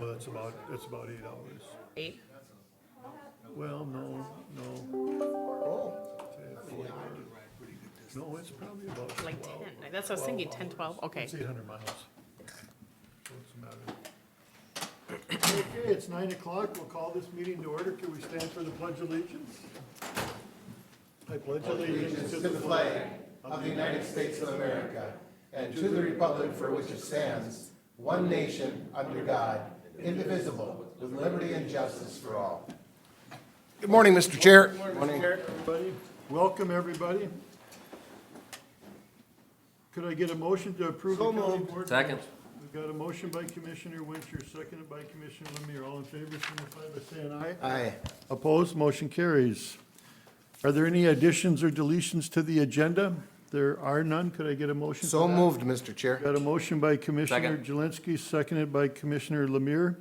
Well, it's about 8 hours. 8? Well, no. No, it's probably about Like 12. 10. That's what I was thinking, 10, 12, okay. It's 800 miles. So it's a matter. Okay, it's 9 o'clock. We'll call this meeting to order. Can we stand for the Pledge of Allegiance? I pledge allegiance To the flag of the United States of America and to the republic for which it stands, one nation, under God, indivisible, with liberty and justice for all. Good morning, Mr. Chair. Good morning, everybody. Welcome, everybody. Could I get a motion to approve the county board? Second. We've got a motion by Commissioner Winter, seconded by Commissioner Lemire. All in favor, signify by saying aye. Aye. Opposed, motion carries. Are there any additions or deletions to the agenda? There are none. Could I get a motion? So for that? moved, Mr. Chair. Got a motion by Commissioner Second. Jelinski, seconded by Commissioner Lemire.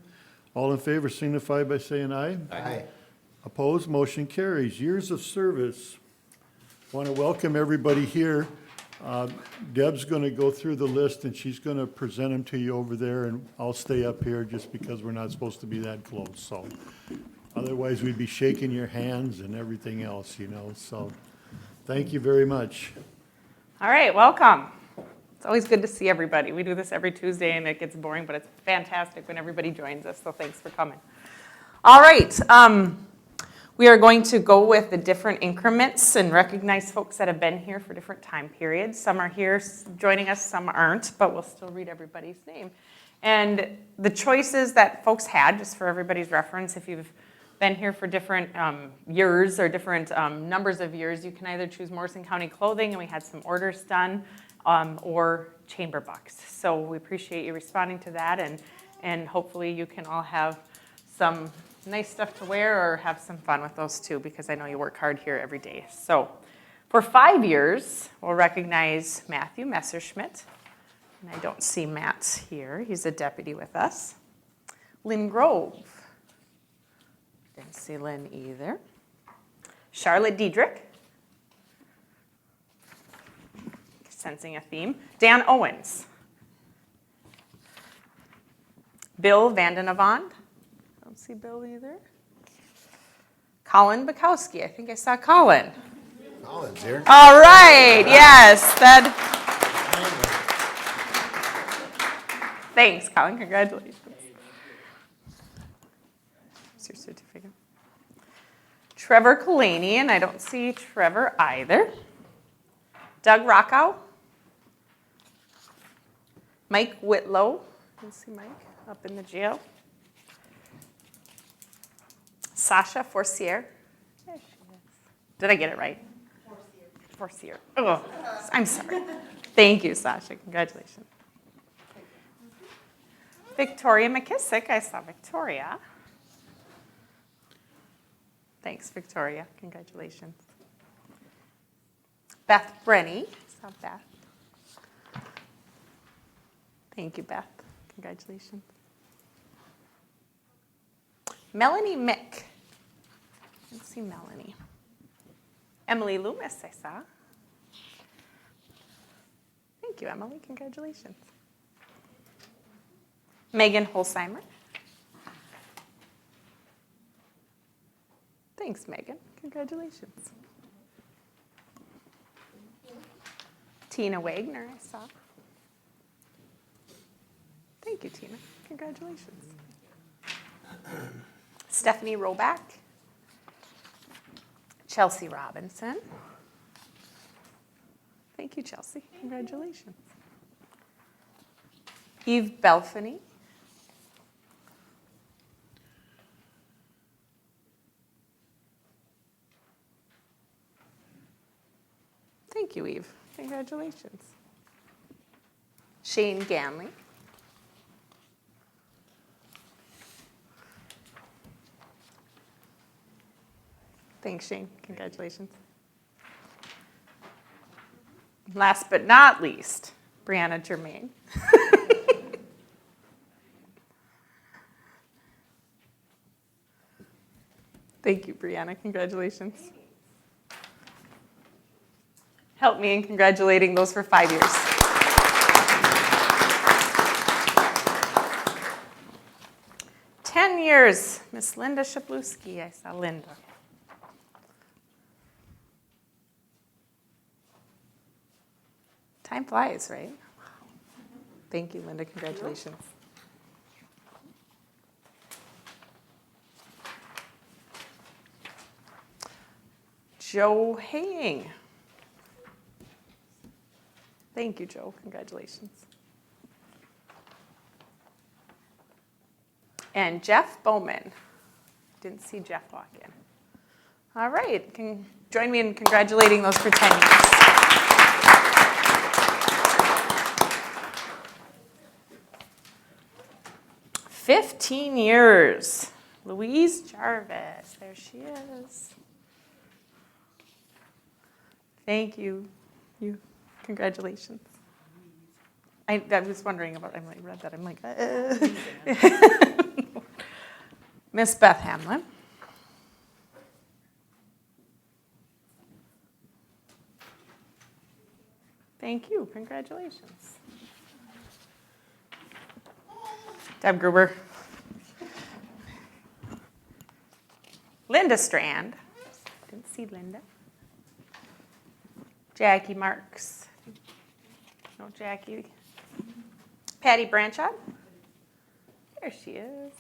All in favor, signify by saying aye. Aye. Opposed, motion carries. Years of service. Want to welcome everybody here. Deb's going to go through the list, and she's going to present them to you over there, and I'll stay up here just because we're not supposed to be that close, so. Otherwise, we'd be shaking your hands and everything else, so. Thank you very much. All right, welcome. It's always good to see everybody. We do this every Tuesday, and it gets boring, but it's fantastic when everybody joins us, so thanks for coming. All right, we are going to go with the different increments and recognize folks that have been here for different time periods. Some are here joining us, some aren't, but we'll still read everybody's name. And the choices that folks had, just for everybody's reference, if you've been here for different years or different numbers of years, you can either choose Morrison County Clothing, and we had some orders done, or Chamber Bucks. So we appreciate you responding to that, and hopefully you can all have some nice stuff to wear or have some fun with those too, because I know you work hard here every day. So for 5 years, we'll recognize Matthew Messerschmidt. And I don't see Matt here. He's a deputy with us. Lynn Grove. Didn't see Lynn either. Charlotte Diedrich. Sensing a theme. Dan Owens. Bill Vandenavond. Don't see Bill either. Colin Bukowski. I think I saw Colin. Colin's here. All right. Yes. Thanks, Colin. Congratulations. Here's your certificate. Trevor Kalani, and I don't see Trevor either. Doug Rockow. Mike Whitlow. I don't see Mike up in the jail. Sasha Forcier. There she is. Did I get it right? Forcier. Oh, I'm sorry. Thank you, Sasha. Congratulations. Victoria McKissick. I saw Victoria. Thanks, Victoria. Congratulations. Beth Brenny. I saw Beth. Thank you, Beth. Congratulations. Melanie Mick. Let's see Melanie. Emily Loomis, I saw. Thank you, Emily. Congratulations. Megan Holzheimer. Thanks, Megan. Congratulations. Tina Wagner, I saw. Thank you, Tina. Congratulations. Stephanie Roback. Chelsea Robinson. Thank you, Chelsea. Congratulations. Eve Belfany. Thank you, Eve. Congratulations. Shane Ganley. Thanks, Shane. Congratulations. Last but not least, Brianna Germain. Thank you, Brianna. Congratulations. Help me in congratulating those for 5 years. 10 years, Miss Linda Shablewski. I saw Linda. Time flies, right? Thank you, Linda. Congratulations. Joe Haying. Thank you, Joe. Congratulations. And Jeff Bowman. Didn't see Jeff walk in. All right. Join me in congratulating those for 10 years. "15 years. Louise Jarvis. There she is. Thank you. Congratulations. I was wondering about, I read that, I'm like, Miss Beth Hamlin. Thank you, congratulations. Deb Gruber. Linda Strand. Didn't see Linda. Jackie Marks. No Jackie. Patty Branchard. There she is.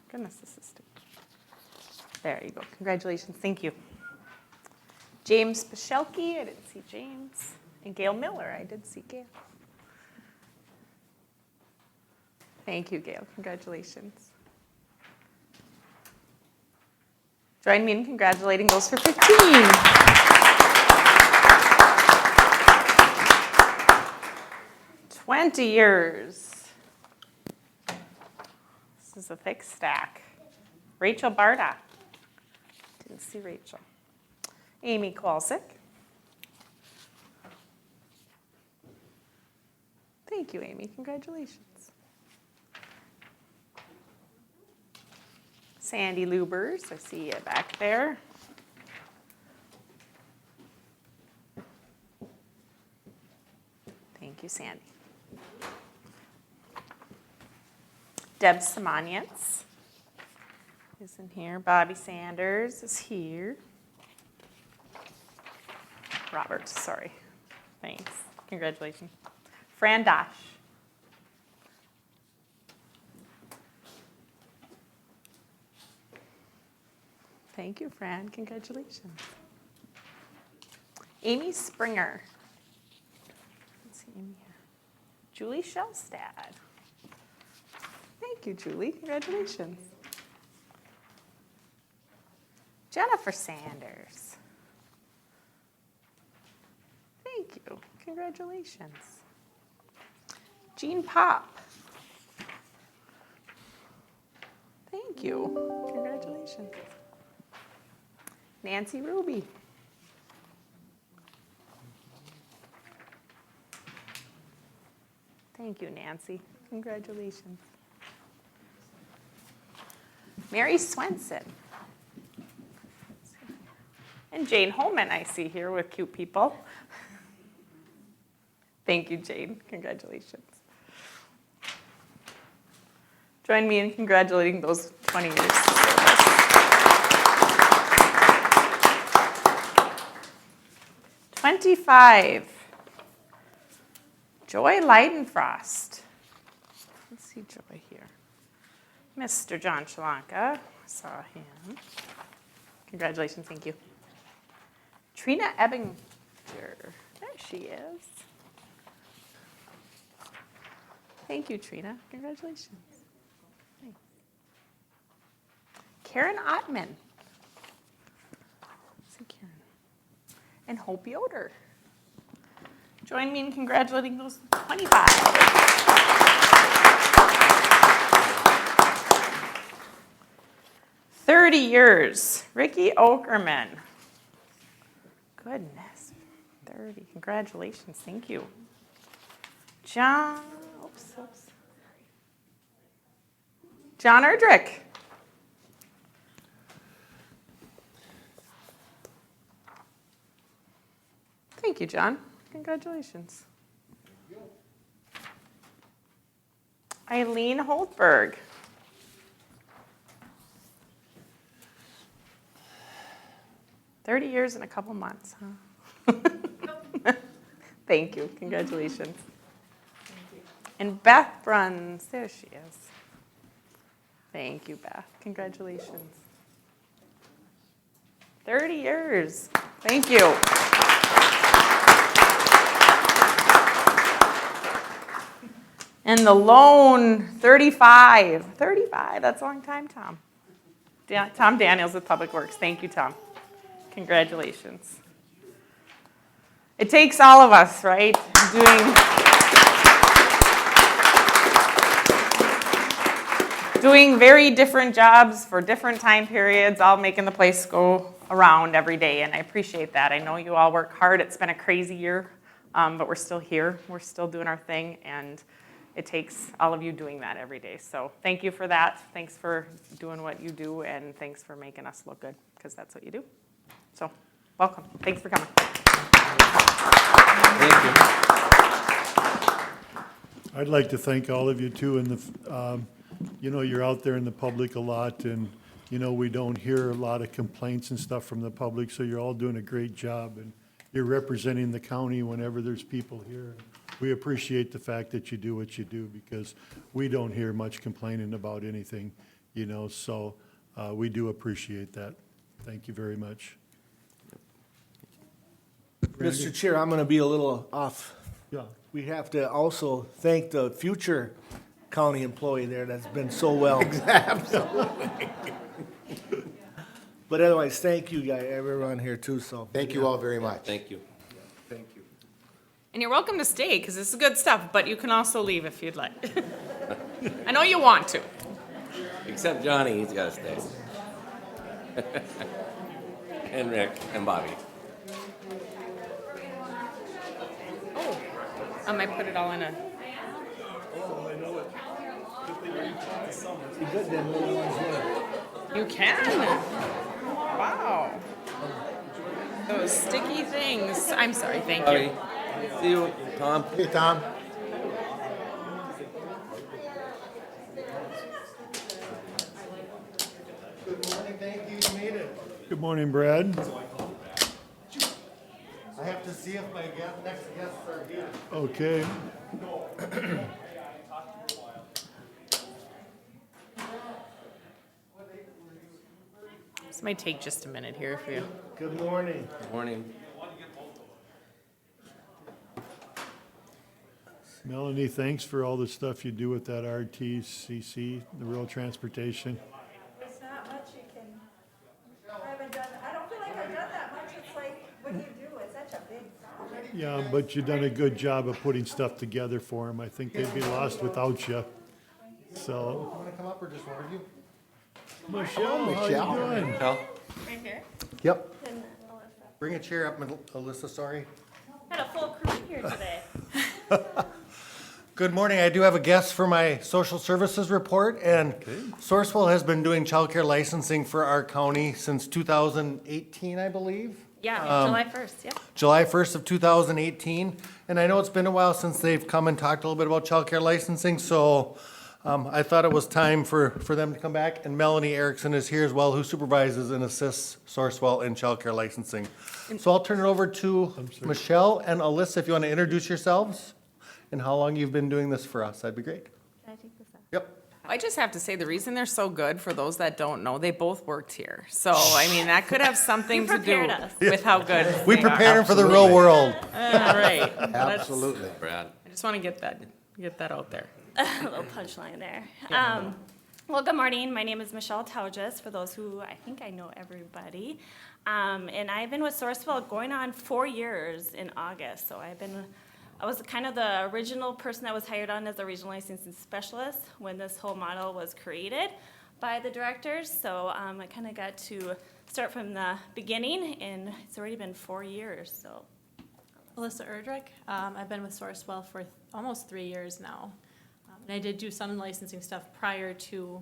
Goodness, this is stupid. There you go. Congratulations. Thank you. James Pachelke. I didn't see James. And Gail Miller. I did see Gail. Thank you, Gail. Congratulations. Join me in congratulating those for 15. 20 years. This is a thick stack. Rachel Barda. Didn't see Rachel. Amy Kowalczyk. Thank you, Amy. Congratulations. Sandy Lubers. I see you back there. Thank you, Sandy. Deb Simonians is in here. Bobby Sanders is here. Robert, sorry. Thanks. Congratulations. Fran Dosh. Thank you, Fran. Congratulations. Amy Springer. Let's see Amy here. Julie Shellstad. Thank you, Julie. Congratulations. Jennifer Sanders. Thank you. Congratulations. Jean Pop. Thank you. Congratulations. Nancy Ruby. Thank you, Nancy. Congratulations. Mary Swenson. And Jane Holman, I see here with cute people. Thank you, Jane. Congratulations. Join me in congratulating those 20 years. 25. Joy Leidenfrost. Let's see Joy here. Mr. John Shalanka. I saw him. Congratulations. Thank you. Trina Ebbinger. There she is. Thank you, Trina. Congratulations. Thanks. Karen Ottman. Let's see Karen. And Hope Yoder. Join me in congratulating those 25. 30 years. Ricky Okerman. Goodness. 30. Congratulations. Thank you. John Erdrich. Thank you, John. Congratulations. Eileen Holtberg. $30 in a couple months, huh? Thank you, congratulations. And Beth Bruns, there she is. Thank you, Beth, congratulations. 30 years, thank you. And the lone, 35, that's a long time, Tom. Tom Daniels with Public Works, thank you, Tom. Congratulations. It takes all of us, right? Doing very different jobs for different time periods, all making the place go around every day, and I appreciate that. I know you all work hard. It's been a crazy year, but we're still here. We're still doing our thing, and it takes all of you doing that every day. So thank you for that. Thanks for doing what you do, and thanks for making us look good, because that's what you do. So welcome. Thanks for coming. Thank you. I'd like to thank all of you too, and you're out there in the public a lot, and we don't hear a lot of complaints and stuff from the public, so you're all doing a great job, and you're representing the county whenever there's people here. We appreciate the fact that you do what you do, because we don't hear much complaining about anything, so we do appreciate that. Thank you very much. Mr. Chair, I'm going to be a little off. Yeah. We have to also thank the future county employee there that's been so well. Absolutely. But otherwise, thank you, guys, everyone here too, so. Thank you all very much. Thank you. Thank you. And you're welcome to stay, because this is good stuff, but you can also leave if you'd like. I know you want to. Except Johnny, he's got to stay. And Rick and Bobby. Oh, I might put it all in a... Be good then, little ones here. You can. Wow. Those sticky things. I'm sorry, thank Bobby, you. see you, Tom. Hey, Tom. Good morning, thank you, you made it. Good morning, Brad. I have to see if my next guests are here. Okay. This might take just a minute here for you. Good morning. Good morning. Melanie, thanks for all the stuff you do with that RTCC, the rural transportation. There's not much you can, I haven't done, I don't feel like I've done that much. It's like, what do you do? It's such a big project. Yeah, but you've done a good job of putting stuff together for them. I think they'd be lost without you. So, Want to come up or just one of you? Michelle, how Michelle. you doing? Al? Right here. Yep. And Bring a chair up, Alyssa, sorry. had a full crew here today. Good morning. I do have a guest for my social services report, and Sourcewell has been doing childcare licensing for our county since 2018, I believe. Yeah, July 1st, yeah. July 1st of 2018. And I know it's been a while since they've come and talked a little bit about childcare licensing, so I thought it was time for them to come back. And Melanie Erickson is here as well, who supervises and assists Sourcewell in childcare licensing. So I'll turn it over to Michelle and Alyssa, if you want to introduce yourselves and how long you've been doing this for us. That'd be great. Can I take this out? Yep. I just have to say, the reason they're so good, for those that don't know, they both worked here. So, I mean, that could have something to do prepared us. with how good We they are. prepare them for the real world. All right. That's- Absolutely. Brad. I just want to get that out there. A little punchline there. Well, good morning. My name is Michelle Tauges, for those who, I think I know everybody. And I've been with Sourcewell going on 4 years in August. So I was kind of the original person that was hired on as a regional licensing specialist when this whole model was created by the directors. So I kind of got to start from the beginning, and it's already been 4 years, so. Alyssa Erdrich. I've been with Sourcewell for almost 3 years now. And I did do some licensing stuff prior to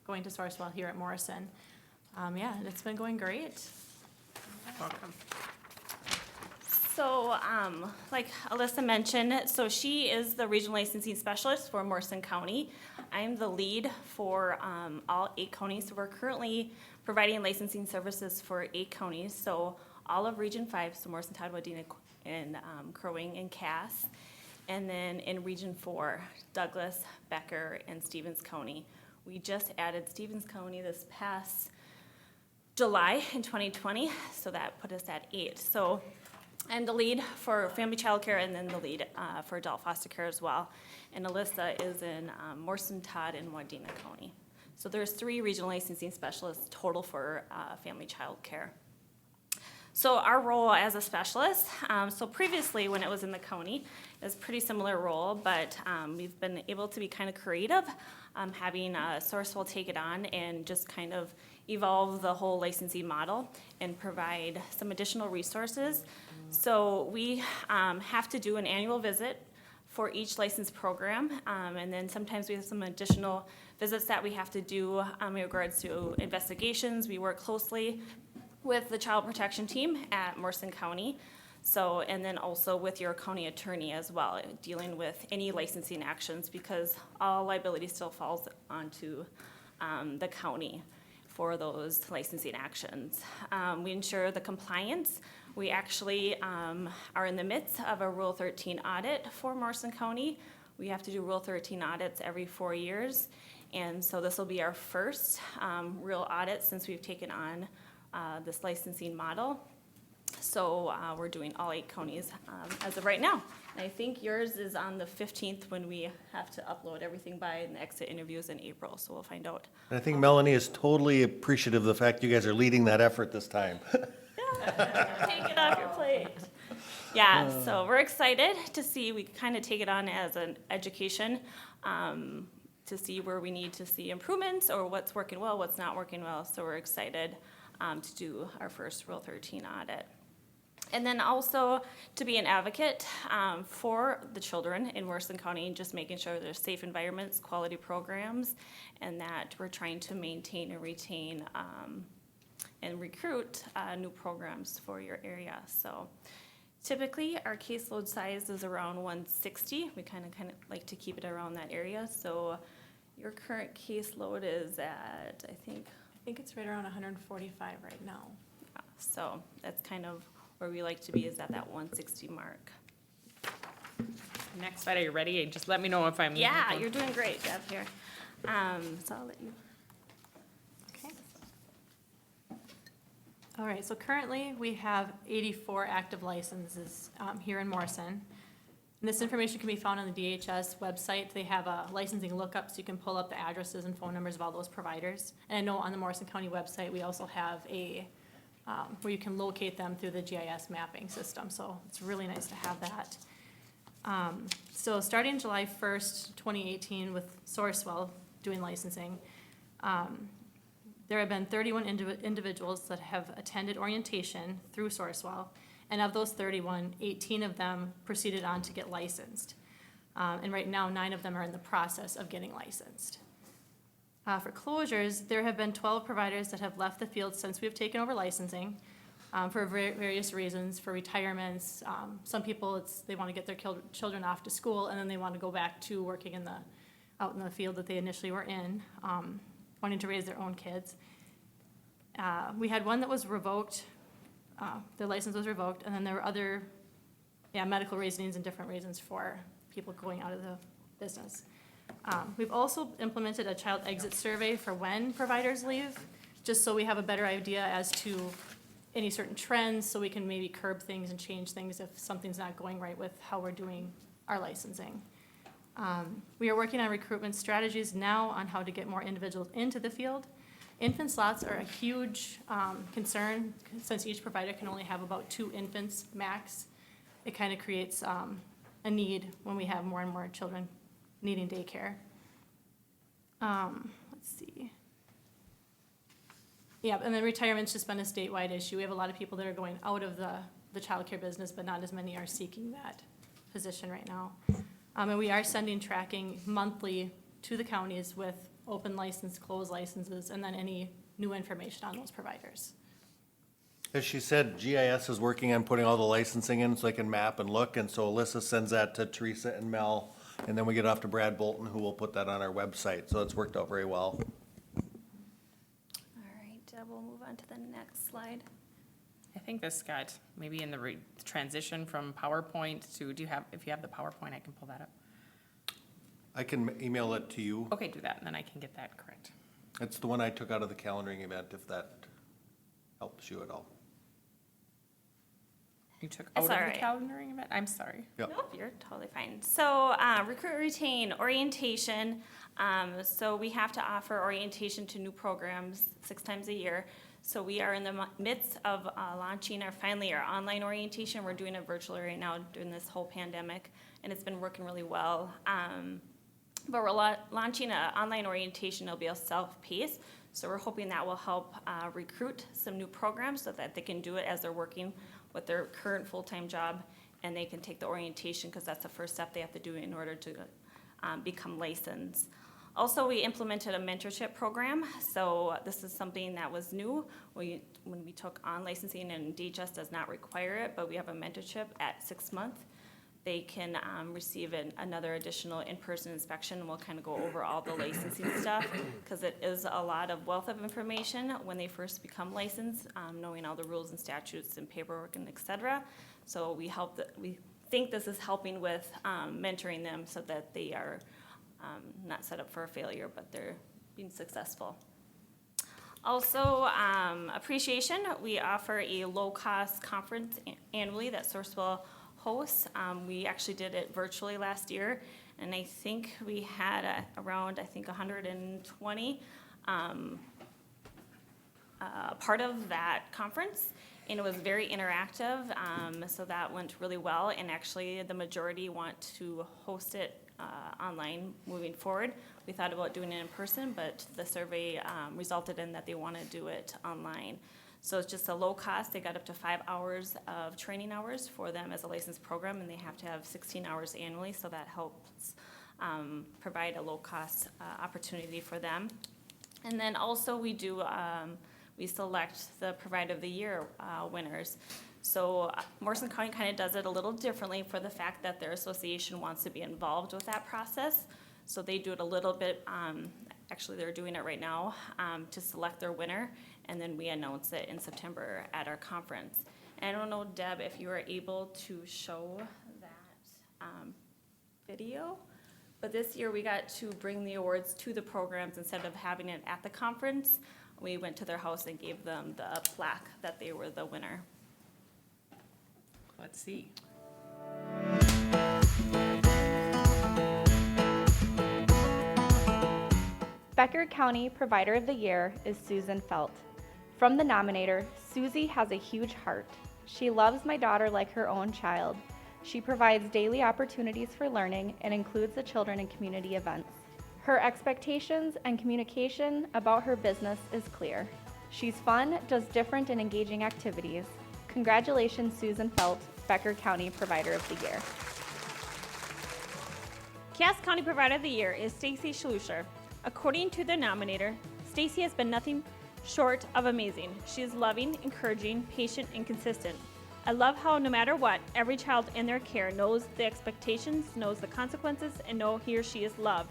going to Sourcewell here at Morrison. And it's been going great. Welcome. So, like Alyssa mentioned, so she is the regional licensing specialist for Morrison County. I'm the lead for all 8 counties. So we're currently providing licensing services for 8 counties. So all of Region 5, so Morrison, Todd, Wadena, and Crow Wing, and Cass. And then in Region 4, Douglas, Becker, and Stevens County. We just added Stevens County this past July in 2020, so that put us at 8. So I'm the lead for family child care and then the lead for adult foster care as well. And Alyssa is in Morrison, Todd, and Wadena County. So there's 3 regional licensing specialists total for family child care. So our role as a specialist, so previously when it was in the county, it was a pretty similar role, but we've been able to be kind of creative, having Sourcewell take it on and just kind of evolve the whole licensing model and provide some additional resources. So we have to do an annual visit for each license program, and then sometimes we have some additional visits that we have to do in regards to investigations. We work closely with the child protection team at Morrison County. So, and then also with your county attorney as well, dealing with any licensing actions because all liability still falls onto the county for those licensing actions. We ensure the compliance. We actually are in the midst of a Rule 13 audit for Morrison County. We have to do Rule 13 audits every 4 years. And so this will be our first real audit since we've taken on this licensing model. So we're doing all 8 counties as of right now. And I think yours is on the 15th when we have to upload everything by, and the exit interviews in April, so we'll find out. And I think Melanie is totally appreciative of the fact you guys are leading that effort this time. Take it off your plate. Yeah, so we're excited to see, we kind of take it on as an education to see where we need to see improvements or what's working well, what's not working well. So we're excited to do our first Rule 13 audit. And then also to be an advocate for the children in Morrison County, just making sure there's safe environments, quality programs, and that we're trying to maintain and retain and recruit new programs for your area. So typically our caseload size is around 160. We kind of like to keep it around that area. So your current caseload is at, I think it's right around 145 right now. so that's kind of where we like to be, is at that 160 mark. Next slide, are you ready? Just let me know if I'm. Yeah, you're doing great, Deb, here. So I'll let you. Okay. All right, so currently we have 84 active licenses here in Morrison. And this information can be found on the DHS website. They have a licensing lookup, so you can pull up the addresses and phone numbers of all those providers. And I know on the Morrison County website, we also have a where you can locate them through the GIS mapping system. So it's really nice to have that. So starting July 1st, 2018 with Sourcewell doing licensing, there have been 31 individuals that have attended orientation through Sourcewell. And of those 31, 18 of them proceeded on to get licensed. And right now, 9 of them are in the process of getting licensed. For closures, there have been 12 providers that have left the field since we've taken over licensing for various reasons, for retirements. Some people, they want to get their children off to school, and then they want to go back to working out in the field that they initially were in, wanting to raise their own kids. We had one that was revoked. Their license was revoked, and then there were other medical reasons and different reasons for people going out of the business. We've also implemented a child exit survey for when providers leave, just so we have a better idea as to any certain trends, so we can maybe curb things and change things if something's not going right with how we're doing our licensing. We are working on recruitment strategies now on how to get more individuals into the field. Infant slots are a huge concern, since each provider can only have about 2 infants max. It kind of creates a need when we have more and more children needing daycare. Let's see. Yeah, and then retirement's just been a statewide issue. We have a lot of people that are going out of the childcare business, but not as many are seeking that position right now. And we are sending tracking monthly to the counties with open license, closed licenses, and then any new information on those providers. As she said, GIS is working on putting all the licensing in so they can map and look, and so Alyssa sends that to Teresa and Mel, and then we get off to Brad Bolton, who will put that on our website, so it's worked out very well. All right, we'll move on to the next slide. I think this got maybe in the transition from PowerPoint to, if you have the PowerPoint, I can pull that up. I can email it to you. Okay, do that, and then I can get that correct. It's the one I took out of the calendaring event, if that helps you at all. You took It's out of all the right. calendaring event? I'm sorry. Yep. Nope, you're totally fine. So, recruit, retain, orientation. So we have to offer orientation to new programs 6 times a year. So we are in the midst of launching finally our online orientation. We're doing it virtually right now during this whole pandemic, and it's been working really well. But we're launching an online orientation. It'll be a self-paced. So we're hoping that will help recruit some new programs so that they can do it as they're working with their current full-time job, and they can take the orientation because that's the first step they have to do in order to become licensed. Also, we implemented a mentorship program. So this is something that was new. When we took on licensing, and DHS does not require it, but we have a mentorship at 6 months. They can receive another additional in-person inspection, and we'll kind of go over all the licensing stuff, because it is a lot of wealth of information when they first become licensed, knowing all the rules and statutes and paperwork and et cetera. So we think this is helping with mentoring them so that they are not set up for a failure, but they're being successful. Also, appreciation. We offer a low-cost conference annually that Sourcewell hosts. We actually did it virtually last year, and I think we had around 120 part of that conference, and it was very interactive, so that went really well, and actually the majority want to host it online moving forward. We thought about doing it in person, but the survey resulted in that they want to do it online. So it's just a low cost. They got up to 5 hours of training hours for them as a licensed program, and they have to have 16 hours annually, so that helps provide a low cost opportunity for them. And then also we do, we select the Provider of the Year winners. So Morrison County kind of does it a little differently for the fact that their association wants to be involved with that process. So they do it a little bit, actually they're doing it right now, to select their winner, and then we announce it in September at our conference. And I don't know, Deb, if you were able to show that video, but this year we got to bring the awards to the programs instead of having it at the conference. We went to their house and gave them the plaque that they were the winner. Let's see. Becker County Provider of the Year is Susan Felt. From the nominator, Susie has a huge heart. She loves my daughter like her own child. She provides daily opportunities for learning and includes the children in community events. Her expectations and communication about her business is clear. She's fun, does different and engaging activities. Congratulations, Susan Felt, Becker County Provider of the Year. Cass County Provider of the Year is Stacy Schluscher. According to the nominator, Stacy has been nothing short of amazing. She is loving, encouraging, patient, and consistent. I love how no matter what, every child in their care knows the expectations, knows the consequences, and know he or she is loved.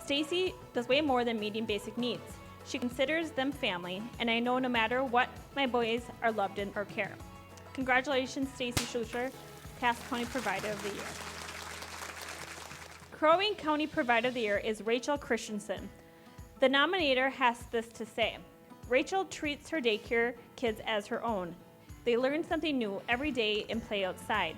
Stacy does way more than meeting basic needs. She considers them family, and I know no matter what, my boys are loved in her care. Congratulations, Stacy Schluscher, Cass County Provider of the Year. Crow Wing County Provider of the Year is Rachel Christensen. The nominator has this to say: Rachel treats her daycare kids as her own. They learn something new every day and play outside.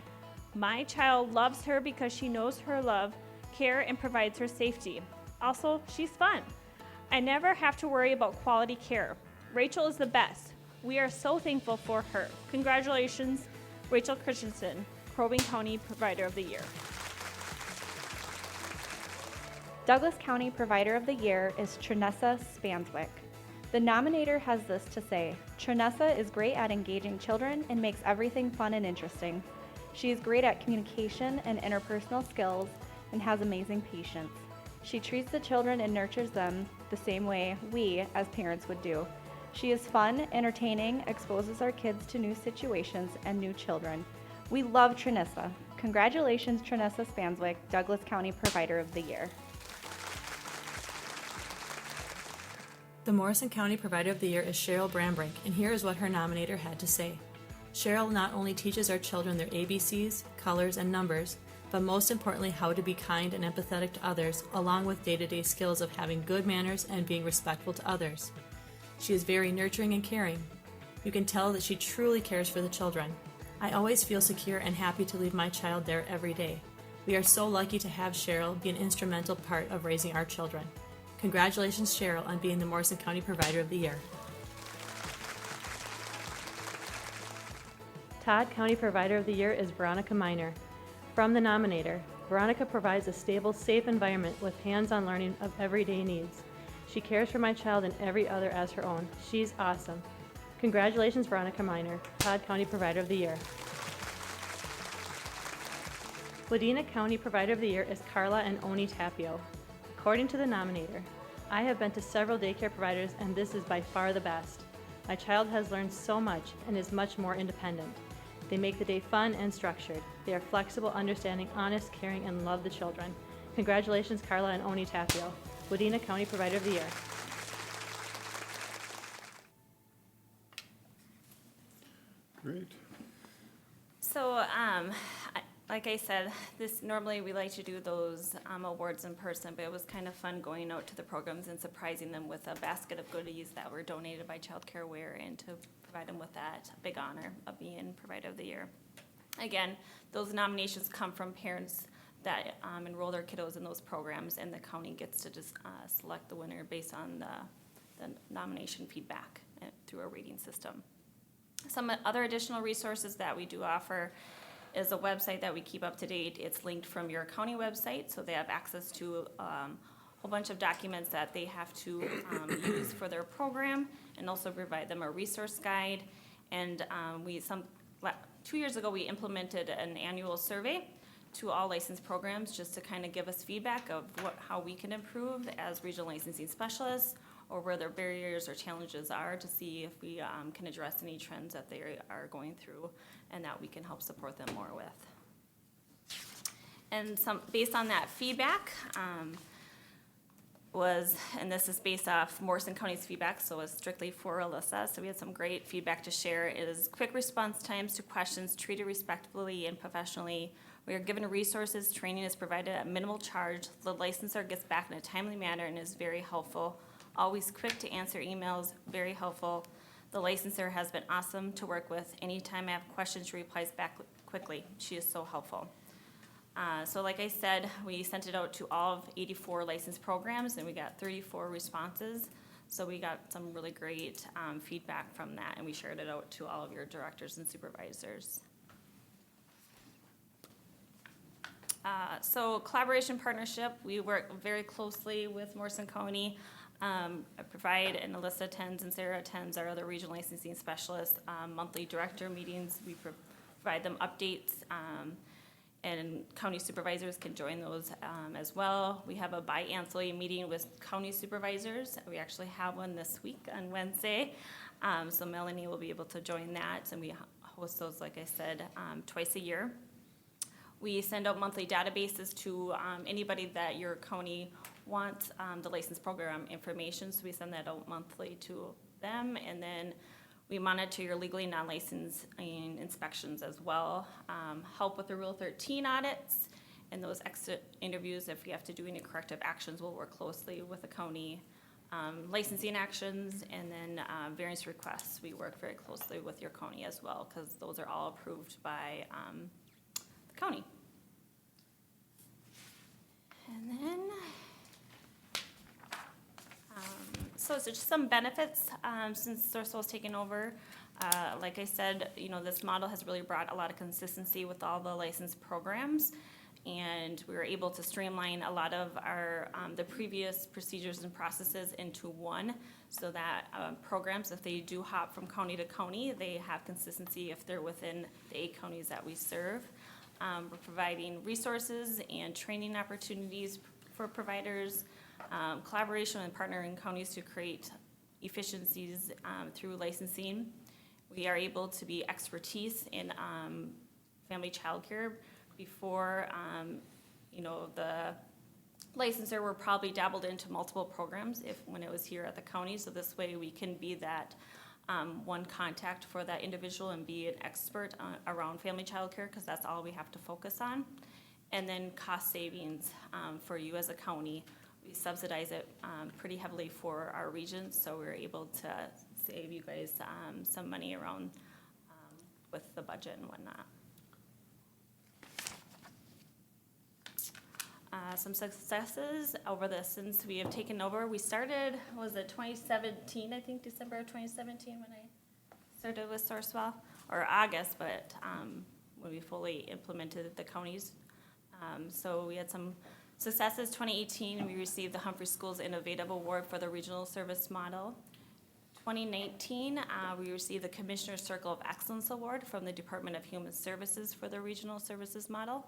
My child loves her because she knows her love, care, and provides her safety. Also, she's fun. I never have to worry about quality care. Rachel is the best. We are so thankful for her. Congratulations, Rachel Christensen, Crow Wing County Provider of the Year. Douglas County Provider of the Year is Trinessa Spanswick. The nominator has this to say: Trinessa is great at engaging children and makes everything fun and interesting. She is great at communication and interpersonal skills and has amazing patience. She treats the children and nurtures them the same way we, as parents, would do. She is fun, entertaining, exposes our kids to new situations and new children. We love Trinissa. Congratulations, Trinissa Spanswick, Douglas County Provider of the Year. The Morrison County Provider of the Year is Cheryl Brambrink, and here is what her nominator had to say. Cheryl not only teaches our children their ABCs, colors, and numbers, but most importantly how to be kind and empathetic to others, along with day-to-day skills of having good manners and being respectful to others. She is very nurturing and caring. You can tell that she truly cares for the children. I always feel secure and happy to leave my child there every day. We are so lucky to have Cheryl be an instrumental part of raising our children. Congratulations, Cheryl, on being the Morrison County Provider of the Year. Todd County Provider of the Year is Veronica Miner. From the nominator, Veronica provides a stable, safe environment with hands-on learning of everyday needs. She cares for my child and every other as her own. She's awesome. Congratulations, Veronica Miner, Todd County Provider of the Year. Wadena County Provider of the Year is Carla and Oni Tapio. According to the nominator, I have been to several daycare providers and this is by far the best. My child has learned so much and is much more independent. They make the day fun and structured. They are flexible, understanding, honest, caring, and love the children. Congratulations, Carla and Oni Tapio, Wadena County Provider of the Year. Great. So, like I said, normally we like to do those awards in person, but it was kind of fun going out to the programs and surprising them with a basket of goodies that were donated by Child Care Aware and to provide them with that big honor of being Provider of the Year. Again, those nominations come from parents that enroll their kiddos in those programs, and the county gets to just select the winner based on the nomination feedback through a rating system. Some other additional resources that we do offer is a website that we keep up to date. It's linked from your county website, so they have access to a whole bunch of documents that they have to use for their program, and also provide them a resource guide. And 2 years ago, we implemented an annual survey to all licensed programs just to kind of give us feedback of how we can improve as regional licensing specialists, or where their barriers or challenges are, to see if we can address any trends that they are going through and that we can help support them more with. And based on that feedback and this is based off Morrison County's feedback, so it's strictly for Alyssa, so we had some great feedback to share. It is quick response times to questions, treated respectfully and professionally. We are given resources, training is provided at minimal charge. The licensor gets back in a timely manner and is very helpful. Always quick to answer emails, very helpful. The licensor has been awesome to work with. Anytime I have questions, she replies back quickly. She is so helpful. So like I said, we sent it out to all of 84 licensed programs, and we got 34 responses. So we got some really great feedback from that, and we shared it out to all of your directors and supervisors. So collaboration partnership, we work very closely with Morrison County. I provide, and Alyssa attends and Sarah attends, our other regional licensing specialists, monthly director meetings. We provide them updates, and county supervisors can join those as well. We have a Bi-Ancillary meeting with county supervisors. We actually have one this week on Wednesday. So Melanie will be able to join that, and we host those, like I said, twice a year. We send out monthly databases to anybody that your county wants the license program information, so we send that out monthly to them. And then we monitor your legally non-licensing inspections as well, help with the Rule 13 audits, and those exit interviews. If we have to do any corrective actions, we'll work closely with the county. Licensing actions, and then variance requests, we work very closely with your county as well, because those are all approved by the county. And then so it's just some benefits since Sourcewell's taken over. Like I said, this model has really brought a lot of consistency with all the licensed programs, and we were able to streamline a lot of our the previous procedures and processes into one, so that programs, if they do hop from county to county, they have consistency if they're within the 8 counties that we serve. We're providing resources and training opportunities for providers, collaboration and partnering counties to create efficiencies through licensing. We are able to be expertise in family childcare. Before, the licensor were probably dabbled into multiple programs when it was here at the county. So this way we can be that one contact for that individual and be an expert around family childcare, because that's all we have to focus on. And then cost savings for you as a county. We subsidize it pretty heavily for our regions, so we're able to save you guys some money around with the budget and whatnot. Some successes since we have taken over. We started, was it 2017, I think, December of 2017 when I started with Sourcewell, or August, but when we fully implemented the counties. So we had some successes. 2018, we received the Humphrey Schools Innovative Award for the Regional Service Model. 2019, we received the Commissioner's Circle of Excellence Award from the Department of Human Services for the Regional Services Model.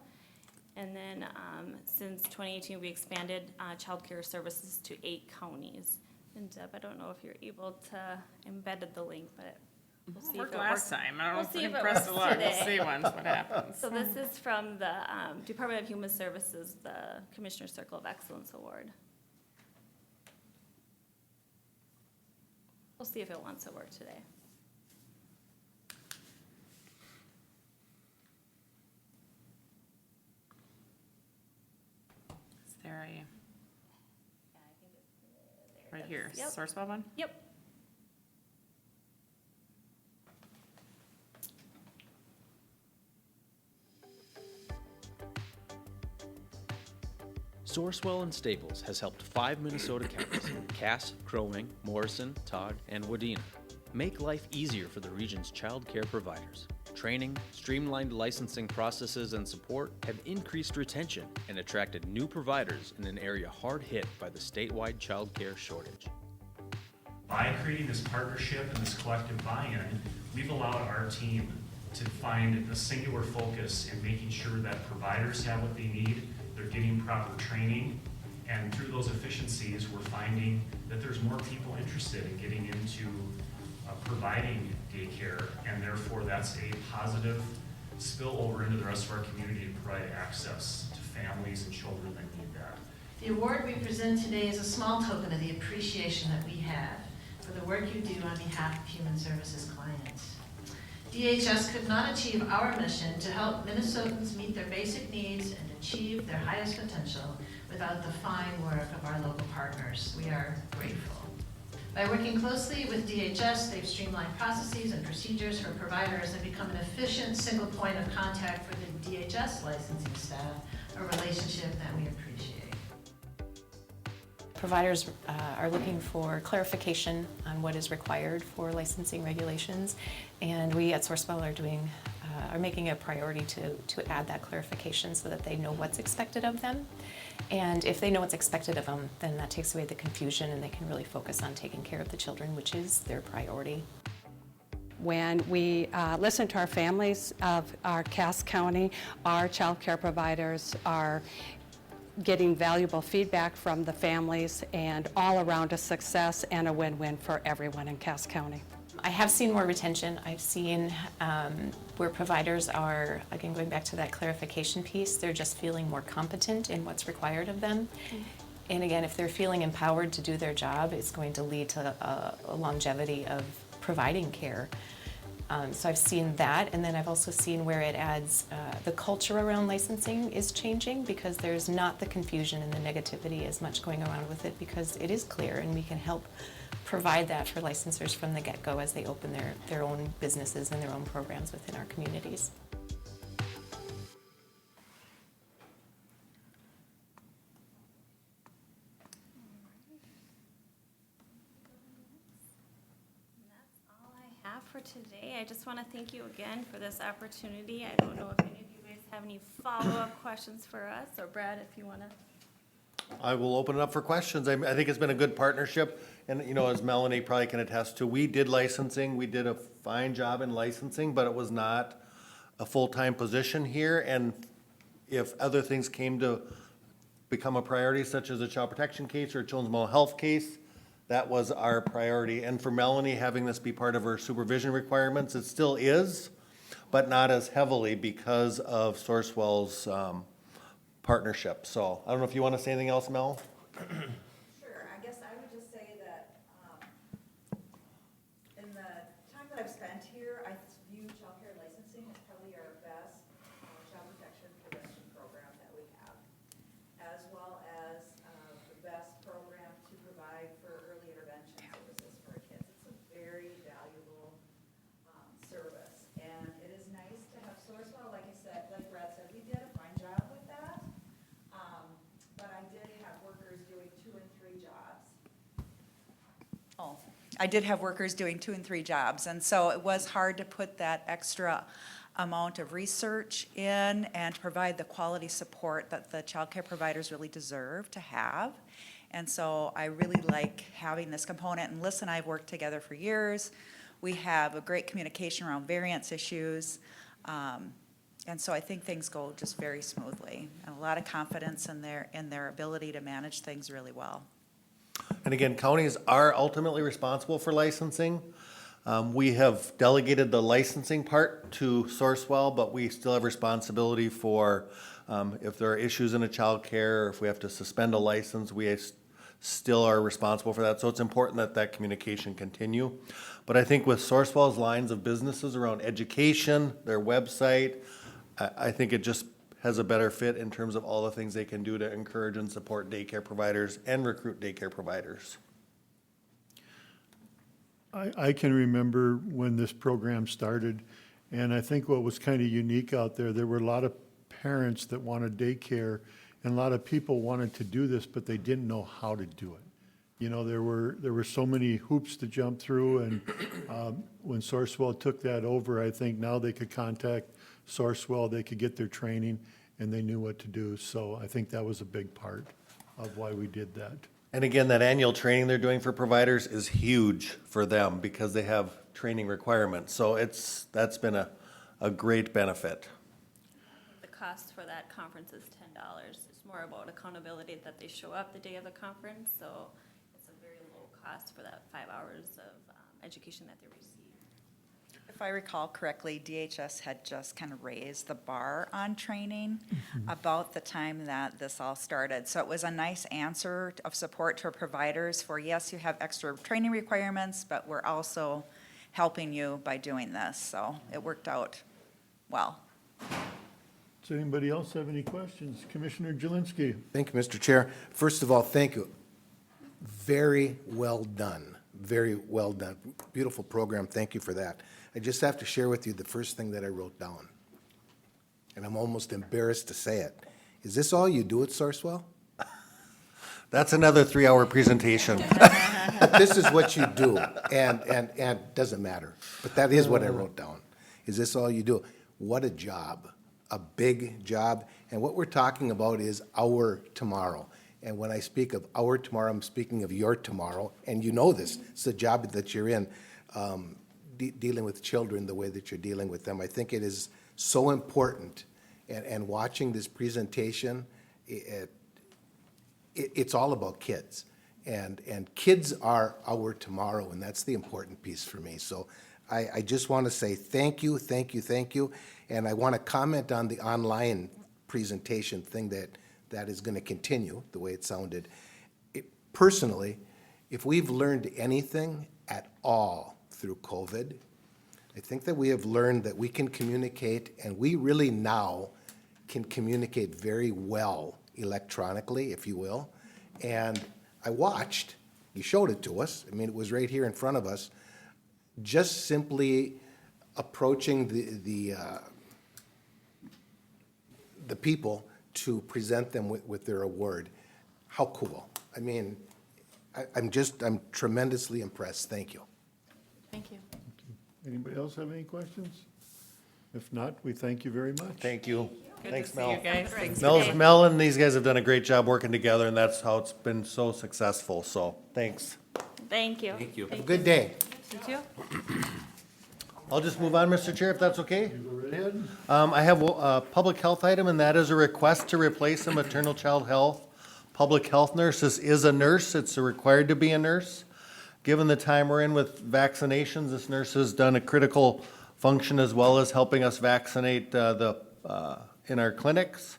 And then since 2018, we expanded child care services to 8 counties. And Deb, I don't know if you're able to embed the link, but we'll see if it last works. time. I don't We'll know see if if we it pressed works a lot. We'll today. see once what happens. So this is from the Department of Human Services, the Commissioner's Circle of Excellence Award. We'll see if it wants to work today. Is there a, Yeah, I think it's right here, Yep. Sourcewell one? Yep. Sourcewell and Staples has helped 5 Minnesota counties, Cass, Crow Wing, Morrison, Todd, and Wadena, make life easier for the region's child care providers. Training, streamlined licensing processes, and support have increased retention and attracted new providers in an area hard hit by the statewide child care shortage. By creating this partnership and this collective buy-in, we've allowed our team to find a singular focus in making sure that providers have what they need, they're getting proper training, and through those efficiencies, we're finding that there's more people interested in getting into providing daycare, and therefore that's a positive spillover into the rest of our community to provide access to families and children that need that. The award we present today is a small token of the appreciation that we have for the work you do on behalf of Human Services clients. DHS could not achieve our mission to help Minnesotans meet their basic needs and achieve their highest potential without the fine work of our local partners. We are grateful. By working closely with DHS, they've streamlined processes and procedures for providers and become an efficient single point of contact for the DHS licensing staff, a relationship that we appreciate. Providers are looking for clarification on what is required for licensing regulations, and we at Sourcewell are making a priority to add that clarification so that they know what's expected of them. And if they know what's expected of them, then that takes away the confusion and they can really focus on taking care of the children, which is their priority. When we listen to our families of our Cass County, our child care providers are getting valuable feedback from the families, and all around a success and a win-win for everyone in Cass County. I have seen more retention. I've seen where providers are, again, going back to that clarification piece, they're just feeling more competent in what's required of them. And again, if they're feeling empowered to do their job, it's going to lead to a longevity of providing care. So I've seen that, and then I've also seen where it adds, the culture around licensing is changing because there's not the confusion and the negativity as much going around with it, because it is clear and we can help provide that for licensors from the get-go as they open their own businesses and their own programs within our communities. For today, I just want to thank you again for this opportunity. I don't know if any of you guys have any follow-up questions for us, or Brad, if you want to. I will open it up for questions. I think it's been a good partnership, and as Melanie probably can attest to, we did licensing, we did a fine job in licensing, but it was not a full-time position here, and if other things came to become a priority, such as a child protection case or a children's mental health case, that was our priority. And for Melanie, having this be part of her supervision requirements, it still is, but not as heavily because of Sourcewell's partnership. So I don't know if you want to say anything else, Mel? Sure, I guess I would just say that, in the time that I've spent here, I view childcare licensing as probably our best child protection prevention program that we have, as well as the best program to provide for early intervention services for our kids. It's a very valuable service, and it is nice to have Sourcewell, like I said, like Brad said, we did a fine job with that. But I did have workers doing 2 and 3 jobs. Oh, I did have workers doing 2 and 3 jobs, and so it was hard to put that extra amount of research in and to provide the quality support that the childcare providers really deserve to have. And so I really like having this component. And Liz and I have worked together for years. We have a great communication around variance issues. And so I think things go just very smoothly, and a lot of confidence in their ability to manage things really well. And again, counties are ultimately responsible for licensing. We have delegated the licensing part to Sourcewell, but we still have responsibility for if there are issues in a child care, or if we have to suspend a license, we still are responsible for that. So it's important that that communication continue. But I think with Sourcewell's lines of businesses around education, their website, I think it just has a better fit in terms of all the things they can do to encourage and support daycare providers and recruit daycare providers. I can remember when this program started, and I think what was kind of unique out there were a lot of parents that wanted daycare, and a lot of people wanted to do this, but they didn't know how to do it. You know, there were so many hoops to jump through, and when Sourcewell took that over, I think now they could contact Sourcewell, they could get their training, and they knew what to do. So I think that was a big part of why we did that. And again, that annual training they're doing for providers is huge for them because they have training requirements. So that's been a great benefit. The cost for that conference is $10. It's more about accountability that they show up the day of the conference, so it's a very low cost for that 5 hours of education that they receive. If I recall correctly, DHS had just kind of raised the bar on training about the time that this all started. So it was a nice answer of support to our providers for, yes, you have extra training requirements, but we're also helping you by doing this. So it worked out well. Does anybody else have any questions? Commissioner Jelinski. Thank you, Mr. Chair. First of all, thank you. Very well done. Very well done. Beautiful program. Thank you for that. I just have to share with you the first thing that I wrote down. And I'm almost embarrassed to say it. Is this all you do at Sourcewell? That's another 3-hour presentation. This is what you do, and doesn't matter. But that is what I wrote down. Is this all you do? What a job, a big job. And what we're talking about is our tomorrow. And when I speak of our tomorrow, I'm speaking of your tomorrow. And you know this, it's the job that you're in, dealing with children the way that you're dealing with them. I think it is so important. And watching this presentation, it's all about kids. And kids are our tomorrow, and that's the important piece for me. So I just want to say thank you, thank you, thank you. And I want to comment on the online presentation thing that is going to continue the way it sounded. Personally, if we've learned anything at all through COVID, I think that we have learned that we can communicate, and we really now can communicate very well electronically, if you will. And I watched, you showed it to us, I mean, it was right here in front of us, just simply approaching the people to present them with their award. How cool. I mean, I'm tremendously impressed. Thank you. Thank you. Anybody else have any questions? If not, we thank you very much. Thank you. Good Thanks, to see Mel. you guys. Thanks. Mel and these guys have done a great job working together, and that's how it's been so successful. So, thanks. Thank you. Thank you. Have a good day. You too? I'll just move on, Mr. Chair, if that's okay. Go right ahead. I have a public health item, and that is a request to replace a maternal child health public health nurse. This is a nurse. It's required to be a nurse. given the time we're in with vaccinations, this nurse has done a critical function as well as helping us vaccinate in our clinics.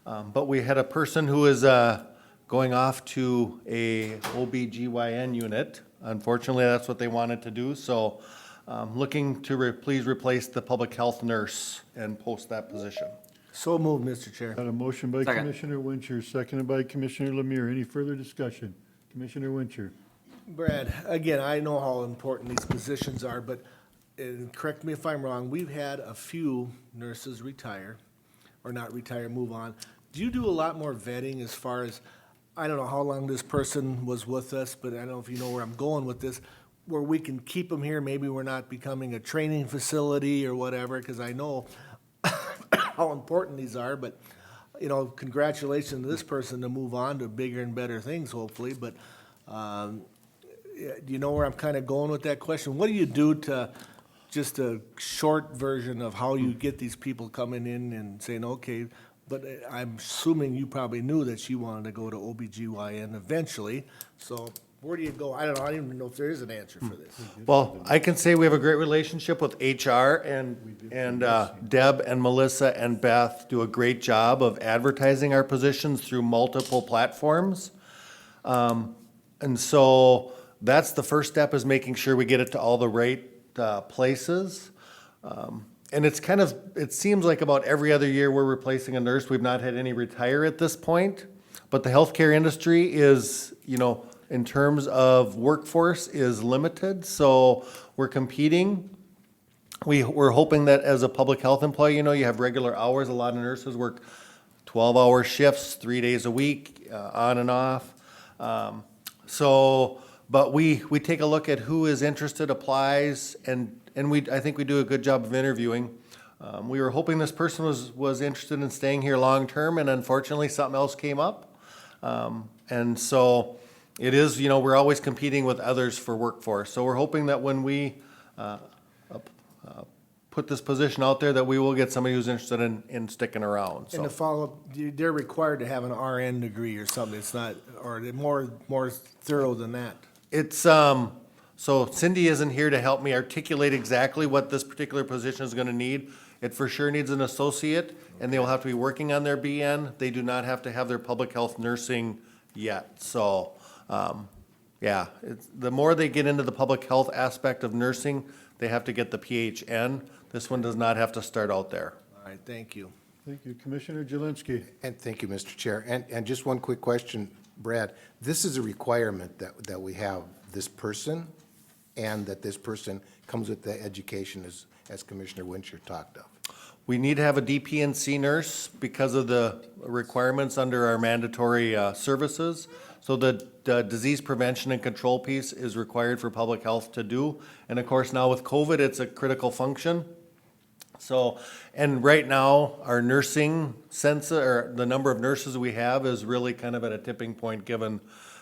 But we had a person who is going off to a OBGYN unit. Unfortunately, that's what they wanted to do, so looking to please replace the public health nurse and post that position. So moved, Mr. Chair. Got a motion by Second. Commissioner Wincher, seconded by Commissioner Lemire. Any further discussion? Commissioner Wincher. Brad, again, I know how important these positions are, but, and correct me if I'm wrong, we've had a few nurses retire, or not retire, move on. Do you do a lot more vetting as far as, I don't know how long this person was with us, but I don't know if you know where I'm going with this, where we can keep them here, maybe we're not becoming a training facility or whatever, because I know how important these are, but, you know, congratulations to this person to move on to bigger and better things, hopefully, but, do you know where I'm kind of going with that question? What do you do to, just a short version of how you get these people coming in and saying, okay, but I'm assuming you probably knew that she wanted to go to OBGYN eventually, so where do you go? I don't even know if there is an answer for this. Well, I can say we have a great relationship with HR, and Deb and Melissa and Beth do a great job of advertising our positions through multiple platforms. And so that's the first step, is making sure we get it to all the right places. And it's kind of, it seems like about every other year we're replacing a nurse. We've not had any retire at this point. But the healthcare industry is, you know, in terms of workforce, is limited. So we're competing. We're hoping that as a public health employee, you know, you have regular hours. A lot of nurses work 12-hour shifts, 3 days a week, on and off. But we take a look at who is interested, applies, and I think we do a good job of interviewing. We were hoping this person was interested in staying here long-term, and unfortunately, something else came up. And so it is, you know, we're always competing with others for workforce. So we're hoping that when we put this position out there, that we will get somebody who's interested in sticking around. And to follow up, they're required to have an RN degree or something, it's not, or they're more thorough than that? It's, so Cindy isn't here to help me articulate exactly what this particular position is gonna need. It for sure needs an associate, and they will have to be working on their BN. They do not have to have their public health nursing yet. So, yeah, the more they get into the public health aspect of nursing, they have to get the PHN. This one does not have to start out there. All right, thank you. Thank you. Commissioner Jelinski. And thank you, Mr. Chair. And just one quick question, Brad. This is a requirement that we have this person, and that this person comes with the education as Commissioner Wincher talked of. We need to have a DPNC nurse because of the requirements under our mandatory services. So the disease prevention and control piece is required for public health to do. And of course, now with COVID, it's a critical function. So, and right now, our nursing census, or the number of nurses we have, is really kind of at a tipping point given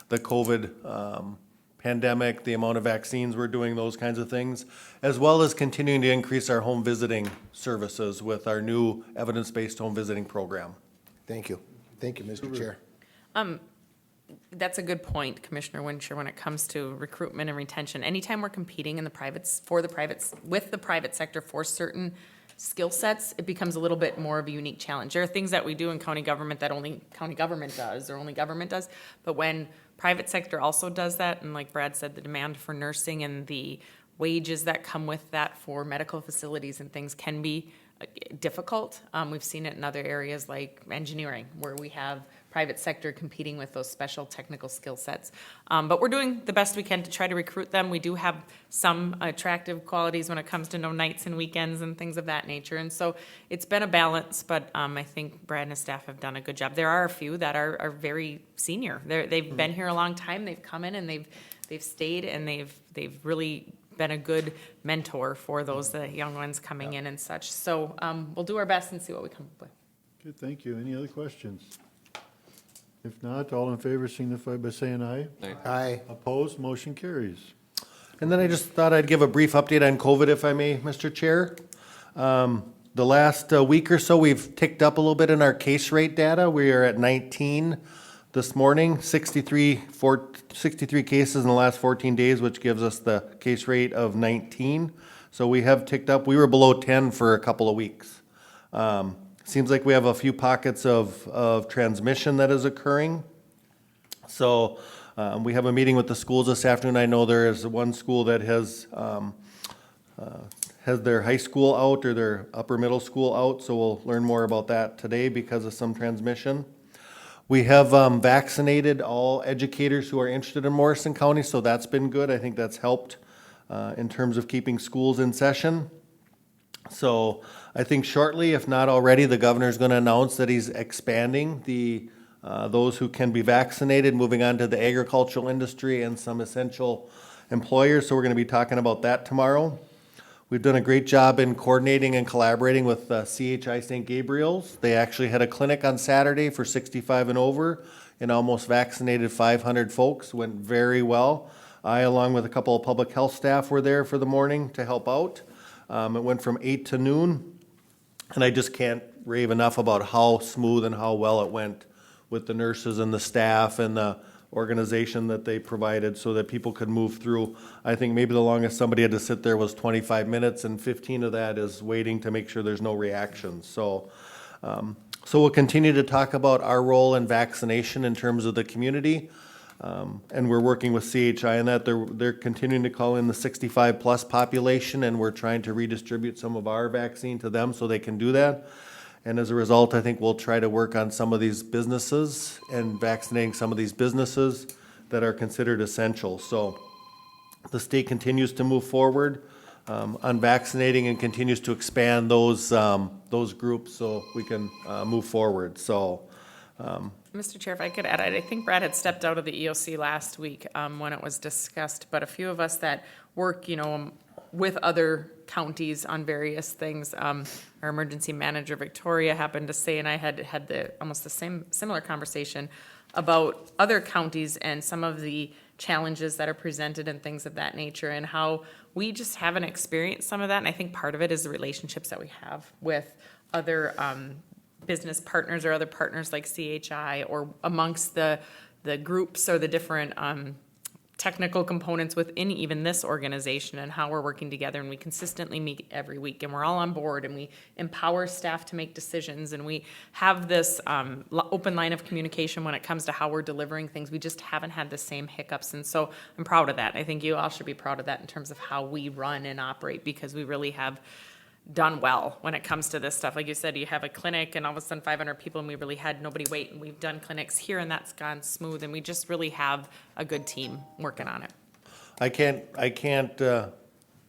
the COVID pandemic, the amount of vaccines we're doing, those kinds of things, as well as continuing to increase our home visiting services with our new evidence-based home visiting program. Thank you. Thank you, Mr. Chair. That's a good point, Commissioner Wincher, when it comes to recruitment and retention. Anytime we're competing in the privates, with the private sector for certain skill sets, it becomes a little bit more of a unique challenge. There are things that we do in county government that only county government does, or only government does, but when private sector also does that, and like Brad said, the demand for nursing and the wages that come with that for medical facilities and things can be difficult. We've seen it in other areas like engineering, where we have private sector competing with those special technical skill sets. But we're doing the best we can to try to recruit them. We do have some attractive qualities when it comes to no nights and weekends and things of that nature. And so it's been a balance, but I think Brad and his staff have done a good job. There are a few that are very senior. They've been here a long time. They've come in and they've stayed, and they've really been a good mentor for those the young ones coming in and such. So we'll do our best and see what we come up with. Good, thank you. Any other questions? If not, all in favor signify by saying aye. Aye. Opposed, motion carries. And then I just thought I'd give a brief update on COVID, if I may, Mr. Chair. The last week or so, we've ticked up a little bit in our case rate data. We are at 19 this morning, 63 cases in the last 14 days, which gives us the case rate of 19. So we have ticked up. We were below 10 for a couple of weeks. Seems like we have a few pockets of transmission that is occurring. So we have a meeting with the schools this afternoon. I know there is one school that has their high school out or their upper middle school out, so we'll learn more about that today because of some transmission. We have vaccinated all educators who are interested in Morrison County, so that's been good. I think that's helped in terms of keeping schools in session. So I think shortly, if not already, the governor's going to announce that he's expanding those who can be vaccinated, moving on to the agricultural industry and some essential employers. So we're going to be talking about that tomorrow. We've done a great job in coordinating and collaborating with CHI St. Gabriel's. They actually had a clinic on Saturday for 65 and over and almost vaccinated 500 folks. Went very well. I, along with a couple of public health staff, were there for the morning to help out. It went from 8 to noon, and I just can't rave enough about how smooth and how well it went with the nurses and the staff and the organization that they provided so that people could move through. I think maybe the longest somebody had to sit there was 25 minutes, and 15 of that is waiting to make sure there's no reactions. So we'll continue to talk about our role in vaccination in terms of the community. And we're working with CHI in that. They're continuing to call in the 65 plus population, and we're trying to redistribute some of our vaccine to them so they can do that. And as a result, I think we'll try to work on some of these businesses and vaccinating some of these businesses that are considered essential. So the state continues to move forward on vaccinating and continues to expand those groups so we can move forward. So. Mr. Chair, if I could add, I think Brad had stepped out of the EOC last week when it was discussed, but a few of us that work, with other counties on various things, our emergency manager, Victoria, happened to say, and I had almost the similar conversation about other counties and some of the challenges that are presented and things of that nature, and how we just haven't experienced some of that. And I think part of it is the relationships that we have with other business partners or other partners like CHI or amongst the groups or the different technical components within even this organization, and how we're working together, and we consistently meet every week, and we're all on board, and we empower staff to make decisions, and we have this open line of communication when it comes to how we're delivering things. We just haven't had the same hiccups, and so I'm proud of that. I think you all should be proud of that in terms of how we run and operate, because we really have done well when it comes to this stuff. Like you said, you have a clinic and all of a sudden 500 people, and we really had nobody wait, and we've done clinics here and that's gone smooth, and we just really have a good team working on it. I can't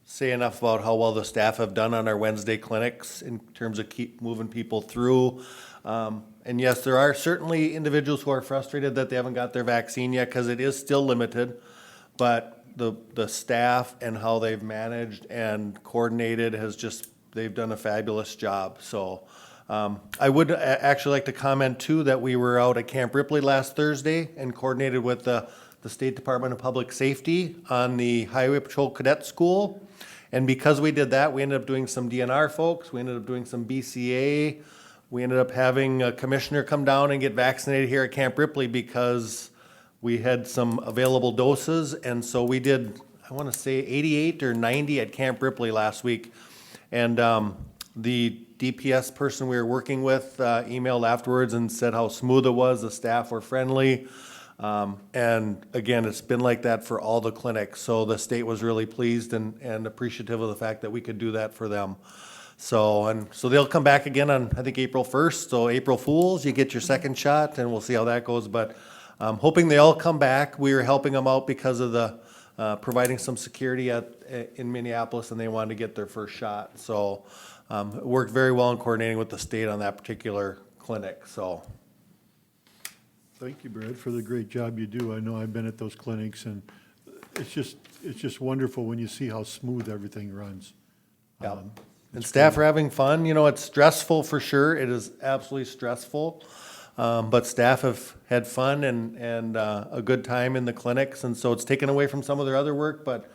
say enough about how well the staff have done on our Wednesday clinics in terms of keep moving people through. And yes, there are certainly individuals who are frustrated that they haven't got their vaccine yet because it is still limited, but the staff and how they've managed and coordinated they've done a fabulous job. So I would actually like to comment too that we were out at Camp Ripley last Thursday and coordinated with the State Department of Public Safety on the Highway Patrol Cadet School. And because we did that, we ended up doing some DNR folks, we ended up doing some BCA, we ended up having a commissioner come down and get vaccinated here at Camp Ripley because we had some available doses. And so we did, I want to say 88 or 90 at Camp Ripley last week. And the DPS person we were working with emailed afterwards and said how smooth it was. The staff were friendly. And again, it's been like that for all the clinics. So the state was really pleased and appreciative of the fact that we could do that for them. So they'll come back again on, I think, April 1st. So April Fools, you get your second shot, and we'll see how that goes. But I'm hoping they all come back. We were helping them out because of the providing some security in Minneapolis, and they wanted to get their first shot. So it worked very well in coordinating with the state on that particular clinic. So thank you, Brad, for the great job you do. I know I've been at those clinics, and it's just wonderful when you see how smooth everything runs. Yeah. And staff are having fun. It's stressful for sure. It is absolutely stressful. But staff have had fun and a good time in the clinics, and so it's taken away from some of their other work, but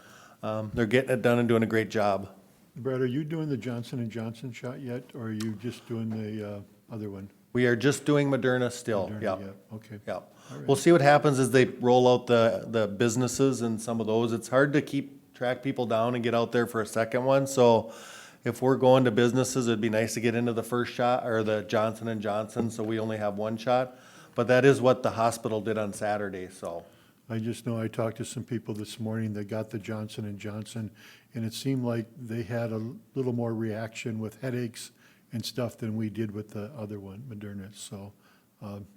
they're getting it done and doing a great job. Brad, are you doing the Johnson & Johnson shot yet, or are you just doing the other one? We are just doing Moderna still. Moderna, Yep. yeah, okay. Yep. We'll see what happens as they roll out the businesses and some of those. It's hard to track people down and get out there for a second one, so if we're going to businesses, it'd be nice to get into the first shot, or the Johnson & Johnson, so we only have one shot. But that is what the hospital did on Saturday, so. I just know I talked to some people this morning that got the Johnson & Johnson, and it seemed like they had a little more reaction with headaches and stuff than we did with the other one, Moderna. So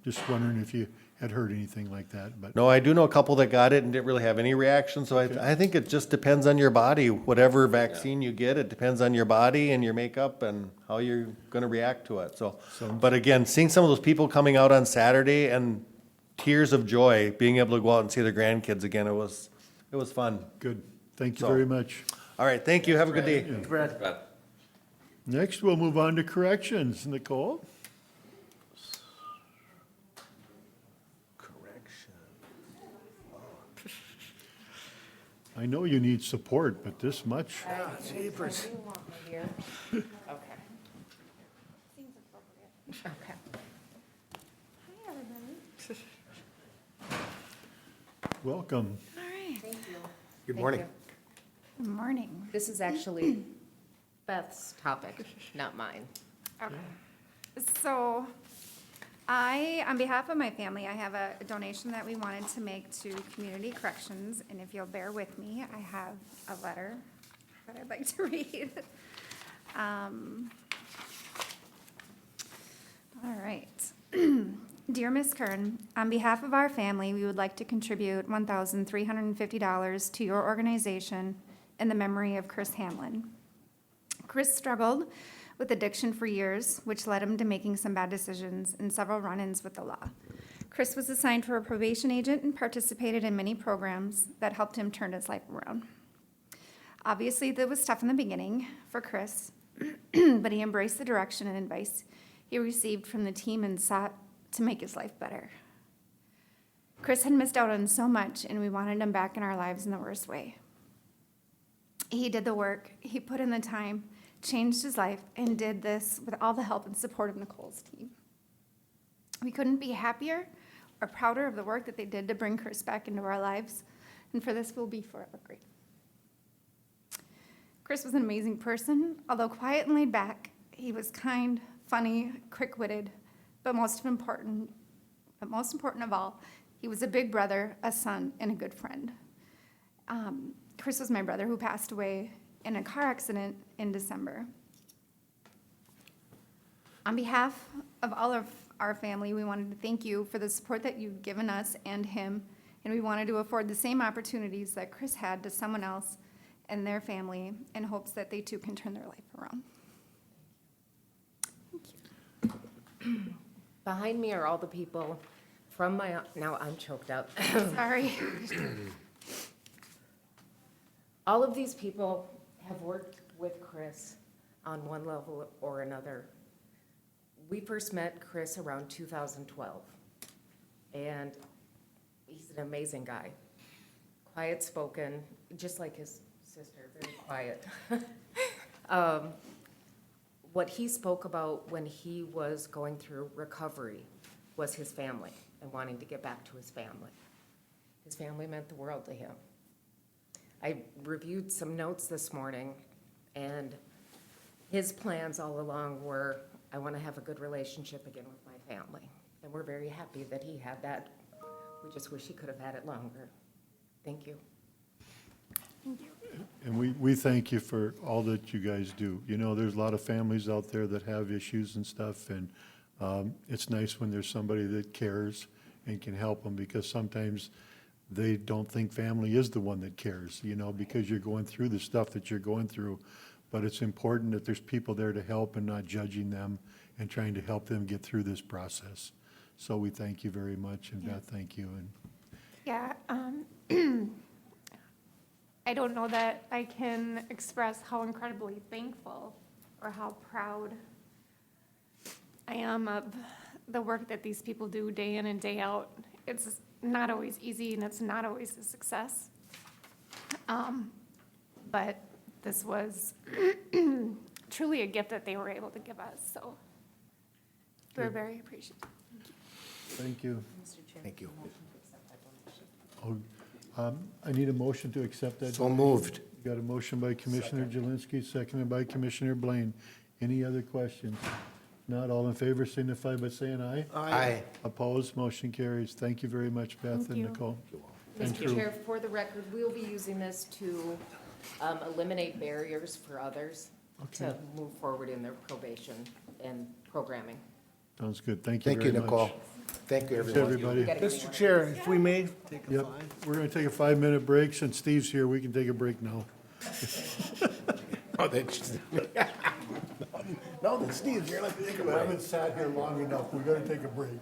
just wondering if you had heard anything like that. But No, I do know a couple that got it and didn't really have any reaction, so I think it just depends on your body. Whatever vaccine you get, it depends on your body and your makeup and how you're gonna react to it, so. But again, seeing some of those people coming out on Saturday and tears of joy, being able to go out and see their grandkids again, it was fun. Good. Thank you So. very much. All right, thank you, have a good day. Brad. Next, we'll move on to corrections. Nicole? Correction. I know you need support, but this much? Ah, jeepers. Okay. Okay. Welcome. All right. Thank you. Good morning. Good morning. This is actually Beth's topic, not mine. Okay. So on behalf of my family, I have a donation that we wanted to make to Community Corrections, and if you'll bear with me, I have a letter that I'd like to read. All right. Dear Ms. Kern, on behalf of our family, we would like to contribute $1,350 to your organization in the memory of Chris Hamlin. Chris struggled with addiction for years, which led him to making some bad decisions and several run-ins with the law. Chris was assigned for a probation agent and participated in many programs that helped him turn his life around. Obviously, that was tough in the beginning for Chris, but he embraced the direction and advice he received from the team and sought to make his life better. Chris had missed out on so much, and we wanted him back in our lives in the worst way. He did the work, he put in the time, changed his life, and did this with all the help and support of Nicole's team. We couldn't be happier or prouder of the work that they did to bring Chris back into our lives, and for this we'll be forever grateful. Chris was an amazing person. Although quiet and laid back, he was kind, funny, quick-witted, but most important of all, he was a big brother, a son, and a good friend. Chris was my brother who passed away in a car accident in December. On behalf of all of our family, we wanted to thank you for the support that you've given us and him, and we wanted to afford the same opportunities that Chris had to someone else and their family in hopes that they too can turn their life around. Behind me are all the people from my, now I'm choked up. Sorry. All of these people have worked with Chris on one level or another. We first met Chris around 2012, and he's an amazing guy. Quiet-spoken, just like his sister, very quiet. What he spoke about when he was going through recovery was his family and wanting to get back to his family. His family meant the world to him. I reviewed some notes this morning, and his plans all along were, I want to have a good relationship again with my family. And we're very happy that he had that. We just wish he could have had it longer. Thank you. Thank you. And we thank you for all that you guys do. You know, there's a lot of families out there that have issues and stuff, and it's nice when there's somebody that cares and can help them, because sometimes they don't think family is the one that cares, you know, because you're going through the stuff that you're going through. But it's important that there's people there to help and not judging them and trying to help them get through this process. So we thank you very much, and Beth, thank you. And Yeah, I don't know that I can express how incredibly thankful or how proud I am of the work that these people do day in and day out. It's not always easy, and it's not always a success. But this was truly a gift that they were able to give us, so we're very appreciative. Thank you. Thank you. Oh, I need a motion to accept that. So moved. Got a motion by Commissioner Jelinski, seconded by Commissioner Blaine. Any other questions? Not all in favor signify by saying aye. Aye. Opposed, motion carries. Thank you very much, Beth Thank and you. Nicole. And Mr. crew. Chair, for the record, we'll be using this to eliminate barriers for others to Okay. move forward in their probation and programming. Sounds good. Thank you Thank you, very much. Nicole. Thank you, Thanks, everyone. everybody. Mr. Chair, if we may, take a Yep, five. we're gonna take a 5-minute break. Since Steve's here, we can take a break now. Oh, that's, no, that Steve's here, let's think We about haven't it. sat here long enough. We gotta take a break.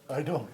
I don't.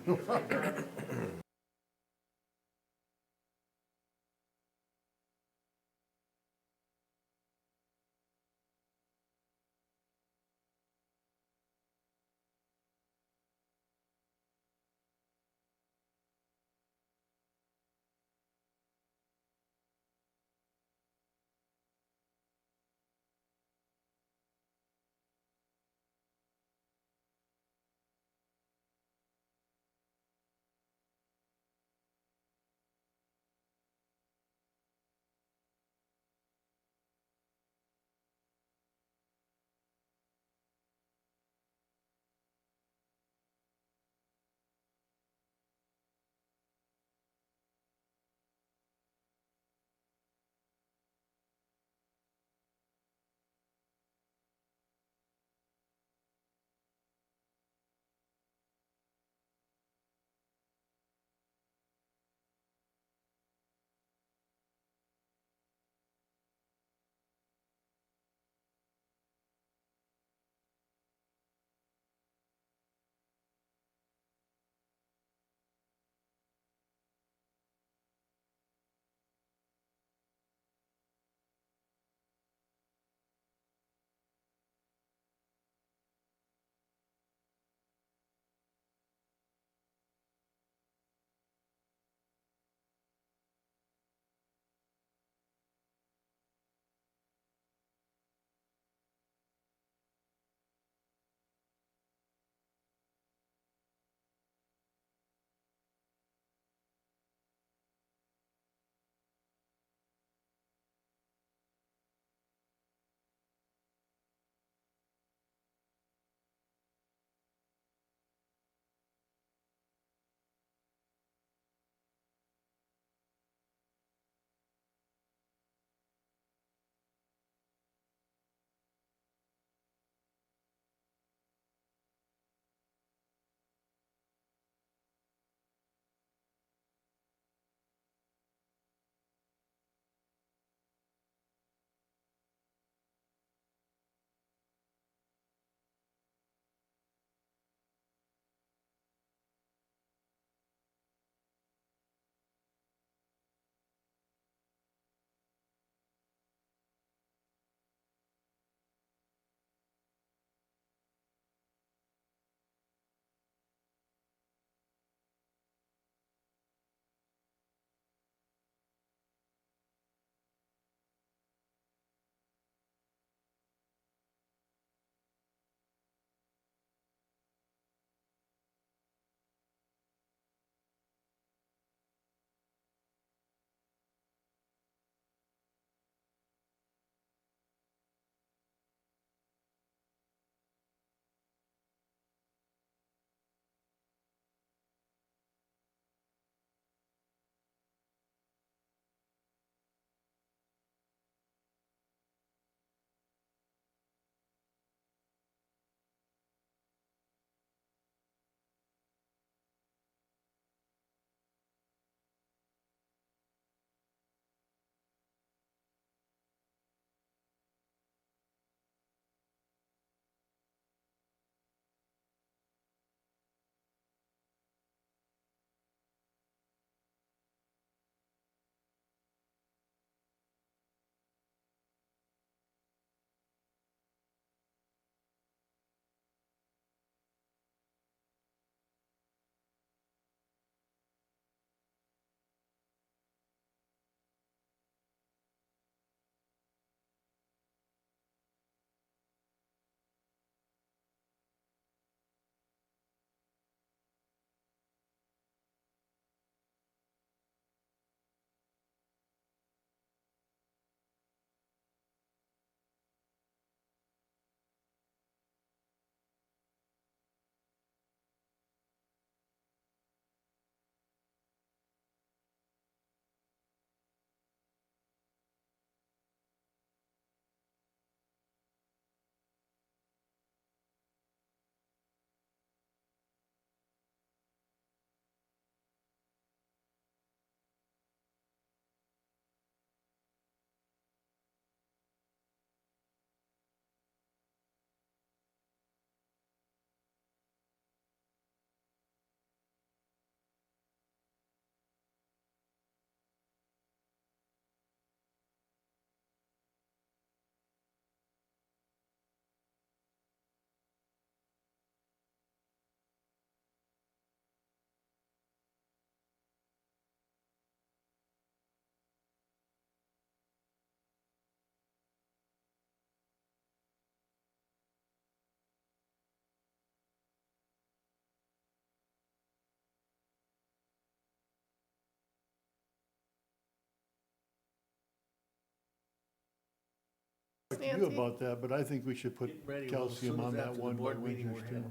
talk to you about that, but I think we should put Ready, calcium on that one by board meeting, we're Winchester.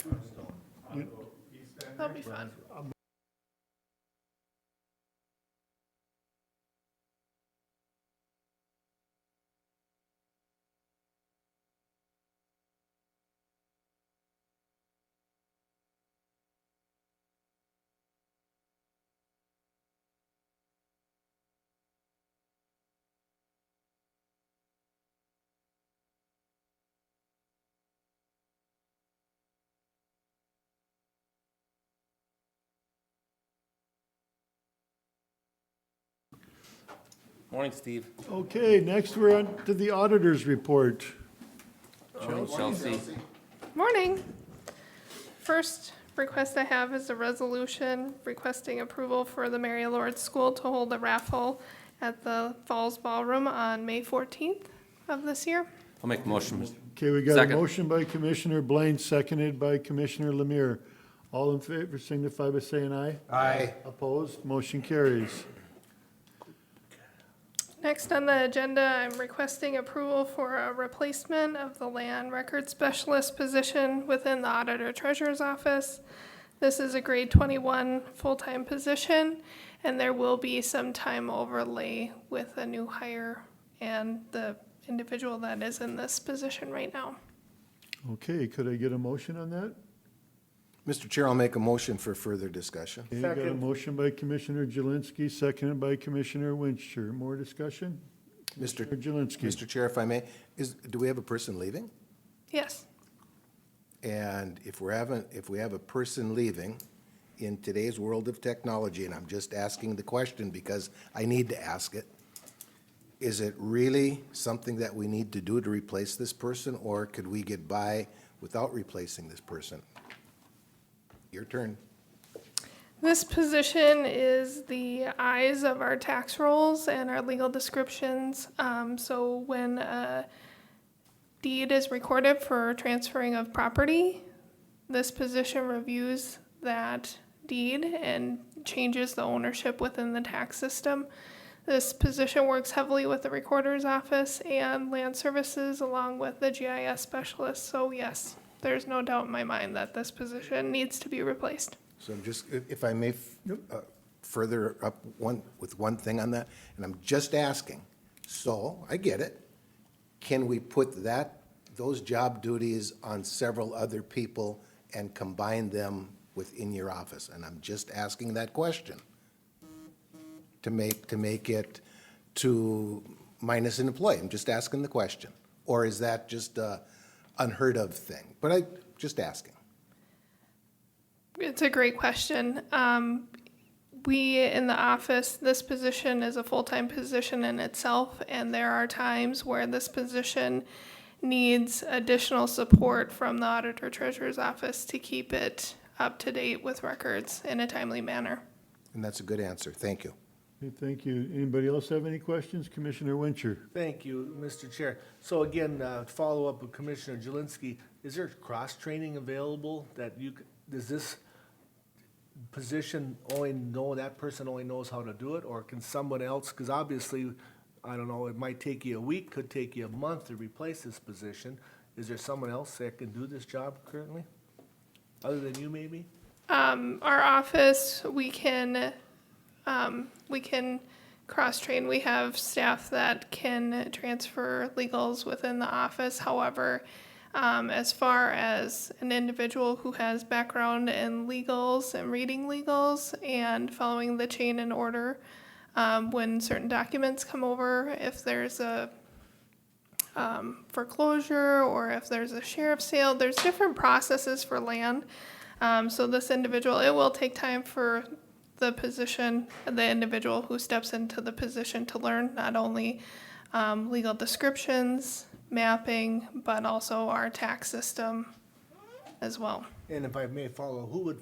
heading to You- That'll be fun. Morning, Steve. Okay, next we're on to the auditor's report. Chelsea. Morning. First request I have is a resolution requesting approval for the Mary Lord School to hold a raffle at the Falls Ballroom on May 14th of this year. I'll make a motion. Okay, we got a Second. motion by Commissioner Blaine, seconded by Commissioner Lemire. All in favor signify by saying aye. Aye. Opposed, motion carries. Next on the agenda, I'm requesting approval for a replacement of the land record specialist position within the Auditor Treasurer's Office. This is a grade 21 full-time position, and there will be some time overlay with a new hire and the individual that is in this position right now. Okay, could I get a motion on that? Mr. Chair, I'll make a motion for further discussion. Okay, got a motion by Commissioner Jelinski, seconded by Commissioner Winchester. More discussion? Mr. Jelinski. Mr. Chair, if I may, do we have a person leaving? Yes. And if we have a person leaving in today's world of technology, and I'm just asking the question because I need to ask it, is it really something that we need to do to replace this person, or could we get by without replacing this person? Your turn. This position is the eyes of our tax rolls and our legal descriptions. So when a deed is recorded for transferring of property, this position reviews that deed and changes the ownership within the tax system. This position works heavily with the recorder's office and land services along with the GIS specialist. So yes, there's no doubt in my mind that this position needs to be replaced. So I'm just, if I may, further up with one thing on that, and I'm just asking, so, I get it, can we put those job duties on several other people and combine them within your office? And I'm just asking that question, to make it to minus an employee. I'm just asking the question. Or is that just a unheard of thing? But I just asking. It's a great question. We in the office, this position is a full-time position in itself, and there are times where this position needs additional support from the Auditor Treasurer's Office to keep it up to date with records in a timely manner. And that's a good answer. Thank you. Okay, thank you. Anybody else have any questions? Commissioner Wincher. Thank you, Mr. Chair. So again, follow up with Commissioner Jelinski, is there cross-training available that does this position that person only knows how to do it, or can someone else, because obviously, I don't know, it might take you a week, could take you a month to replace this position. Is there someone else that can do this job currently, other than you maybe? Our office, we can cross-train. We have staff that can transfer legals within the office. However, as far as an individual who has background in legals and reading legals and following the chain and order, when certain documents come over, if there's a foreclosure or if there's a sheriff's sale, there's different processes for land. So this individual, it will take time for the individual who steps into the position to learn not only legal descriptions, mapping, but also our tax system as well. And if I may follow, who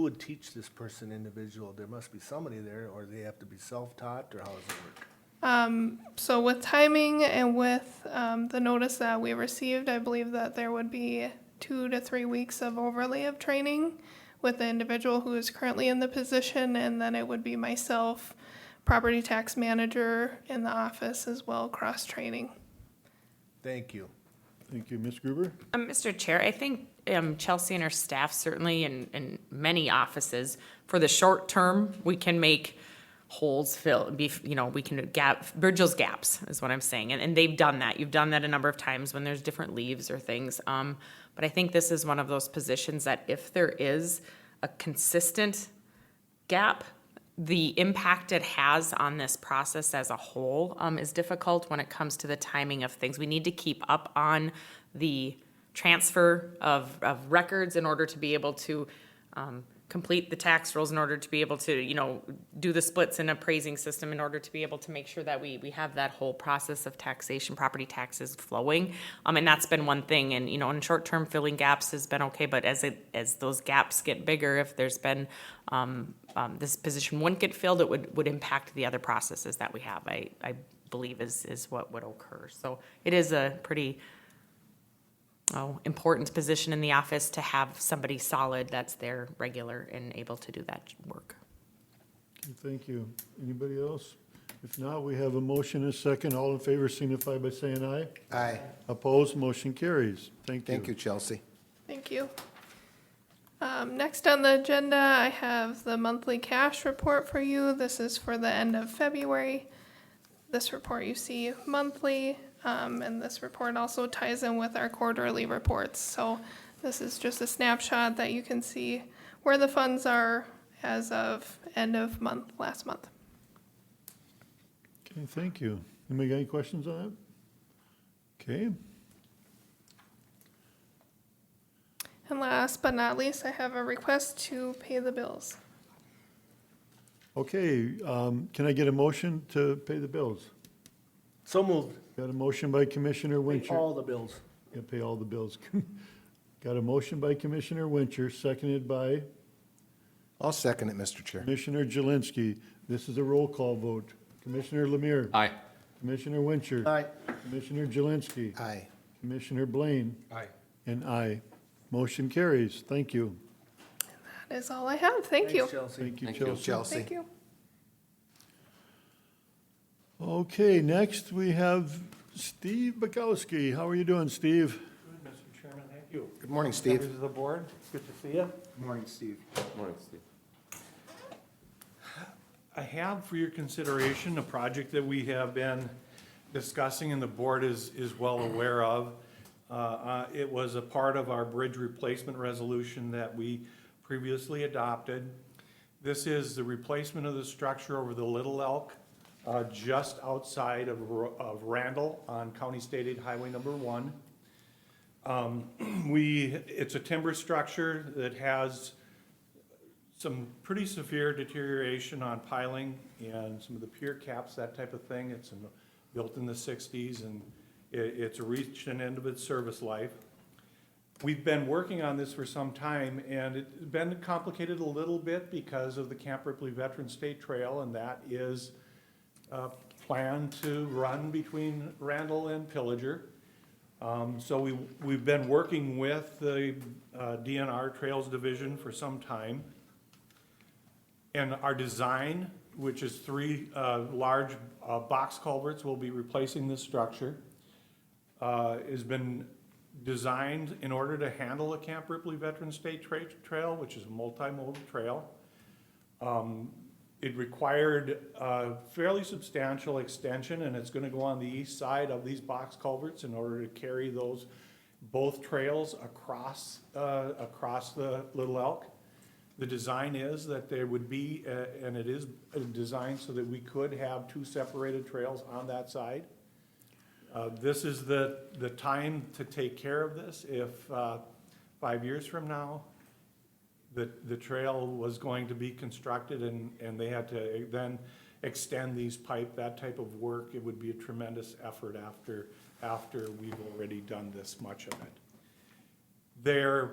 would teach this person individual? There must be somebody there, or they have to be self-taught, or how does it work? So with timing and with the notice that we received, I believe that there would be 2 to 3 weeks of overlay of training with the individual who is currently in the position, and then it would be myself, property tax manager in the office as well, cross-training. Thank you. Thank you. Ms. Gruber? Mr. Chair, I think Chelsea and her staff certainly in many offices, for the short term, we can make holes we can bridge those gaps is what I'm saying. And they've done that. You've done that a number of times when there's different leaves or things. But I think this is one of those positions that if there is a consistent gap, the impact it has on this process as a whole is difficult when it comes to the timing of things. We need to keep up on the transfer of records in order to be able to complete the tax rolls, in order to be able to, do the splits and appraising system, in order to be able to make sure that we have that whole process of taxation, property taxes flowing. And that's been one thing. And, in short-term filling gaps has been okay, but as those gaps get bigger, if there's been this position wouldn't get filled, it would impact the other processes that we have, I believe is what would occur. So it is a pretty important position in the office to have somebody solid that's there regular and able to do that work. Okay, thank you. Anybody else? If not, we have a motion and a second. All in favor signify by saying aye. Aye. Opposed, motion carries. Thank you. Thank you, Chelsea. Thank you. Next on the agenda, I have the monthly cash report for you. This is for the end of February. This report you see monthly, and this report also ties in with our quarterly reports. So this is just a snapshot that you can see where the funds are as of end of last month. Okay, thank you. Anybody got any questions on that? Okay. And last but not least, I have a request to pay the bills. Okay, can I get a motion to pay the bills? So moved. Got a motion by Commissioner Pay Wincher. all the bills. Yeah, pay all the bills. Got a motion by Commissioner Wincher, seconded by I'll second it, Mr. Chair. Commissioner Jelinski. This is a roll call vote. Commissioner Lemire. Aye. Commissioner Wincher. Aye. Commissioner Jelinski. Aye. Commissioner Blaine. Aye. And aye. Motion carries. Thank you. That is all I have. Thank you. Thanks, Chelsea. Thank you, Thank you. Chelsea. Chelsea. Thank you. Okay, next we have Steve Bukowski. How are you doing, Steve? Good, Mr. Chairman, thank you. Good morning, Steve. Members of the board, good to see you. Good morning, Steve. Morning, Steve. I have for your consideration a project that we have been discussing and the board is well aware of. It was a part of our bridge replacement resolution that we previously adopted. This is the replacement of the structure over the Little Elk, just outside of Randall on County State Aid Highway number 1. It's a timber structure that has some pretty severe deterioration on piling and some of the pier caps, that type of thing. It's built in the 60s and it's reached an end of its service life. We've been working on this for some time and it's been complicated a little bit because of the Camp Ripley Veteran State Trail, and that is planned to run between Randall and Pillager. So we've been working with the DNR Trails Division for some time. And our design, which is 3 large box culverts, will be replacing this structure, has been designed in order to handle a Camp Ripley Veteran State Trail, which is a multimodal trail. It required a fairly substantial extension, and it's going to go on the east side of these box culverts in order to carry both trails across the Little Elk. The design is that there would be, and it is designed so that we could have 2 separated trails on that side. This is the time to take care of this. If 5 years from now, the trail was going to be constructed and they had to then extend these that type of work, it would be a tremendous effort after we've already done this much of it.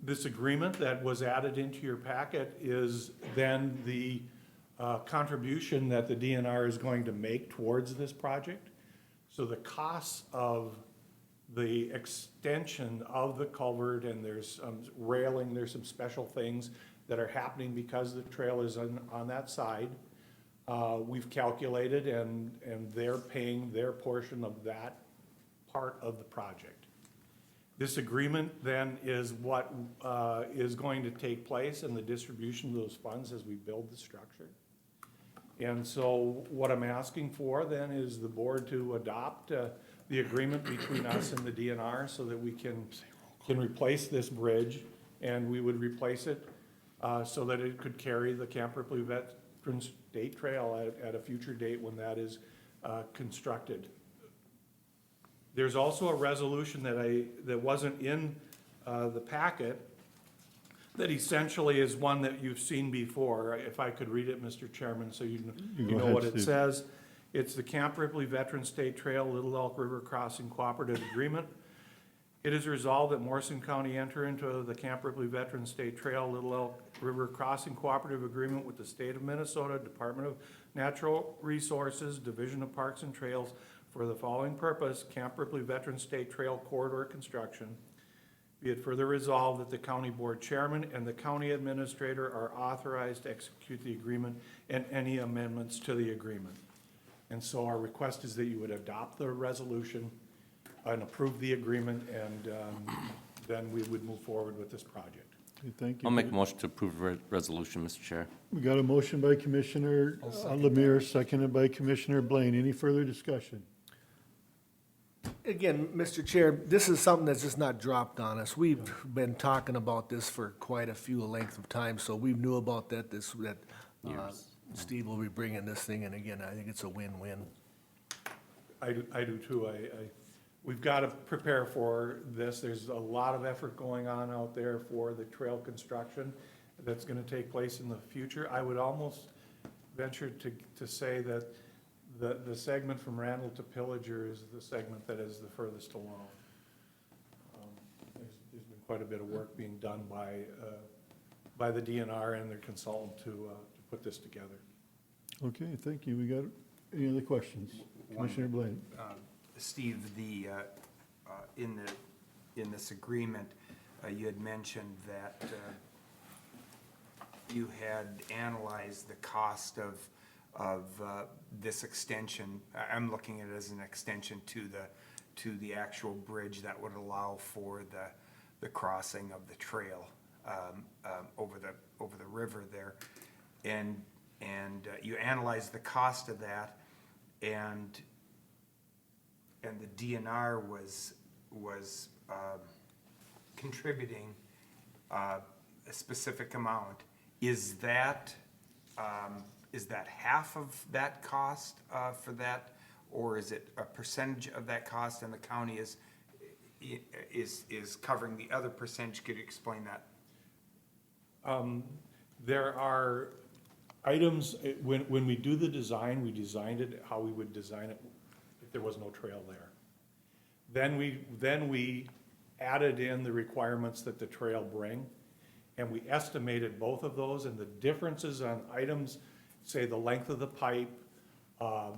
This agreement that was added into your packet is then the contribution that the DNR is going to make towards this project. So the costs of the extension of the culvert, and there's railing, there's some special things that are happening because the trail is on that side. We've calculated and they're paying their portion of that part of the project. This agreement then is what is going to take place in the distribution of those funds as we build the structure. And so what I'm asking for then is the board to adopt the agreement between us and the DNR so that we can replace this bridge, and we would replace it so that it could carry the Camp Ripley Veterans State Trail at a future date when that is constructed. There's also a resolution that wasn't in the packet that essentially is one that you've seen before. If I could read it, Mr. Chairman, so you know what it says. It's the Camp Ripley Veterans State Trail Little Elk River Crossing Cooperative Agreement. It is resolved that Morrison County enter into the Camp Ripley Veterans State Trail Little Elk River Crossing Cooperative Agreement with the State of Minnesota Department of Natural Resources, Division of Parks and Trails for the following purpose: Camp Ripley Veterans State Trail Corridor construction. Be it further resolved that the county board chairman and the county administrator are authorized to execute the agreement and any amendments to the agreement. And so our request is that you would adopt the resolution and approve the agreement, and then we would move forward with this project. Okay, thank you. I'll make a motion to approve resolution, Mr. Chair. We got a motion by Commissioner Lemire, seconded by Commissioner Blaine. Any further discussion? Again, Mr. Chair, this is something that's just not dropped on us. We've been talking about this for quite a few length of time, so we knew about that, Steve will be bringing this thing, and again, I think it's a win-win. I do too. We've got to prepare for this. There's a lot of effort going on out there for the trail construction that's going to take place in the future. I would almost venture to say that the segment from Randall to Pillager is the segment that is the furthest along. There's been quite a bit of work being done by the DNR and their consultant to put this together. Okay, thank you. We got any other questions? Commissioner Blaine. Steve, in this agreement, you had mentioned that you had analyzed the cost of this extension. I'm looking at it as an extension to the actual bridge that would allow for the crossing of the trail over the river there, and you analyzed the cost of that, and the DNR was contributing a specific amount. Is that half of that cost for that, or is it a percentage of that cost and the county is covering the other percentage? Could you explain that? There are items, when we do the design, we designed it how we would design it if there was no trail there. Then we added in the requirements that the trail bring, and we estimated both of those, and the differences on items, say the length of the pipe,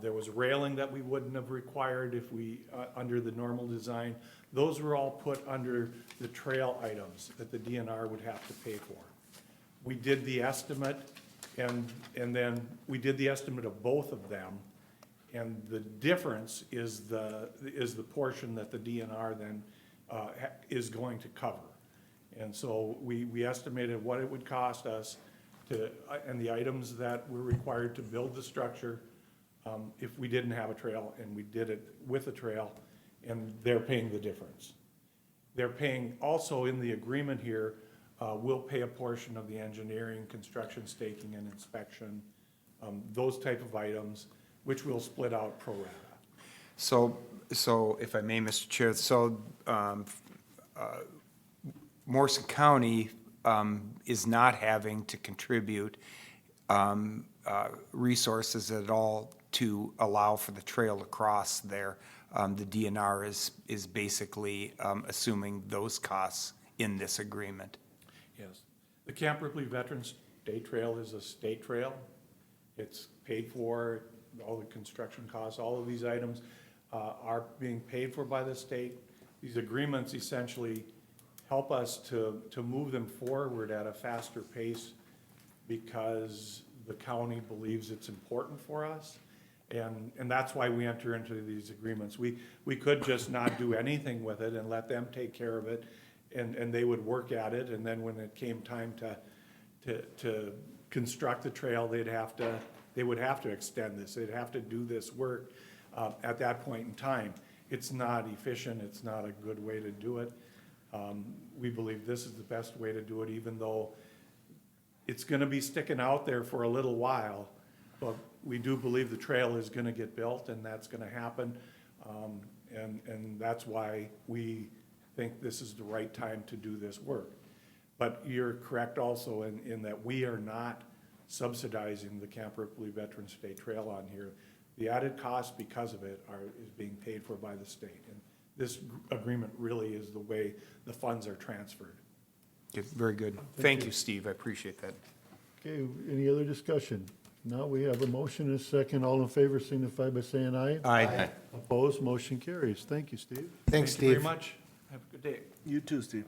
there was railing that we wouldn't have required if we, under the normal design. Those were all put under the trail items that the DNR would have to pay for. We did the estimate, and then we did the estimate of both of them, and the difference is the portion that the DNR then is going to cover. And so we estimated what it would cost us and the items that were required to build the structure if we didn't have a trail, and we did it with a trail, and they're paying the difference. They're paying also in the agreement here, we'll pay a portion of the engineering, construction, staking, and inspection, those type of items, which we'll split out pro rata. So if I may, Mr. Chair, Morrison County is not having to contribute resources at all to allow for the trail to cross there. The DNR is basically assuming those costs in this agreement. Yes. The Camp Ripley Veterans State Trail is a state trail. It's paid for, all the construction costs, all of these items are being paid for by the state. These agreements essentially help us to move them forward at a faster pace because the county believes it's important for us. And that's why we enter into these agreements. We could just not do anything with it and let them take care of it, and they would work at it, and then when it came time to construct the trail, they would have to extend this, they'd have to do this work at that point in time. It's not efficient, it's not a good way to do it. We believe this is the best way to do it, even though it's gonna be sticking out there for a little while, but we do believe the trail is gonna get built, and that's gonna happen. And that's why we think this is the right time to do this work. But you're correct also in that we are not subsidizing the Camp Ripley Veterans Day Trail on here. The added cost because of it is being paid for by the state. And this agreement really is the way the funds are transferred. Okay, very good. Thank you, Steve. I appreciate that. Okay, any other discussion? Now we have a motion and a second. All in favor signify by saying aye. Aye. Opposed, motion carries. Thank you, Steve. Thanks, Thank you very Steve. much. Have a good day. You too, Steve.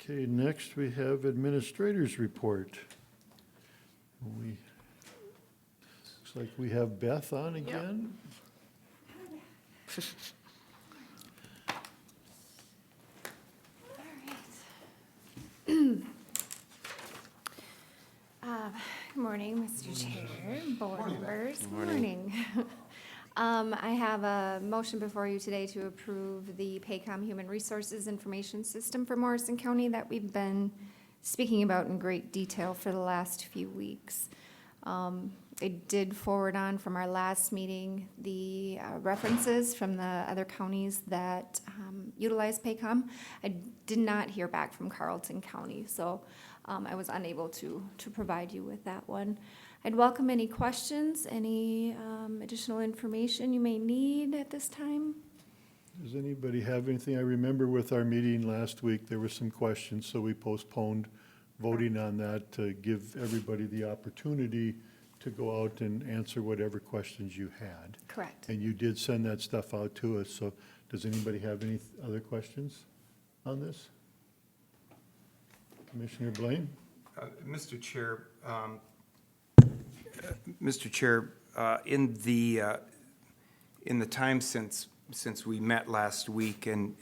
Okay, next we have administrators report. Looks like we have Beth on again. Good morning, Mr. Chair, board members. Good morning. I have a motion before you today to approve the Paycom Human Resources Information System for Morrison County that we've been speaking about in great detail for the last few weeks. I did forward on from our last meeting the references from the other counties that utilize Paycom. I did not hear back from Carleton County, so I was unable to provide you with that one. I'd welcome any questions, any additional information you may need at this time. Does anybody have anything? I remember with our meeting last week, there were some questions, so we postponed voting on that to give everybody the opportunity to go out and answer whatever questions you had. Correct. And you did send that stuff out to us, so does anybody have any other questions on this? Commissioner Blaine? Mr. Chair, in the time since we met last week and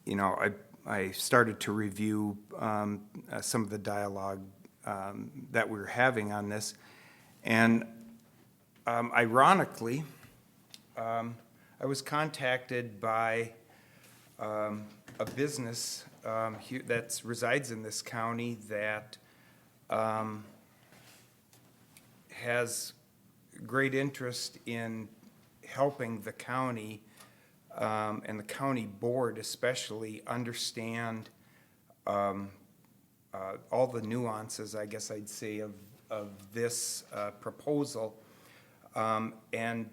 you know, I started to review some of the dialogue that we were having on this, and ironically, I was contacted by a business that resides in this county that has great interest in helping the county and the county board especially understand all the nuances, I guess I'd say, of this proposal, and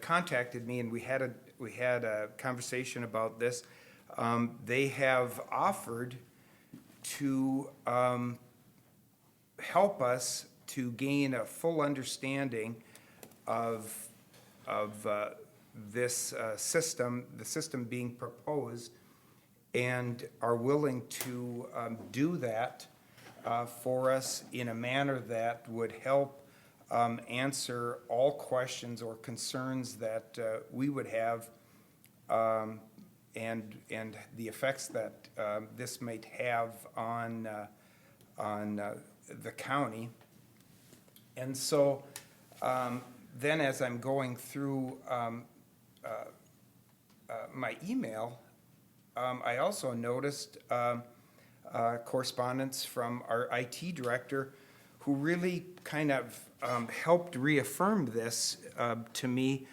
contacted me, and we had a conversation about this. They have offered to help us to gain a full understanding of this system, the system being proposed, and are willing to do that for us in a manner that would help answer all questions or concerns that we would have, and the effects that this might have on the county. And so then as I'm going through my email, I also noticed correspondence from our IT director, who really kind of helped reaffirm this to me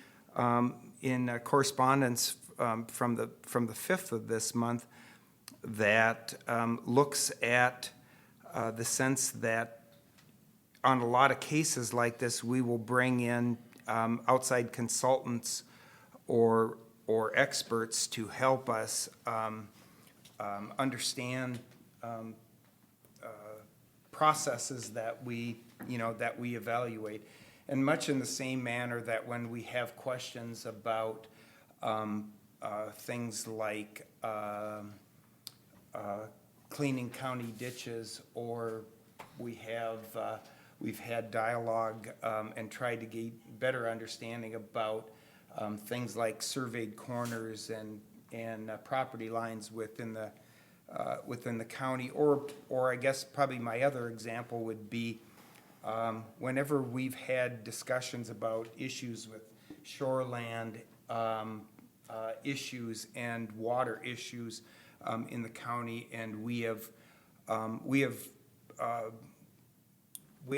in correspondence from the 5th of this month, that looks at the sense that on a lot of cases like this, we will bring in outside consultants or experts to help us understand processes that we evaluate. And much in the same manner that when we have questions about things like cleaning county ditches, or we have we've had dialogue and tried to get better understanding about things like surveyed corners and property lines within the county, or I guess probably my other example would be whenever we've had discussions about issues with shoreland issues and water issues in the county, and we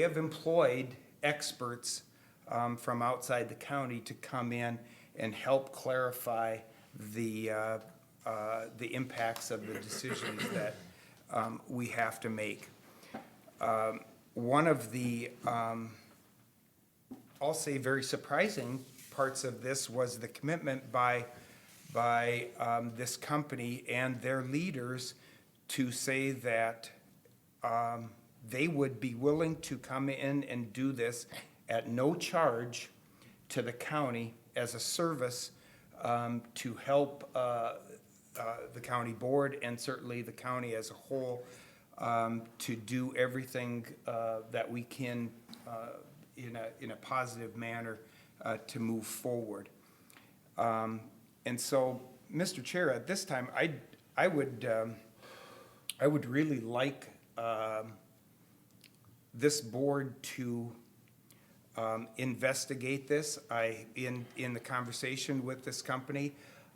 have employed experts from outside the county to come in and help clarify the impacts of the decisions that we have to make. One of the, I'll say, very surprising parts of this was the commitment by this company and their leaders to say that they would be willing to come in and do this at no charge to the county as a service to help the county board and certainly the county as a whole to do everything that we can in a positive manner to move forward. And so, Mr. Chair, at this time, I would really like this board to investigate this. In the conversation with this company,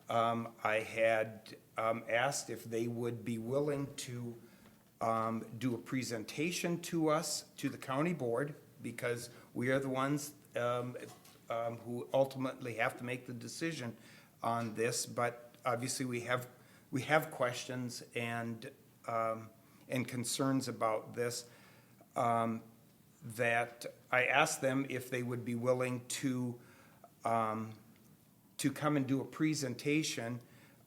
I had asked if they would be willing to do a presentation to us, to the county board, because we are the ones who ultimately have to make the decision on this. But obviously, we have questions and concerns about this. That I asked them if they would be willing to come and do a presentation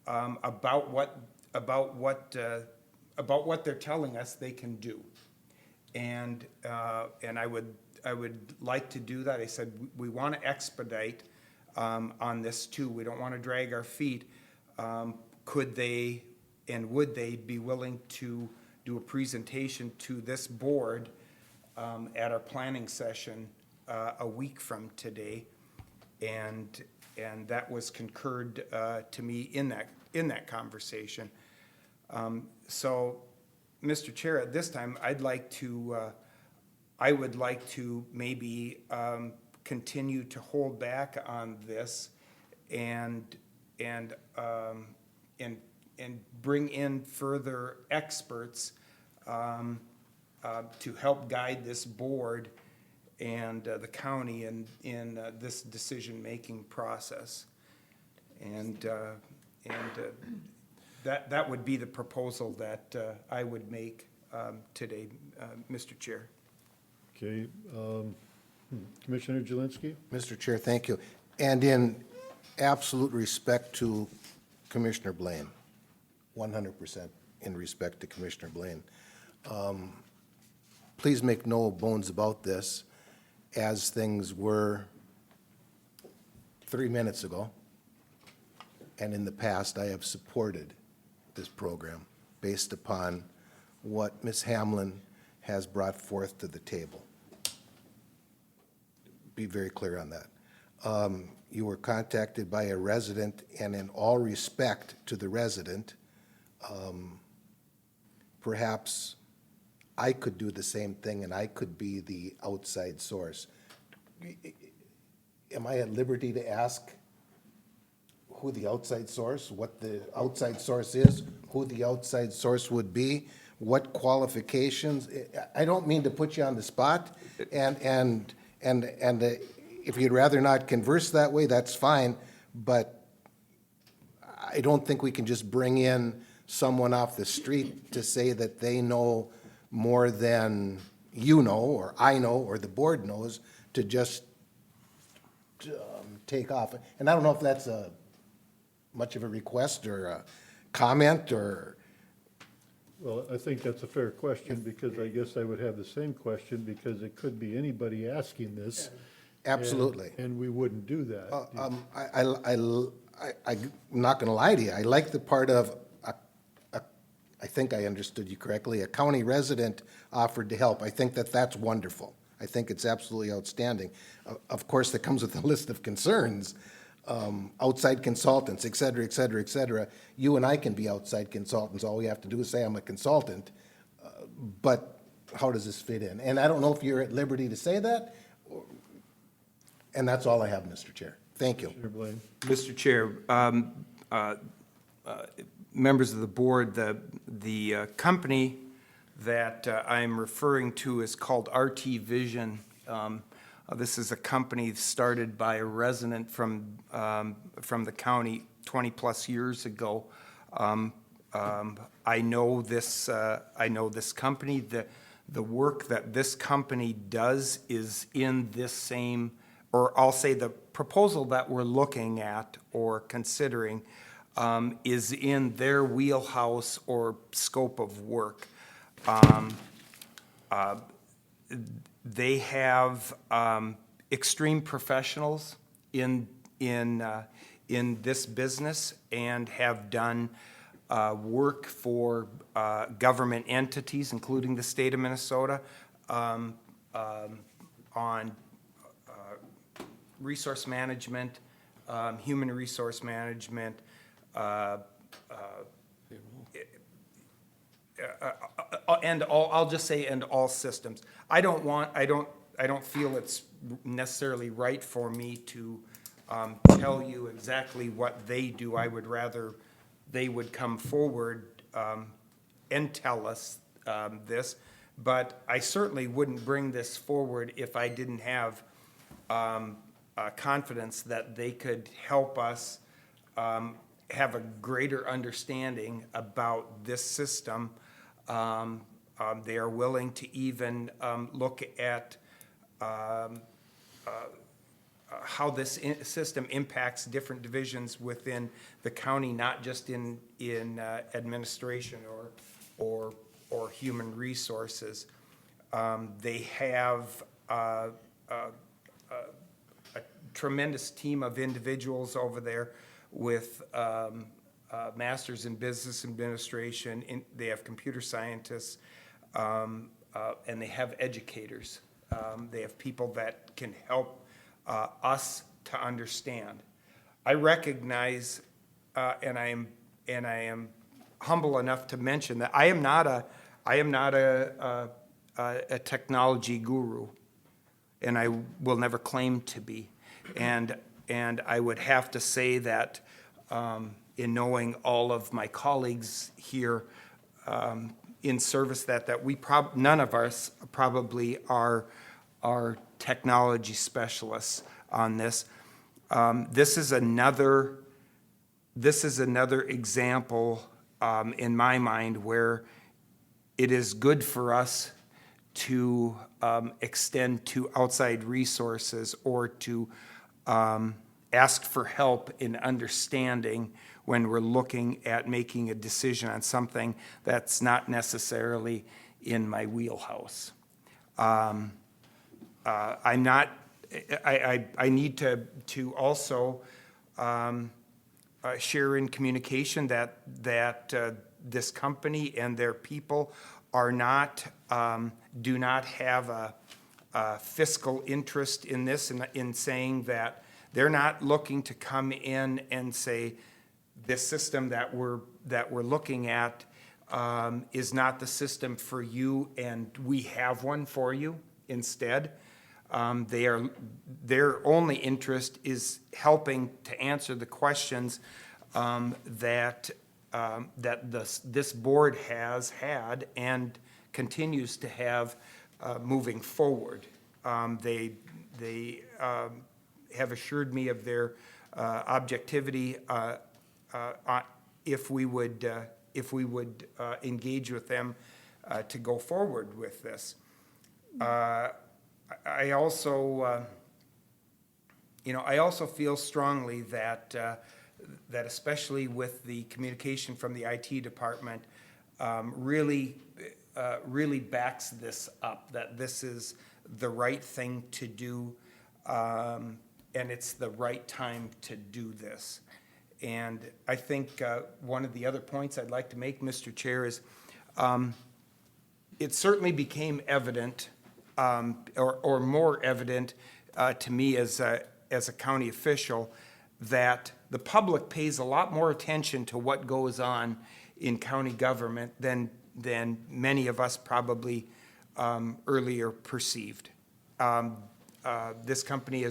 about what they're telling us they can do, and I would like to do that. I said we want to expedite on this too. We don't want to drag our feet. Could they and would they be willing to do a presentation to this board at our planning session a week from today? And that was concurred to me in that conversation. So, Mr. Chair, at this time, I would like to maybe continue to hold back on this and bring in further experts to help guide this board and the county in this decision-making process. And that would be the proposal that I would make today, Mr. Chair. Okay, Commissioner Jelinski? Mr. Chair, thank you. And in absolute respect to Commissioner Blaine, 100% in respect to Commissioner Blaine, please make no bones about this. As things were 3 minutes ago, and in the past, I have supported this program based upon what Ms. Hamlin has brought forth to the table. Be very clear on that. You were contacted by a resident, and in all respect to the resident, perhaps I could do the same thing and I could be the outside source. Am I at liberty to ask who the outside source, what the outside source is, who the outside source would be, what qualifications? I don't mean to put you on the spot, and if you'd rather not converse that way, that's fine, but I don't think we can just bring in someone off the street to say that they know more than you know, or I know, or the board knows, to just take off. And I don't know if that's much of a request or a comment or... Well, I think that's a fair question, because I guess I would have the same question, because it could be anybody asking this. Absolutely. And we wouldn't do that. I'm not going to lie to you. I like the part of, I think I understood you correctly, a county resident offered to help. I think that that's wonderful. I think it's absolutely outstanding. Of course, that comes with a list of concerns, outside consultants, et cetera, et cetera, et cetera. You and I can be outside consultants. All we have to do is say, I'm a consultant. But how does this fit in? And I don't know if you're at liberty to say that. And that's all I have, Mr. Chair. Thank you. Mr. Chair, members of the board, the company that I'm referring to is called RT Vision. This is a company started by a resident from the county 20-plus years ago. I know this company. The work that this company does is in this same, or I'll say the proposal that we're looking at or considering is in their wheelhouse or scope of work. They have extreme professionals in this business and have done work for government entities, including the state of Minnesota, on resource management, human resource management, and I'll just say, and all systems. I don't feel it's necessarily right for me to tell you exactly what they do. I would rather they would come forward and tell us this, but I certainly wouldn't bring this forward if I didn't have confidence that they could help us have a greater understanding about this system. They are willing to even look at how this system impacts different divisions within the county, not just in administration or human resources. They have a tremendous team of individuals over there with masters in business administration. They have computer scientists, and they have educators. They have people that can help us to understand. I recognize, and I am humble enough to mention that I am not a technology guru, and I will never claim to be. And I would have to say that in knowing all of my colleagues here in service, that we none of us probably are technology specialists on this. This is another example in my mind where it is good for us to extend to outside resources or to ask for help in understanding when we're looking at making a decision on something that's not necessarily in my wheelhouse. I'm not. I need to also share in communication that this company and their people are not do not have a fiscal interest in this, in saying that they're not looking to come in and say this system that we're looking at is not the system for you, and we have one for you instead. Their only interest is helping to answer the questions that this board has had and continues to have moving forward. They have assured me of their objectivity if we would engage with them to go forward with this. I also feel strongly that especially with the communication from the IT department, really backs this up, that this is the right thing to do, and it's the right time to do this. And I think one of the other points I'd like to make, Mr. Chair, is it certainly became evident or more evident to me as a county official, that the public pays a lot more attention to what goes on in county government than many of us probably earlier perceived. This company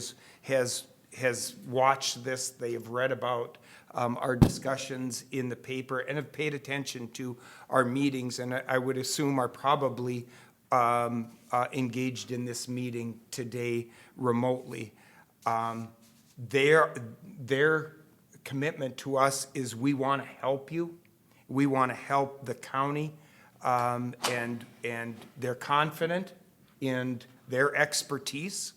has watched this. They have read about our discussions in the paper and have paid attention to our meetings, and I would assume are probably engaged in this meeting today remotely. Their commitment to us is we want to help you. We want to help the county, and they're confident in their expertise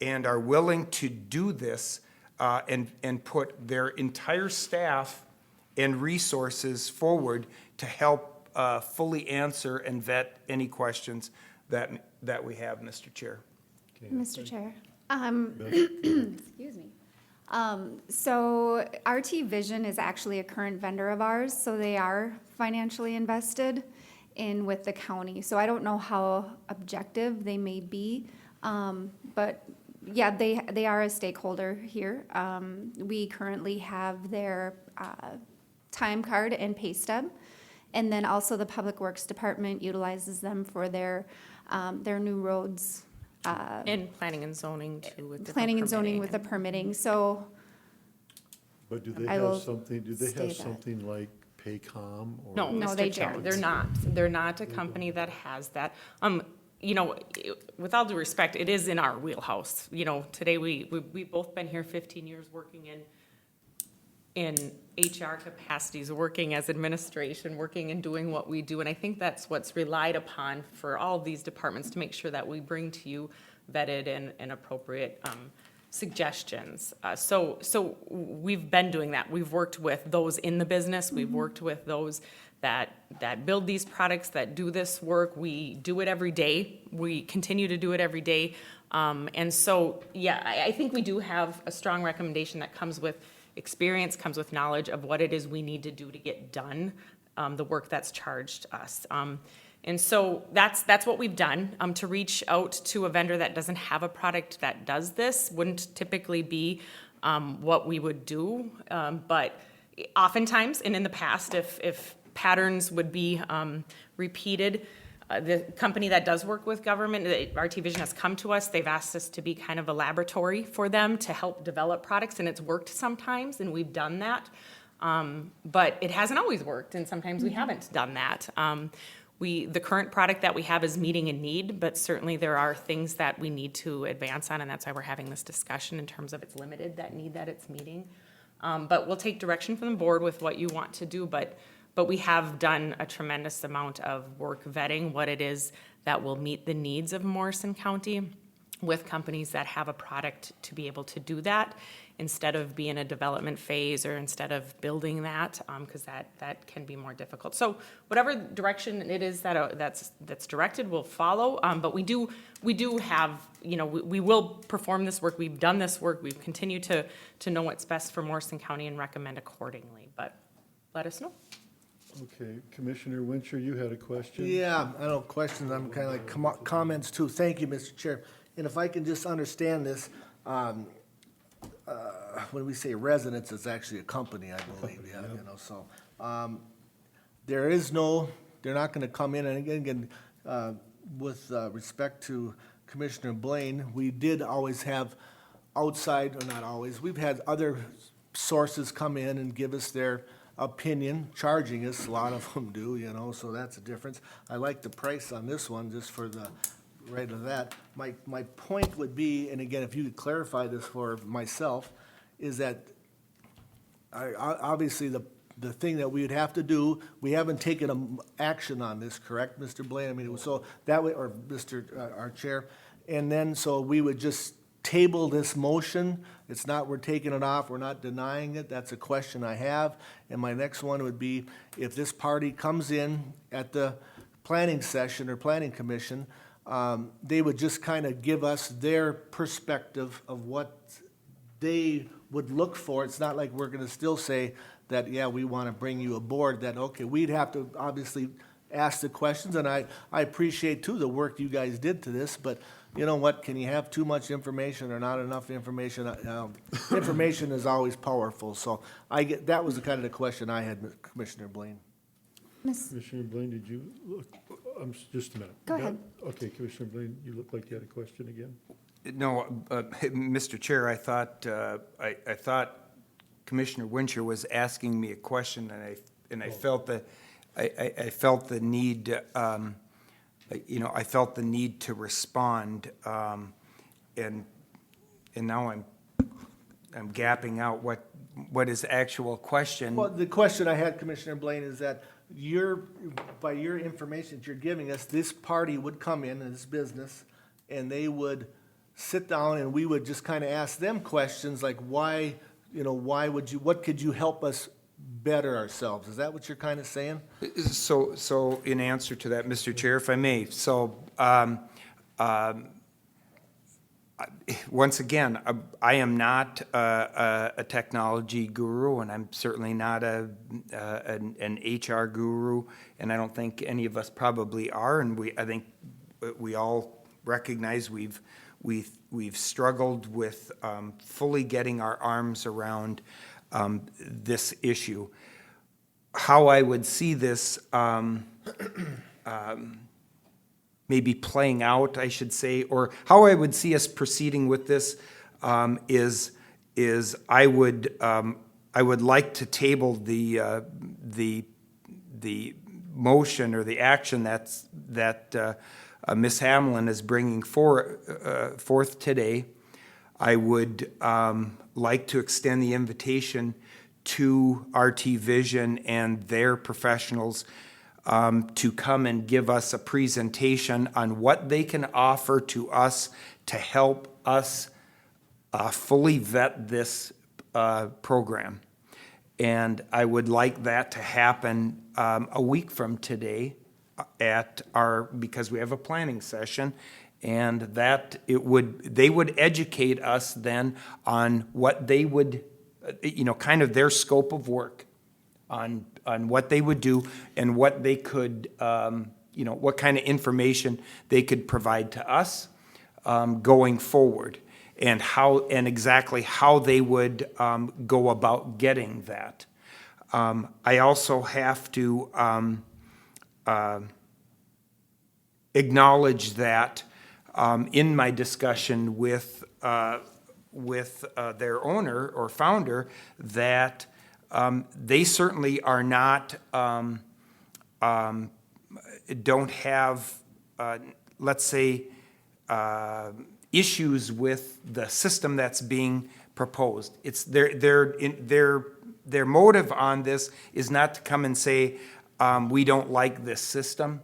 and are willing to do this and put their entire staff and resources forward to help fully answer and vet any questions that we have, Mr. Chair. Mr. Chair. Excuse me. So RT Vision is actually a current vendor of ours, so they are financially invested in with the county. So I don't know how objective they may be, but yeah, they are a stakeholder here. We currently have their time card and pay stub, and then also the Public Works Department utilizes them for their new roads. In planning and zoning too. With Planning and zoning permitting with the permitting, so. But do they I have will something, do they stay have that. something like Paycom? Or No, No, Mr. they Chair, don't. they're not. They're not a company that has that. You know, with all due respect, it is in our wheelhouse. You know, today we've both been here 15 years working in HR capacities, working as administration, working and doing what we do. And I think that's what's relied upon for all of these departments to make sure that we bring to you vetted and appropriate suggestions. So we've been doing that. We've worked with those in the business. We've worked with those that build these products, that do this work. We do it every day. We continue to do it every day. And so, yeah, I think we do have a strong recommendation that comes with experience, comes with knowledge of what it is we need to do to get done, the work that's charged us. And so that's what we've done. To reach out to a vendor that doesn't have a product that does this wouldn't typically be what we would do. But oftentimes, and in the past, if patterns would be repeated, the company that does work with government, RT Vision, has come to us. They've asked us to be kind of a laboratory for them to help develop products, and it's worked sometimes, and we've done that. But it hasn't always worked, and sometimes we haven't done that. The current product that we have is meeting a need, but certainly there are things that we need to advance on, and that's why we're having this discussion in terms of it's limited, that need that it's meeting. But we'll take direction from the board with what you want to do, but we have done a tremendous amount of work vetting what it is that will meet the needs of Morrison County with companies that have a product to be able to do that instead of be in a development phase or instead of building that, because that can be more difficult. So whatever direction it is that's directed, we'll follow. But we do have, you know, we will perform this work. We've done this work. We've continued to know what's best for Morrison County and recommend accordingly. But let us know. Okay, Commissioner Wincher, you had a question? Yeah, I don't questions, I'm kind of like comments too. Thank you, Mr. Chair. And if I can just understand this, when we say residents, it's actually a company, I believe, yeah, you know, so. They're not gonna come in, and again, with respect to Commissioner Blaine, we did always have outside, or not always, we've had other sources come in and give us their opinion, charging us, a lot of them do, you know, so that's a difference. I like the price on this one, just for the right of that. My point would be, and again, if you could clarify this for myself, is that obviously the thing that we would have to do, we haven't taken action on this, correct, Mr. Blaine? I mean, so that way, or Mr. Our Chair, and then so we would just table this motion. It's not we're taking it off, we're not denying it. That's a question I have. And my next one would be, if this party comes in at the planning session or planning commission, they would just kind of give us their perspective of what they would look for. It's not like we're going to still say that, yeah, we want to bring you aboard, that, okay, we'd have to obviously ask the questions, and I appreciate too the work you guys did to this, but you know what, can you have too much information or not enough information? Information is always powerful, so that was the kind of the question I had, Commissioner Blaine. Commissioner Blaine, did you look, just a minute. Go ahead. Okay, Commissioner Blaine, you look like you had a question again? No, Mr. Chair, I thought Commissioner Wincher was asking me a question, and I felt that, I felt the need, I felt the need to respond, and now I'm gapping out what his actual question. Well, the question I had, Commissioner Blaine, is that by your information that you're giving us, this party would come in, this business, and they would sit down and we would just kind of ask them questions like what could you help us better ourselves? Is that what you're kind of saying? So in answer to that, Mr. Chair, if I may, once again, I am not a technology guru, and I'm certainly not an HR guru, and I don't think any of us probably are. And I think we all recognize we've struggled with fully getting our arms around this issue. How I would see this maybe playing out, I should say, or how I would see us proceeding with this is I would like to table the motion or the action that Ms. Hamlin is bringing forth today. I would like to extend the invitation to RT Vision and their professionals to come and give us a presentation on what they can offer to us to help us fully vet this program. And I would like that to happen a week from today because we have a planning session, and that they would educate us then on what they would, kind of their scope of work on what they would do and what they could, what kind of information they could provide to us going forward, and exactly how they would go about getting that. I also have to acknowledge that in my discussion with their owner or founder, that they certainly are not, don't have, let's say, issues with the system that's being proposed. It's their motive on this is not to come and say, we don't like this system.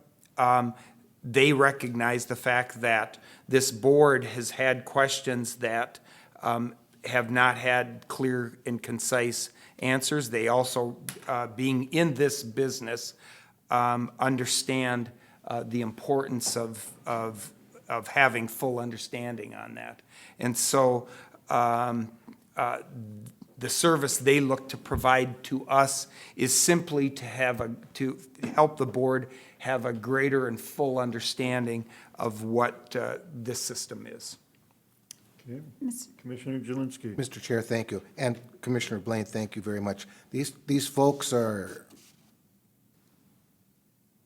They recognize the fact that this board has had questions that have not had clear and concise answers. They also, being in this business, understand the importance of having full understanding on that. And so the service they look to provide to us is simply to help the board have a greater and full understanding of what this system is. Okay. Commissioner Jelinski. Mr. Chair, thank you. And Commissioner Blaine, thank you very much. These folks are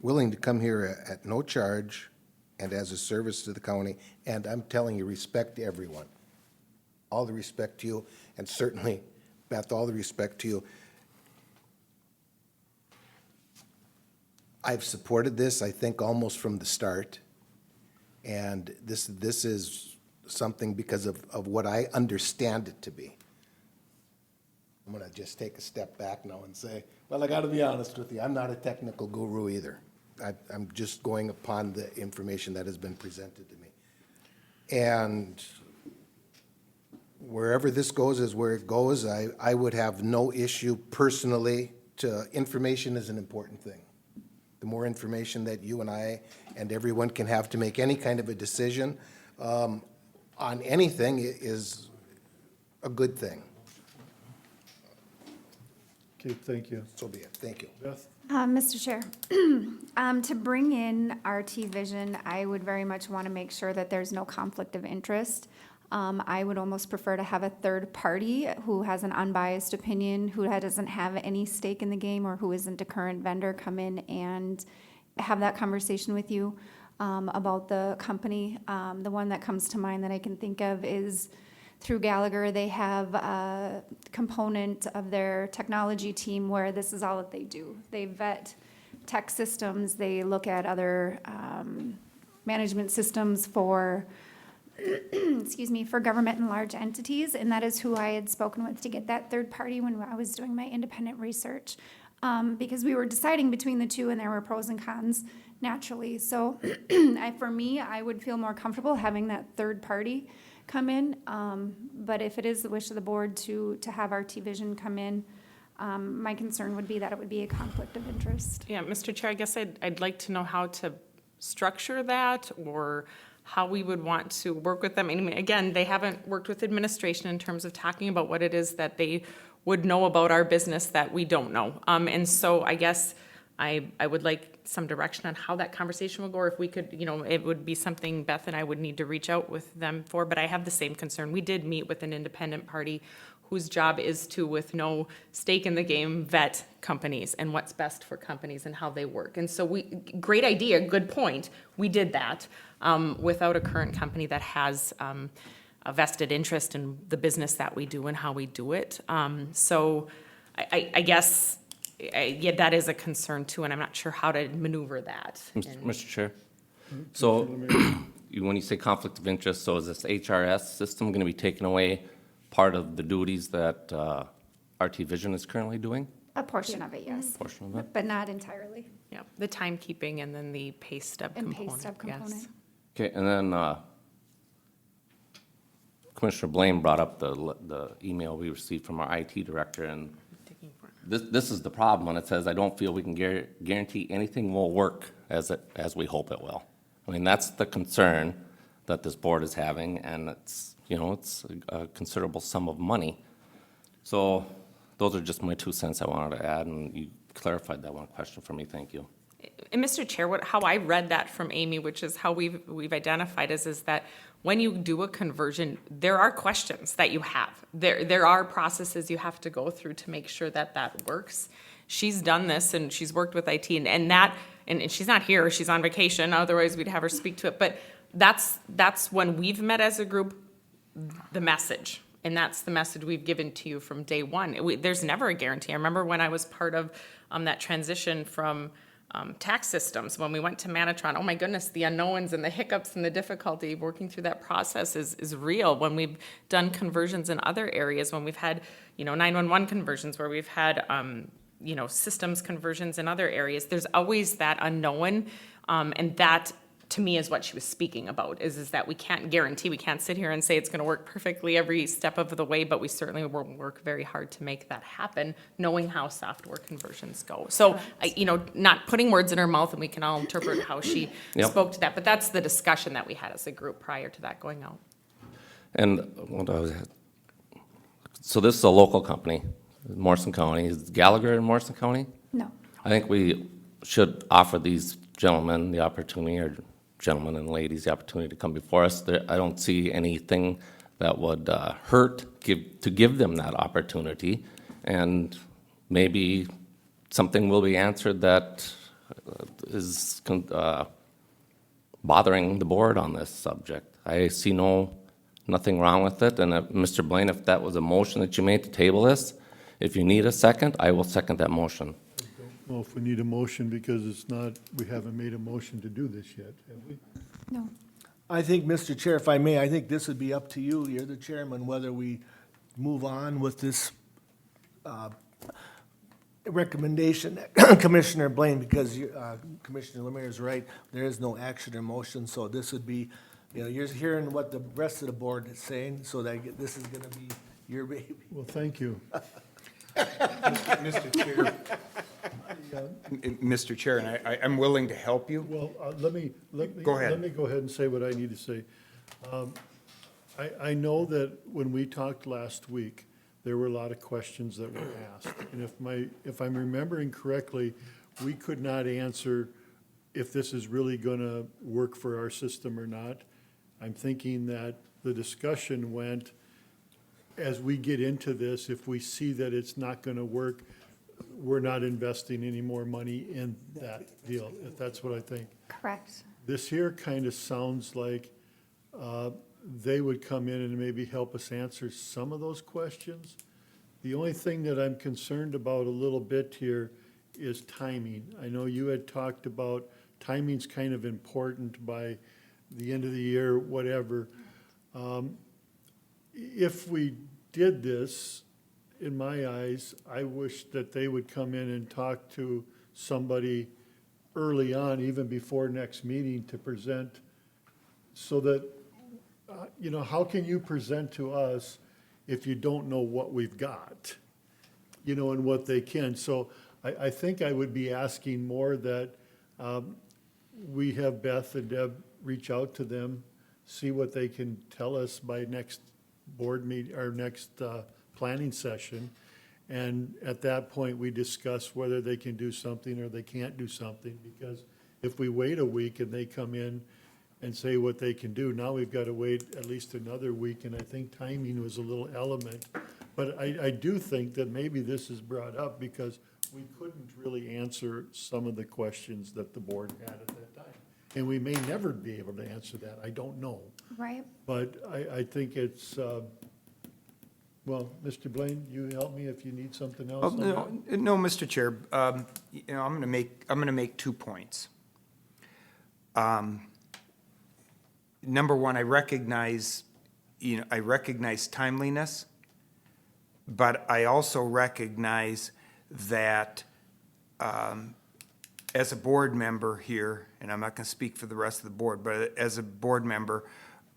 willing to come here at no charge and as a service to the county, and I'm telling you, respect to everyone. All the respect to you, and certainly, Beth, all the respect to you. I've supported this, I think, almost from the start, and this is something because of what I understand it to be. I'm going to just take a step back now and say, well, I got to be honest with you, I'm not a technical guru either. I'm just going upon the information that has been presented to me. And wherever this goes is where it goes. I would have no issue personally information is an important thing. The more information that you and I and everyone can have to make any kind of a decision on anything is a good thing. Okay, thank you. So be it. Thank you. Beth? Mr. Chair, to bring in RT Vision, I would very much want to make sure that there's no conflict of interest. I would almost prefer to have a third party who has an unbiased opinion, who doesn't have any stake in the game, or who isn't a current vendor, come in and have that conversation with you about the company. The one that comes to mind that I can think of is through Gallagher. They have a component of their technology team where this is all that they do. They vet tech systems, they look at other management systems for excuse me, for government and large entities, and that is who I had spoken with to get that third party when I was doing my independent research, because we were deciding between the two and there were pros and cons naturally. So for me, I would feel more comfortable having that third party come in, but if it is the wish of the board to have RT Vision come in, my concern would be that it would be a conflict of interest. Yeah, Mr. Chair, I guess I'd like to know how to structure that, or how we would want to work with them. I mean, again, they haven't worked with administration in terms of talking about what it is that they would know about our business that we don't know. And so I guess I would like some direction on how that conversation will go, or if we could, it would be something Beth and I would need to reach out with them for, but I have the same concern. We did meet with an independent party whose job is to, with no stake in the game, vet companies and what's best for companies and how they work. And so great idea, good point. We did that without a current company that has a vested interest in the business that we do and how we do it. So I guess, yeah, that is a concern too, and I'm not sure how to maneuver that. Mr. Chair, so when you say conflict of interest, so is this HRS system going to be taking away part of the duties that RT Vision is currently doing? A portion of it, yes. A portion of it? But not entirely. Yeah, the timekeeping and then the pay stub component. Pay stub component. Yes. Okay, and then Commissioner Blaine brought up the email we received from our IT director, and this is the problem when it says, I don't feel we can guarantee anything will work as we hope it will. I mean, that's the concern that this board is having, and it's a considerable sum of money. So those are just my 2 cents I wanted to add, and you clarified that one question for me. Thank you. And Mr. Chair, how I read that from Amy, which is how we've identified is that when you do a conversion, there are questions that you have. There are processes you have to go through to make sure that works. She's done this and she's worked with IT, and she's not here, she's on vacation, otherwise we'd have her speak to it. But that's when we've met as a group, the message. And that's the message we've given to you from day one. There's never a guarantee. I remember when I was part of that transition from tax systems, when we went to Manatron, oh my goodness, the unknowns and the hiccups and the difficulty working through that process is real. When we've done conversions in other areas, when we've had 911 conversions, where we've had systems conversions in other areas, there's always that unknown, and that to me is what she was speaking about, is that we can't guarantee, we can't sit here and say it's going to work perfectly every step of the way, but we certainly will work very hard to make that happen, knowing how software conversions go. So, not putting words in her mouth, and we can all interpret how she spoke to that, but that's the discussion that we had as a group prior to that going out. And so this is a local company, Morrison County. Is Gallagher in Morrison County? No. I think we should offer these gentlemen the opportunity, or gentlemen and ladies, the opportunity to come before us. I don't see anything that would hurt to give them that opportunity, and maybe something will be answered that is bothering the board on this subject. I see nothing wrong with it, and Mr. Blaine, if that was a motion that you made to table this, if you need a second, I will second that motion. Well, if we need a motion, because we haven't made a motion to do this yet, have we? No. I think, Mr. Chair, if I may, I think this would be up to you, you're the chairman, whether we move on with this recommendation, Commissioner Blaine, because Commissioner Lemire is right, there is no action or motion, so this would be, you're hearing what the rest of the board is saying, so that this is gonna be your baby. Well, thank you. Mr. Chair. Mr. Chair, and I'm willing to help you. Well, let me Go ahead. Let me go ahead and say what I need to say. I know that when we talked last week, there were a lot of questions that were asked. And if I'm remembering correctly, we could not answer if this is really gonna work for our system or not. I'm thinking that the discussion went, as we get into this, if we see that it's not gonna work, we're not investing any more money in that deal, if that's what I think. Correct. This here kind of sounds like they would come in and maybe help us answer some of those questions. The only thing that I'm concerned about a little bit here is timing. I know you had talked about timing's kind of important by the end of the year, whatever. If we did this, in my eyes, I wish that they would come in and talk to somebody early on, even before next meeting, to present, so that, you know, how can you present to us if you don't know what we've got, you know, and what they can? So I think I would be asking more that we have Beth and Deb reach out to them, see what they can tell us by next board meet, or next planning session. And at that point, we discuss whether they can do something or they can't do something. Because if we wait a week and they come in and say what they can do, now we've got to wait at least another week. And I think timing was a little element. But I do think that maybe this is brought up because we couldn't really answer some of the questions that the board had at that time. And we may never be able to answer that, I don't know. Right. But I think it's, well, Mr. Blaine, you help me if you need something else on that? No, Mr. Chair, you know, I'm gonna make 2 points. Number one, I recognize timeliness, but I also recognize that, as a board member here, and I'm not gonna speak for the rest of the board, but as a board member,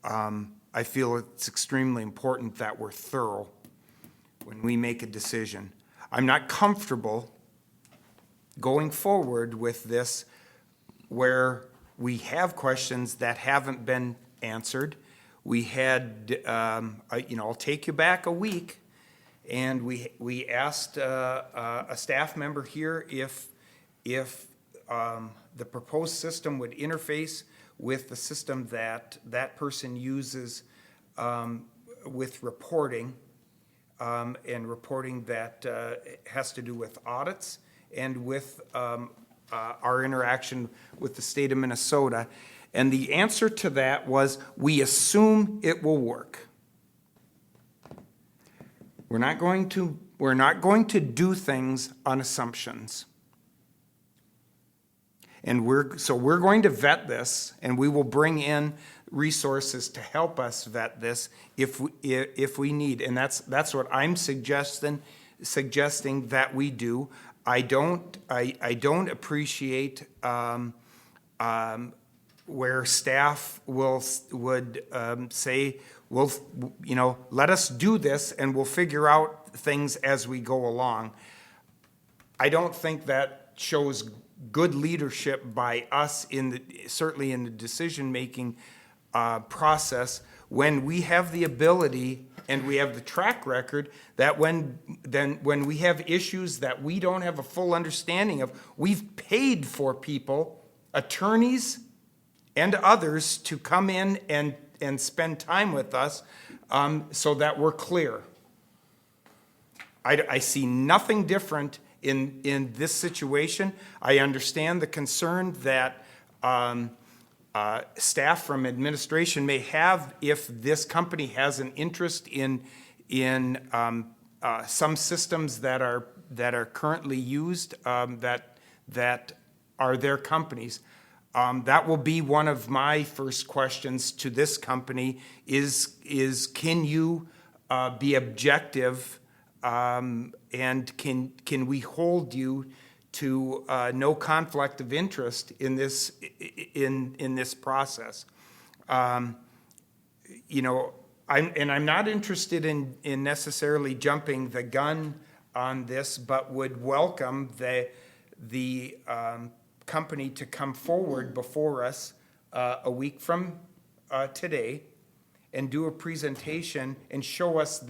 I feel it's extremely important that we're thorough when we make a decision. I'm not comfortable going forward with this where we have questions that haven't been answered. We had, you know, I'll take you back a week, and we asked a staff member here if the proposed system would interface with the system that that person uses with reporting, and reporting that has to do with audits and with our interaction with the state of Minnesota. And the answer to that was, we assume it will work. We're not going to do things on assumptions. And we're going to vet this, and we will bring in resources to help us vet this if we need. And that's what I'm suggesting that we do. I don't appreciate where staff would say, well, you know, let us do this and we'll figure out things as we go along. I don't think that shows good leadership by us certainly in the decision-making process, when we have the ability and we have the track record that when we have issues that we don't have a full understanding of, we've paid for people, attorneys and others, to come in and spend time with us so that we're clear. I see nothing different in this situation. I understand the concern that staff from administration may have if this company has an interest in some systems that are currently used that are their companies. That will be one of my first questions to this company is can you be objective, and can we hold you to no conflict of interest in this process? You know, I'm not interested in necessarily jumping the gun on this, but would welcome the company to come forward before us a week from today and do a presentation and show us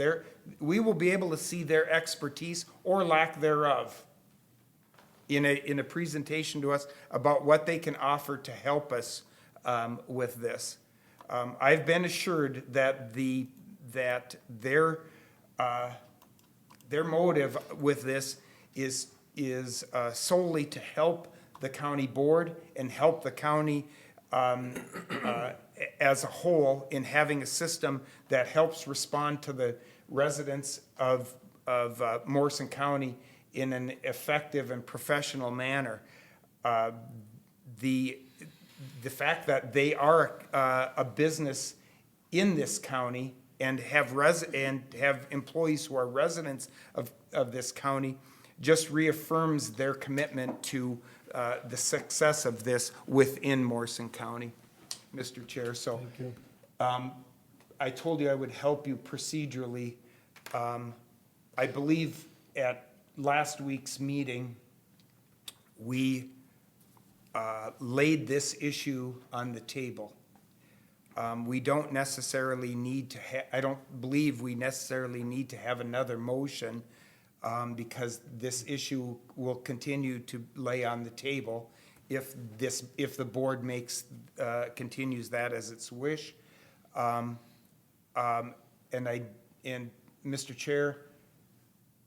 we will be able to see their expertise or lack thereof. in a presentation to us about what they can offer to help us with this. I've been assured that their motive with this is solely to help the county board and help the county as a whole in having a system that helps respond to the residents of Morrison County in an effective and professional manner. The fact that they are a business in this county and have employees who are residents of this county just reaffirms their commitment to the success of this within Morrison County, Mr. Chair. So I told you I would help you procedurally. I believe at last week's meeting, we laid this issue on the table. We don't necessarily need to I don't believe we necessarily need to have another motion because this issue will continue to lay on the table if the board continues that as its wish. And Mr. Chair,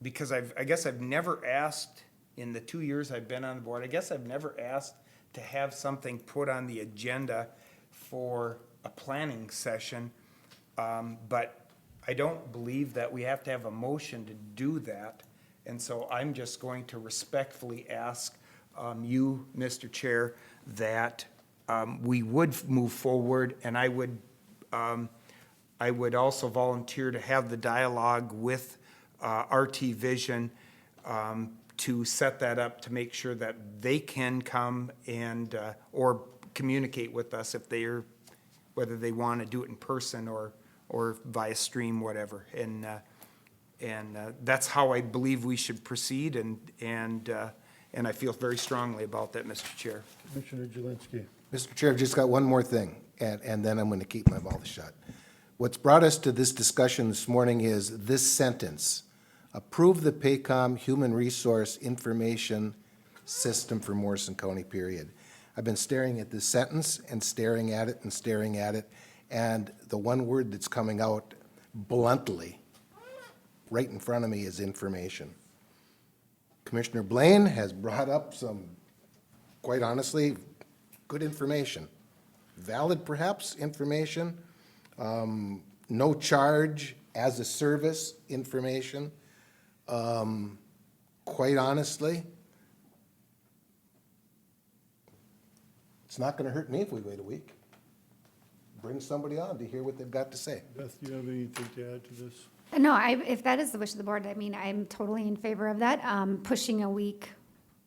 because I guess I've never asked in the 2 years I've been on the board, I guess I've never asked to have something put on the agenda for a planning session, but I don't believe that we have to have a motion to do that. And so I'm just going to respectfully ask you, Mr. Chair, that we would move forward, and I would also volunteer to have the dialogue with RT Vision to set that up to make sure that they can come and or communicate with us if whether they want to do it in person or via stream, whatever. And that's how I believe we should proceed, and I feel very strongly about that, Mr. Chair. Commissioner Jelinski. Mr. Chair, I've just got one more thing, and then I'm going to keep my mouth shut. What's brought us to this discussion this morning is this sentence: approve the Paycom Human Resource Information System for Morrison County, period. I've been staring at this sentence and staring at it and staring at it, and the one word that's coming out bluntly right in front of me is information. Commissioner Blaine has brought up some, quite honestly, good information. Valid, perhaps, information. No charge as a service information. Quite honestly, it's not going to hurt me if we wait a week. Bring somebody on to hear what they've got to say. Beth, do you have anything to add to this? No, if that is the wish of the board, I mean, I'm totally in favor of that. Pushing a week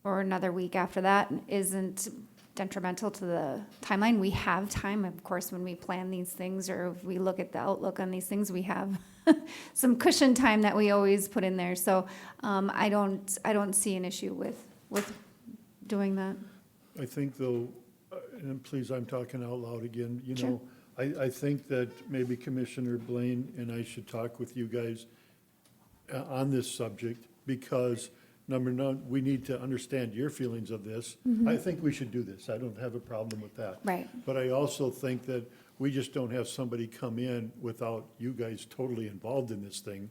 or another week after that isn't detrimental to the timeline. We have time, of course, when we plan these things or if we look at the outlook on these things, we have some cushion time that we always put in there. So I don't see an issue with doing that. I think though, and please, I'm talking out loud again, you Sure. know, I think that maybe Commissioner Blaine and I should talk with you guys on this subject because, number one, we need to understand your feelings of this. Mhm. I think we should do this. I don't have a problem with that. Right. But I also think that we just don't have somebody come in without you guys totally involved in this thing.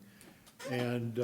And,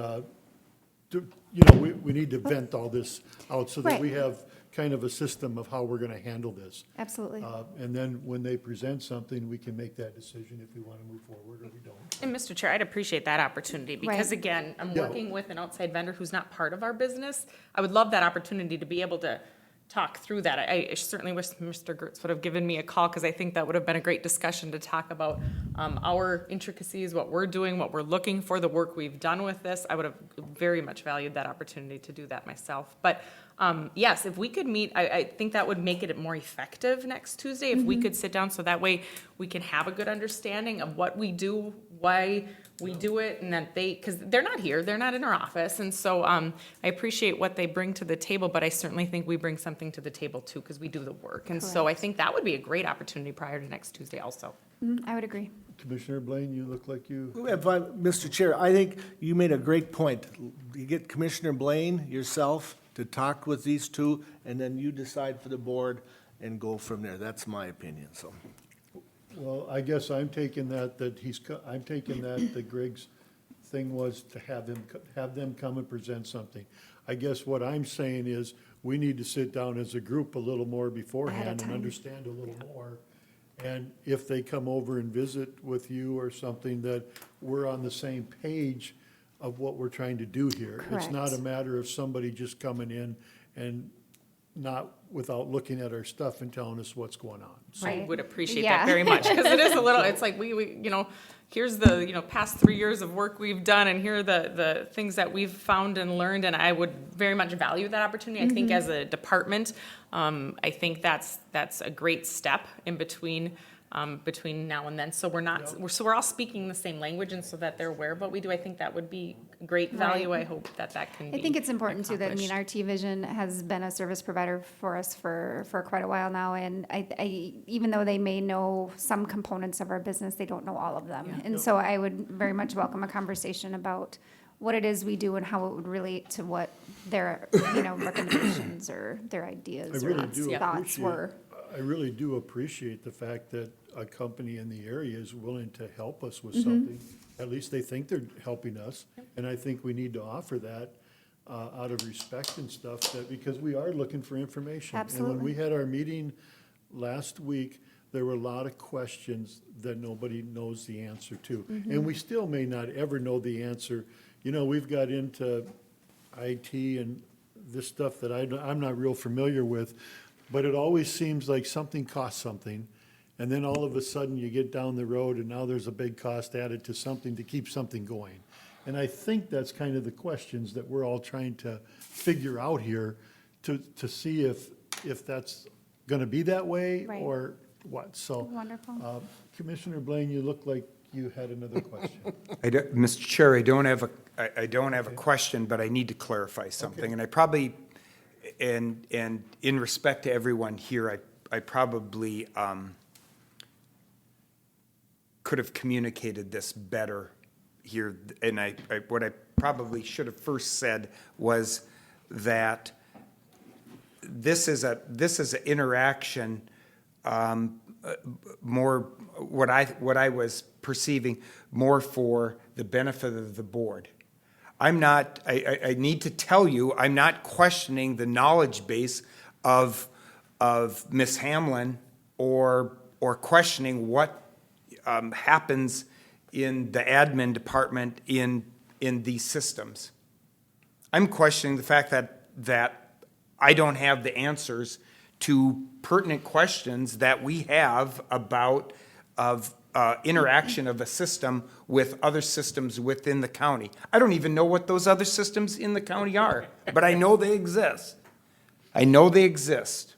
we need to vent all this out so that Right. we have kind of a system of how we're going to handle this. Absolutely. And then when they present something, we can make that decision if we want to move forward or we don't. And Mr. Chair, I'd appreciate that opportunity because Right. again, I'm Yeah. working with an outside vendor who's not part of our business. I would love that opportunity to be able to talk through that. I certainly wish Mr. Gertz would have given me a call because I think that would have been a great discussion to talk about our intricacies, what we're doing, what we're looking for, the work we've done with this. I would have very much valued that opportunity to do that myself. But yes, if we could meet, I think that would make it more effective next Tuesday if we could sit down so that way we can have a good understanding of what we do, why we do it, and that because they're not here, they're not in our office. And so I appreciate what they bring to the table, but I certainly think we bring something to the table too because we do the work. And so I think that would be a great opportunity prior to next Tuesday also. I would agree. Commissioner Blaine, you look like you. Mr. Chair, I think you made a great point. You get Commissioner Blaine, yourself, to talk with these two, and then you decide for the board and go from there. That's my opinion, so. Well, I guess I'm taking that Greg's thing was to have them come and present something. I guess what I'm saying is, we need to sit down as a group a little more beforehand and understand a little more. And if they come over and visit with you or something, that we're on the same page of what we're trying to do here. It's not a Correct. matter of somebody just coming in and not, without looking at our stuff and telling us what's going on. So- I would appreciate Yeah. that very much, because it is a little, it's like we, here's the, past 3 years of work we've done, and here are the things that we've found and learned, and I would very much value that opportunity. I think as a department, I think that's a great step in between now and then. So we're all speaking the same language, and so that they're aware of what we do. I think that would be great value. Right. I hope that can be I think it's important too that, accomplished. RT Vision has been a service provider for us for quite a while now, and I even though they may know some components of our business, they don't know all of them. And so I would very much welcome a conversation about what it is we do and how it would relate to what their, recommendations or their ideas or thoughts were. I really do appreciate the fact that a company in the area is willing to help us with Mm-hmm. something. At least they think they're helping us, and I think we need to offer that out of respect and stuff, because we are looking for information. And when we Absolutely. had our meeting last week, there were a lot of questions that nobody knows the answer to. Mm-hmm. And we still may not ever know the answer. We've got into IT and this stuff that I'm not real familiar with, but it always seems like something costs something, and then all of a sudden you get down the road and now there's a big cost added to something to keep something going. And I think that's kind of the questions that we're all trying to figure out here to see if that's gonna be that way Right. or what. So, Wonderful. Commissioner Blaine, you look like you had another question. Mr. Chair, I don't have a question, but I need to clarify something. And I probably, and in respect to everyone here, I probably could have communicated this better here. And what I probably should have first said was that this is an interaction, more what I was perceiving more for the benefit of the board. I need to tell you, I'm not questioning the knowledge base of Ms. Hamlin or questioning what happens in the admin department in these systems. I'm questioning the fact that I don't have the answers to pertinent questions that we have about interaction of a system with other systems within the county. I don't even know what those other systems in the county are, but I know they exist. I know they exist.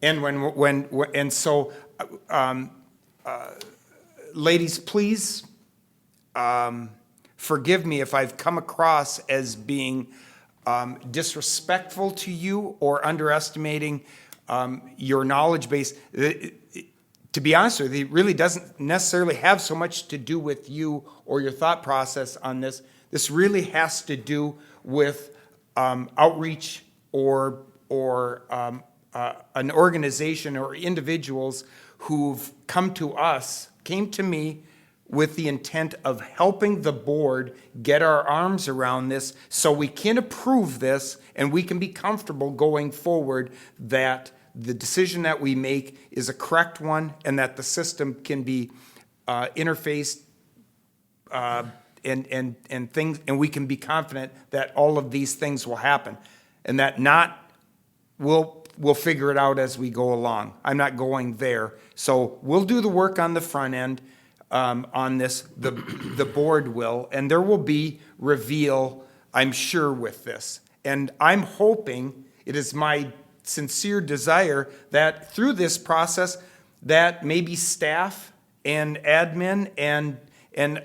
And ladies, please forgive me if I've come across as being disrespectful to you or underestimating your knowledge base. To be honest with you, it really doesn't necessarily have so much to do with you or your thought process on this. This really has to do with outreach or an organization or individuals who've came to me with the intent of helping the board get our arms around this so we can approve this and we can be comfortable going forward that the decision that we make is a correct one and that the system can be interfaced and things, and we can be confident that all of these things will happen and that we'll figure it out as we go along. I'm not going there. So we'll do the work on the front end on this. The board will, and there will be reveal, I'm sure, with this. And I'm hoping, it is my sincere desire that through this process that maybe staff and admin and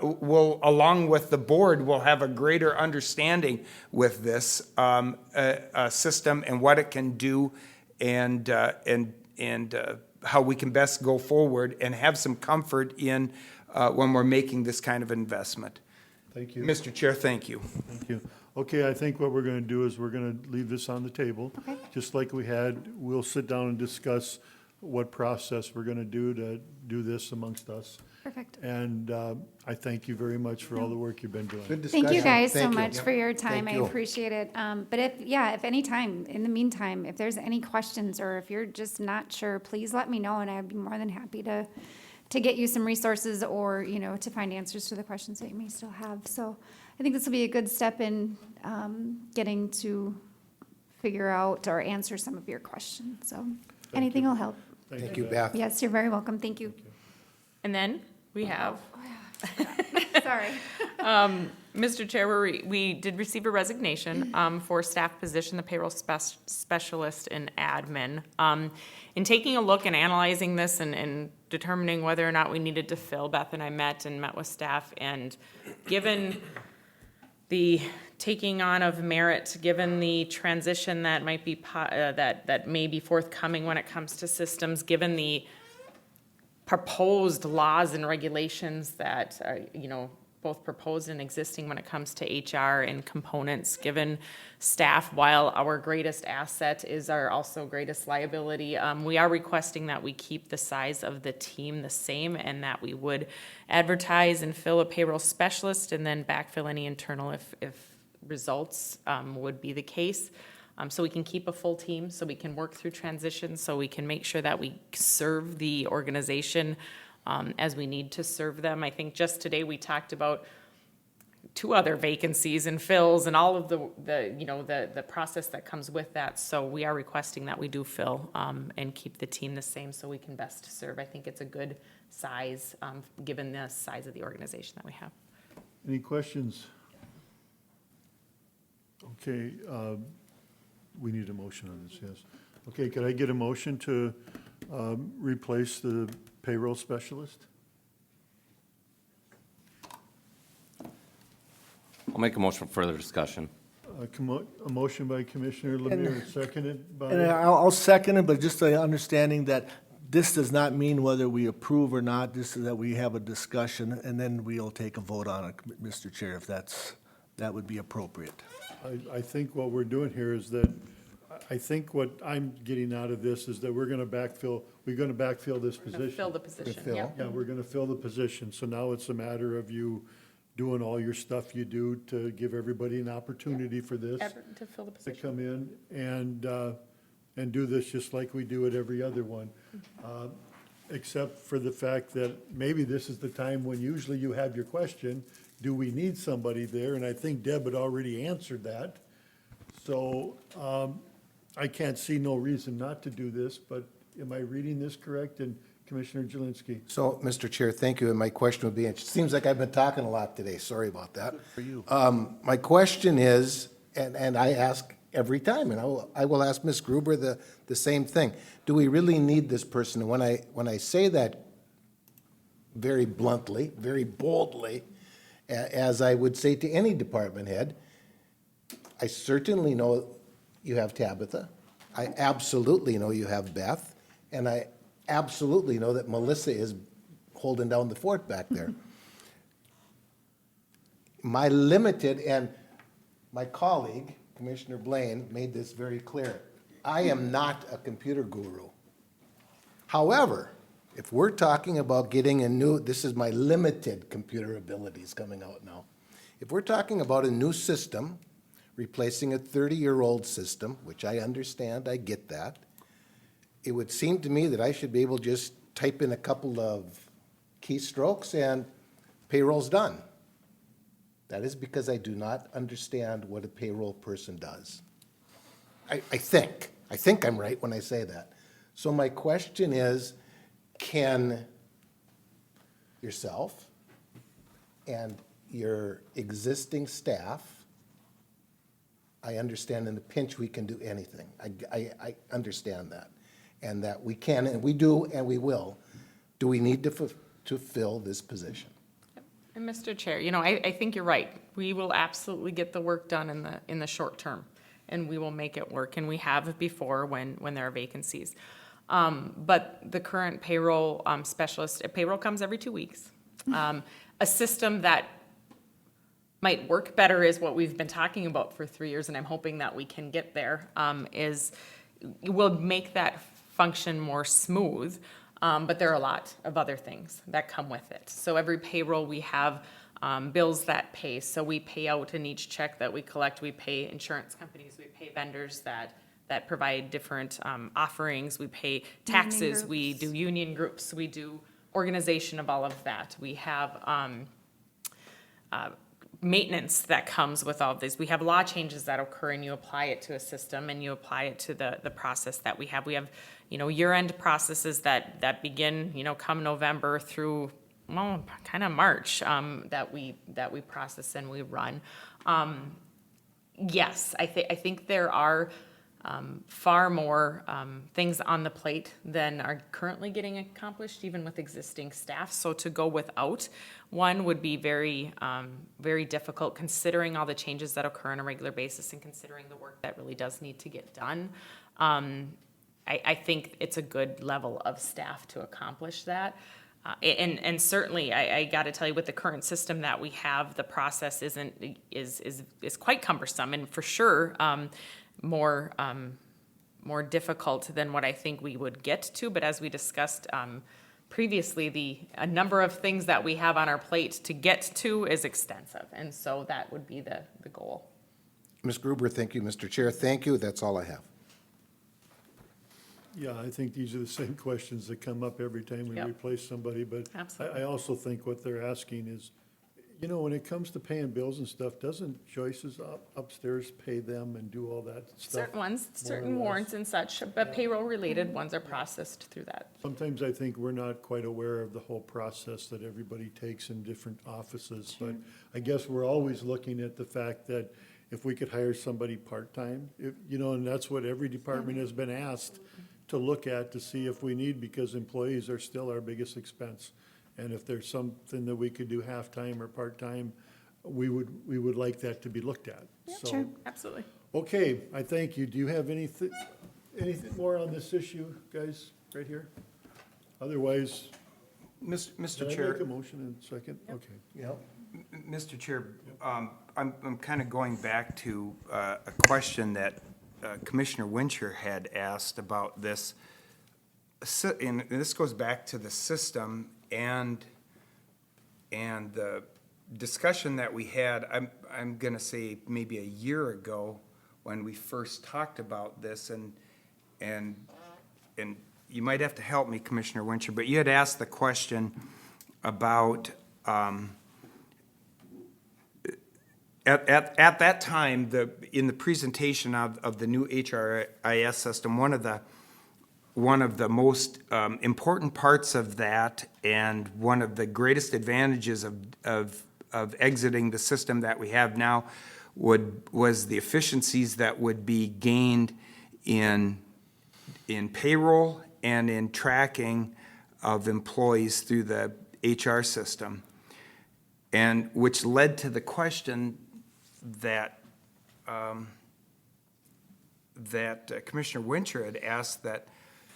will, along with the board, will have a greater understanding with this system and what it can do and how we can best go forward and have some comfort in when we're making this kind of investment. Thank you. Mr. Chair, thank you. Thank you. Okay, I think what we're gonna do is we're gonna leave this on the table. Okay. Just like we had, we'll sit down and discuss what process we're gonna do to do this amongst us. Perfect. And I thank you very much for all the work you've been doing. Good Thank you discussion. guys so Thank you. much for your time. Thank I you. appreciate it. But if any time, in the meantime, if there's any questions or if you're just not sure, please let me know and I'd be more than happy to get you some resources or, to find answers to the questions that you may still have. So I think this will be a good step in getting to figure out or answer some of your questions. So anything will help. Thank you, Beth. Yes, you're very welcome. Thank you. And then we have, Sorry. Mr. Chair, we did receive a resignation for staff position, the payroll specialist and admin. In taking a look and analyzing this and determining whether or not we needed to fill, Beth and I met with staff, and given the taking on of merit, given the transition that might be that may be forthcoming when it comes to systems, given the proposed laws and regulations that are, both proposed and existing when it comes to HR and components, given staff, while our greatest asset is our also greatest liability, we are requesting that we keep the size of the team the same and that we would advertise and fill a payroll specialist and then backfill any internal if results would be the case. So we can keep a full team, so we can work through transitions, so we can make sure that we serve the organization as we need to serve them. I think just today we talked about 2 other vacancies and fills and all of the process that comes with that. So we are requesting that we do fill and keep the team the same so we can best serve. I think it's a good size given the size of the organization that we have. Any questions? Okay, we need a motion on this, yes. Okay, could I get a motion to replace the payroll specialist? I'll make a motion for further discussion. A motion by Commissioner Lemire, seconded by? And I'll second it, but just the understanding that this does not mean whether we approve or not, this is that we have a discussion, and then we'll take a vote on it, Mr. Chair, if that would be appropriate. I think what we're doing here is that, I think what I'm getting out of this is that we're gonna backfill this position. Fill the position, Fill. yeah. Yeah, we're gonna fill the position, so now it's a matter of you doing all your stuff you do to give everybody an opportunity for this, To fill the to position. come in and do this just like we do at every other one. Except for the fact that maybe this is the time when usually you have your question, do we need somebody there? And I think Deb had already answered that. So, I can't see no reason not to do this, but am I reading this correct? And Commissioner Jelinski? So, Mr. Chair, thank you, and my question would be, it seems like I've been talking a lot today, sorry about that. For you. My question is, and I ask every time, and I will ask Ms. Gruber the same thing. Do we really need this person? And when I say that very bluntly, very boldly, as I would say to any department head, I certainly know you have Tabitha. I absolutely know you have Beth. And I absolutely know that Melissa is holding down the fort back there. My limited, and my colleague, Commissioner Blaine, made this very clear. I am not a computer guru. However, if we're talking about getting a new, this is my limited computer abilities coming out now. If we're talking about a new system, replacing a 30-year-old system, which I understand, I get that, it would seem to me that I should be able to just type in a couple of keystrokes and payroll's done. That is because I do not understand what a payroll person does. I think I'm right when I say that. So my question is, can yourself and your existing staff, I understand in the pinch we can do anything. I understand that. And that we can, and we do, and we will. Do we need to fill this position? And Mr. Chair, I think you're right. We will absolutely get the work done in the short term, and we will make it work, and we have before when there are vacancies. But the current payroll specialist, payroll comes every 2 weeks. A system that might work better is what we've been talking about for 3 years, and I'm hoping that we can get there, is we'll make that function more smooth, but there are a lot of other things that come with it. So every payroll we have bills that pay. So we pay out in each check that we collect, we pay insurance companies, we pay vendors that provide different offerings, we pay taxes, we do union groups, we do organization of all of that. We have maintenance that comes with all of this. We have law changes that occur, and you apply it to a system, and you apply it to the process that we have. We have, year-end processes that begin, come November through, well, kind of March, that we process and we run. Yes, I think there are far more things on the plate than are currently getting accomplished, even with existing staff. So to go without one would be very, very difficult, considering all the changes that occur on a regular basis and considering the work that really does need to get done. I think it's a good level of staff to accomplish that. And certainly, I got to tell you, with the current system that we have, the process is quite cumbersome, and for sure more difficult than what I think we would get to. But as we discussed previously, a number of things that we have on our plate to get to is extensive, and so that would be the goal. Ms. Gruber, thank you. Mr. Chair, thank you. That's all I have. Yeah, I think these are the same questions that come up every time we Yep. replace somebody, but Absolutely. I also think what they're asking is, when it comes to paying bills and stuff, doesn't Joyce's upstairs pay them and do all that stuff? Certain ones, more or certain less? warrants and such, but payroll-related ones are processed through that. Sometimes I think we're not quite aware of the whole process that everybody takes in different offices, but I guess we're always looking at the fact that if we could hire somebody part-time, and that's what every department has been asked to look at to see if we need, because employees are still our biggest expense. And if there's something that we could do half-time or part-time, we would like that to be looked at. Yeah, So, sure, absolutely. okay, I thank you. Do you have anything more on this issue, guys, right here? Otherwise, Mr. can I Chair. make a motion in a second? Okay. Yep. Mr. Chair, I'm kind of going back to a question that Commissioner Wincher had asked about this. And this goes back to the system and the discussion that we had, I'm going to say maybe a year ago when we first talked about this, and you might have to help me, Commissioner Wincher, but you had asked the question about at that time, in the presentation of the new HRIS system, one of the most important parts of that, and one of the greatest advantages of exiting the system that we have now was the efficiencies that would be gained in payroll and in tracking of employees through the HR system, and which led to the question that Commissioner Wincher had asked, that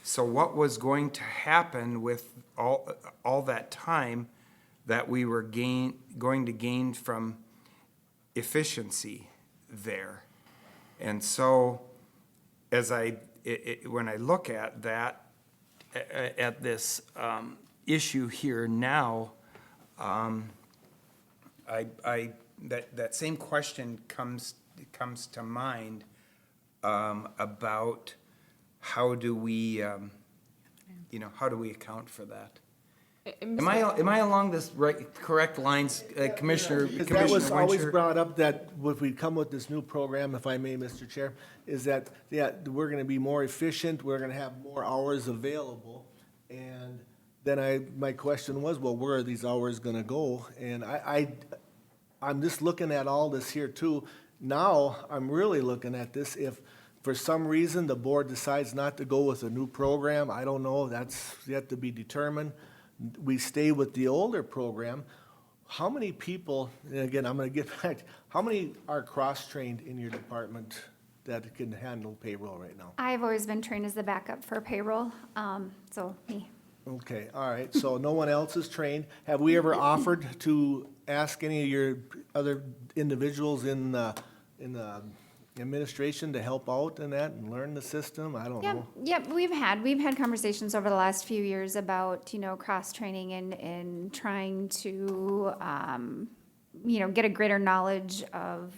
so what was going to happen with all that time that we were going to gain from efficiency there. And so as when I look at that, at this issue here now, that same question comes to mind about how do we account for that? Am I along this correct lines, Commissioner? Because Commissioner that was always Wincher? brought up, that if we come with this new program, if I may, Mr. Chair, is that, we're gonna be more efficient, we're gonna have more hours available. And then my question was, well, where are these hours gonna go? And I'm just looking at all this here too. Now, I'm really looking at this, if for some reason the board decides not to go with a new program, I don't know, that's yet to be determined. We stay with the older program. How many people, and again, I'm gonna get back, how many are cross-trained in your department that can handle payroll right now? I've always been trained as the backup for payroll, so me. Okay, all right, so no one else is trained. Have we ever offered to ask any of your other individuals in the administration to help out in that and learn the system? I don't know. Yep, we've had conversations over the last few years about, cross-training and trying to, get a greater knowledge of,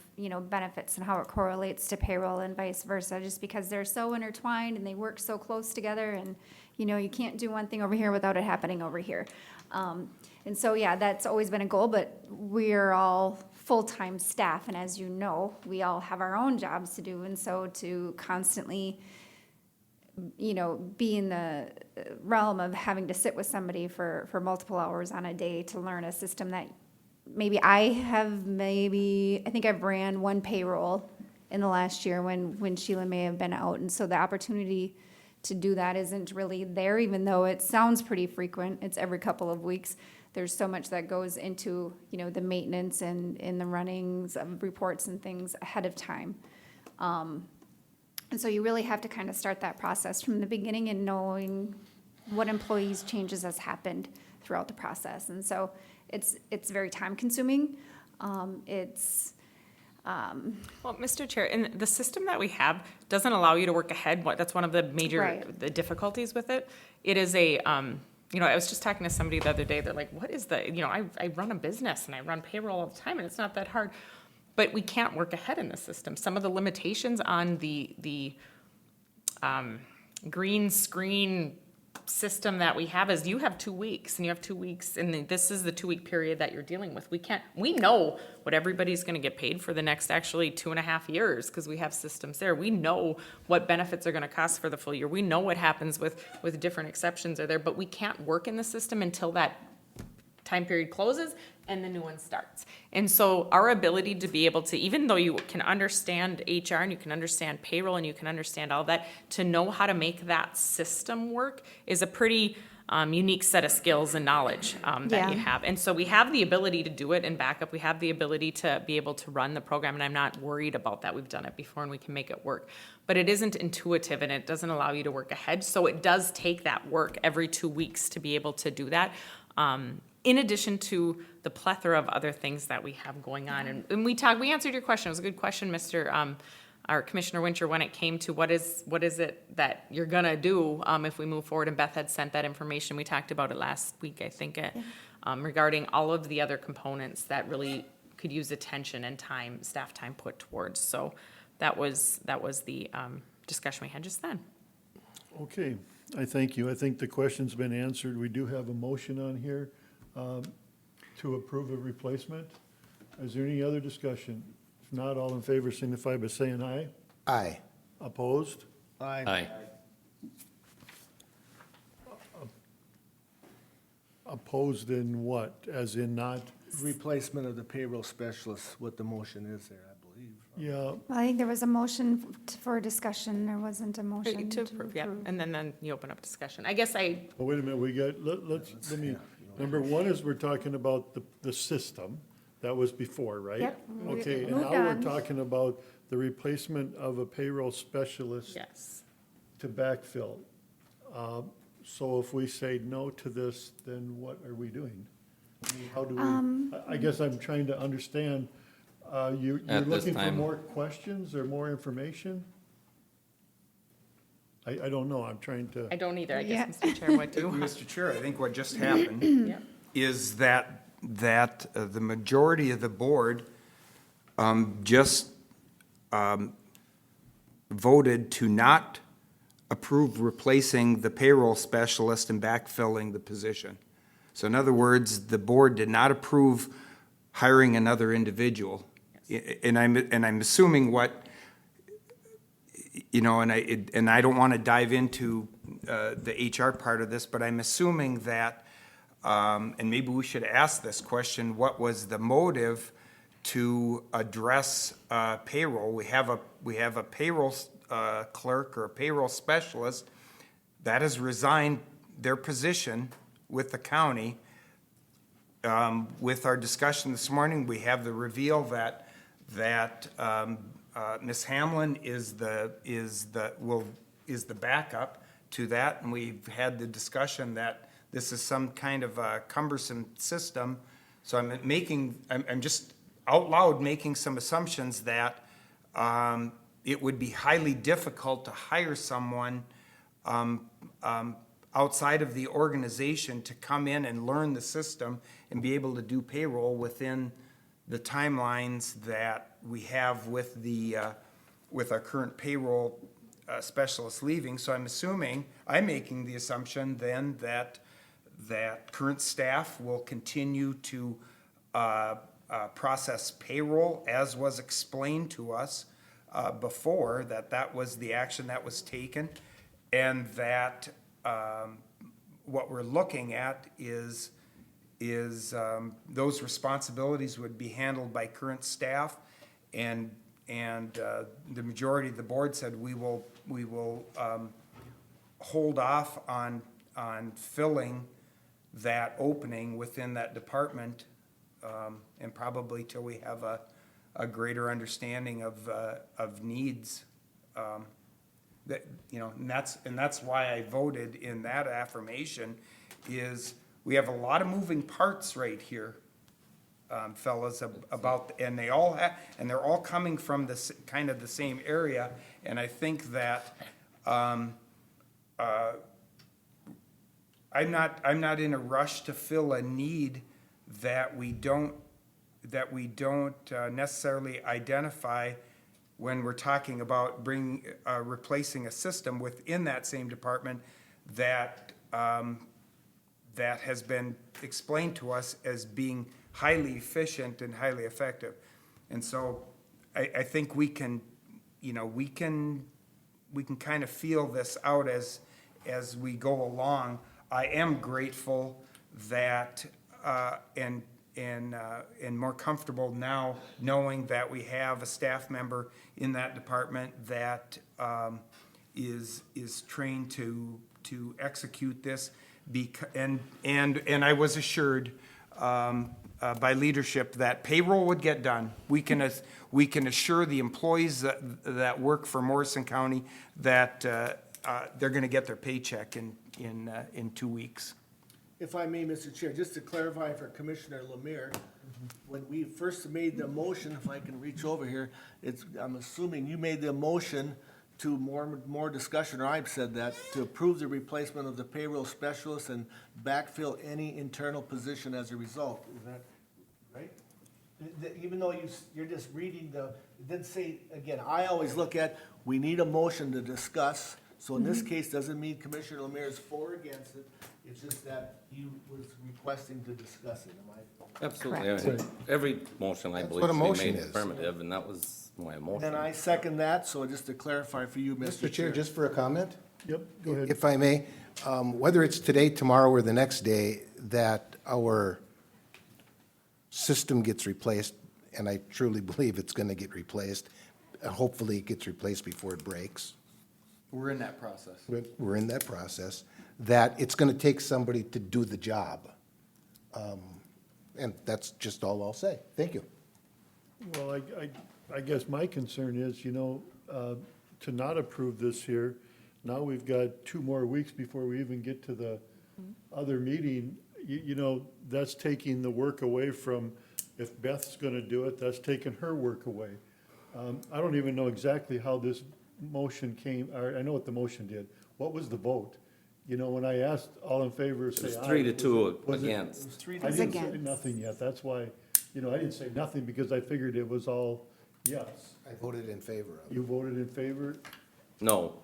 benefits and how it correlates to payroll and vice versa, just because they're so intertwined and they work so close together and, you can't do one thing over here without it happening over here. And so, yeah, that's always been a goal, but we're all full-time staff, and as you know, we all have our own jobs to do, and so to constantly, be in the realm of having to sit with somebody for multiple hours on a day to learn a system that I think I've ran one payroll in the last year when Sheila may have been out, and so the opportunity to do that isn't really there, even though it sounds pretty frequent. It's every couple of weeks. There's so much that goes into, the maintenance and the runnings of reports and things ahead of time. And so you really have to kind of start that process from the beginning and knowing what employees' changes has happened throughout the process. And so it's very time consuming. Well, Mr. Chair, and the system that we have doesn't allow you to work ahead. That's one of the major the difficulties with it. It is a, I was just talking to somebody the other day. They're like, what is the, I run a business and I run payroll all the time and it's not that hard. But we can't work ahead in the system. Some of the limitations on the green screen system that we have is you have 2 weeks and you have 2 weeks and this is the 2-week period that you're dealing with. We know what everybody's going to get paid for the next actually 2.5 years because we have systems there. We know what benefits are going to cost for the full year. We know what happens with different exceptions are there, but we can't work in the system until that time period closes and the new one starts. And so our ability to be able to, even though you can understand HR and you can understand payroll and you can understand all that, to know how to make that system work is a pretty unique set of skills and knowledge that you have. And so we have the ability to do it in backup. We have the ability to be able to run the program, and I'm not worried about that. We've done it before and we can make it work. But it isn't intuitive and it doesn't allow you to work ahead. So it does take that work every 2 weeks to be able to do that. In addition to the plethora of other things that we have going on. And we answered your question. It was a good question, our Commissioner Winter, when it came to what is it that you're gonna do if we move forward, and Beth had sent that information. We talked about it last week, I think, regarding all of the other components that really could use attention and time, staff time put towards. So that was the discussion we had just then. Okay, I thank you. I think the question's been answered. We do have a motion on here to approve a replacement. Is there any other discussion? If not, all in favor signify by saying aye. Aye. Opposed? Aye. Opposed in what? As in not? Replacement of the payroll specialist, what the motion is there, I believe. Yeah, Well, I think there was a motion for a discussion. There wasn't a motion To approve, yeah. And then you open up discussion. I guess well, wait a minute, let me, number one is we're talking about the system. That was before, right? Yep. Okay, and Moved now we're on. talking about the replacement of a payroll specialist yes. to backfill. So if we say no to this, then what are we doing? I mean, how do we, I guess I'm trying to understand, you're At this looking for time- more questions or more information? I don't know, I'm trying to. I don't either, I guess, Mr. Chair, what do you want? Mr. Chair, I think what just happened is that the majority of the board just voted to not approve replacing the payroll specialist and backfilling the position. So in other words, the board did not approve hiring another individual. And I'm assuming what, and I don't want to dive into the HR part of this, but I'm assuming that, and maybe we should ask this question, what was the motive to address payroll? We have a payroll clerk or a payroll specialist that has resigned their position with the county. With our discussion this morning, we have the reveal that Ms. Hamlin is the backup to that, and we've had the discussion that this is some kind of a cumbersome system. So I'm just out loud making some assumptions that it would be highly difficult to hire someone outside of the organization to come in and learn the system and be able to do payroll within the timelines that we have with our current payroll specialist leaving. So I'm making the assumption then that current staff will continue to process payroll as was explained to us before, that was the action that was taken, and that what we're looking at is those responsibilities would be handled by current staff, and the majority of the board said we will hold off on filling that opening within that department, and probably till we have a greater understanding of needs. That, and that's why I voted in that affirmation, is we have a lot of moving parts right here, fellas, and they're all coming from this kind of the same area, and I think that I'm not in a rush to fill a need that we don't necessarily identify when we're talking about replacing a system within that same department that has been explained to us as being highly efficient and highly effective. And so I think we can kind of feel this out as we go along. I am grateful that and more comfortable now knowing that we have a staff member in that department that is trained to execute this. And I was assured by leadership that payroll would get done. We can assure the employees that work for Morrison County that they're going to get their paycheck in 2 weeks. If I may, Mr. Chair, just to clarify for Commissioner Lemire, when we first made the motion, if I can reach over here, I'm assuming you made the motion to more discussion, or I've said that, to approve the replacement of the payroll specialist and backfill any internal position as a result. Is that right? Even though you're just reading it didn't say, again, I always look at, we need a motion to discuss. So in this case, doesn't mean Commissioner Lemire is for or against it. It's just that he was requesting to discuss it. Am I? Absolutely. I mean, every motion, I believe, what a should be motion made is. affirmative, and that was my motion. And I second that, so just to clarify for you, Mr. Chair, just for a comment, Yep, go ahead. if I may, whether it's today, tomorrow, or the next day, that our system gets replaced, and I truly believe it's gonna get replaced, hopefully it gets replaced before it breaks. We're in that process. We're in that process, that it's gonna take somebody to do the job. And that's just all I'll say. Thank you. Well, I guess my concern is, to not approve this here, now we've got 2 more weeks before we even get to the other meeting. That's taking the work away from, if Beth's gonna do it, that's taking her work away. I don't even know exactly how this motion came, or I know what the motion did. What was the vote? When I asked all in favor, say aye. It was 3-2 Was it- against. It was 3 to 2. I didn't say nothing yet. That's why, I didn't say nothing because I figured it was all yes. I voted in favor of it. You voted in favor? No.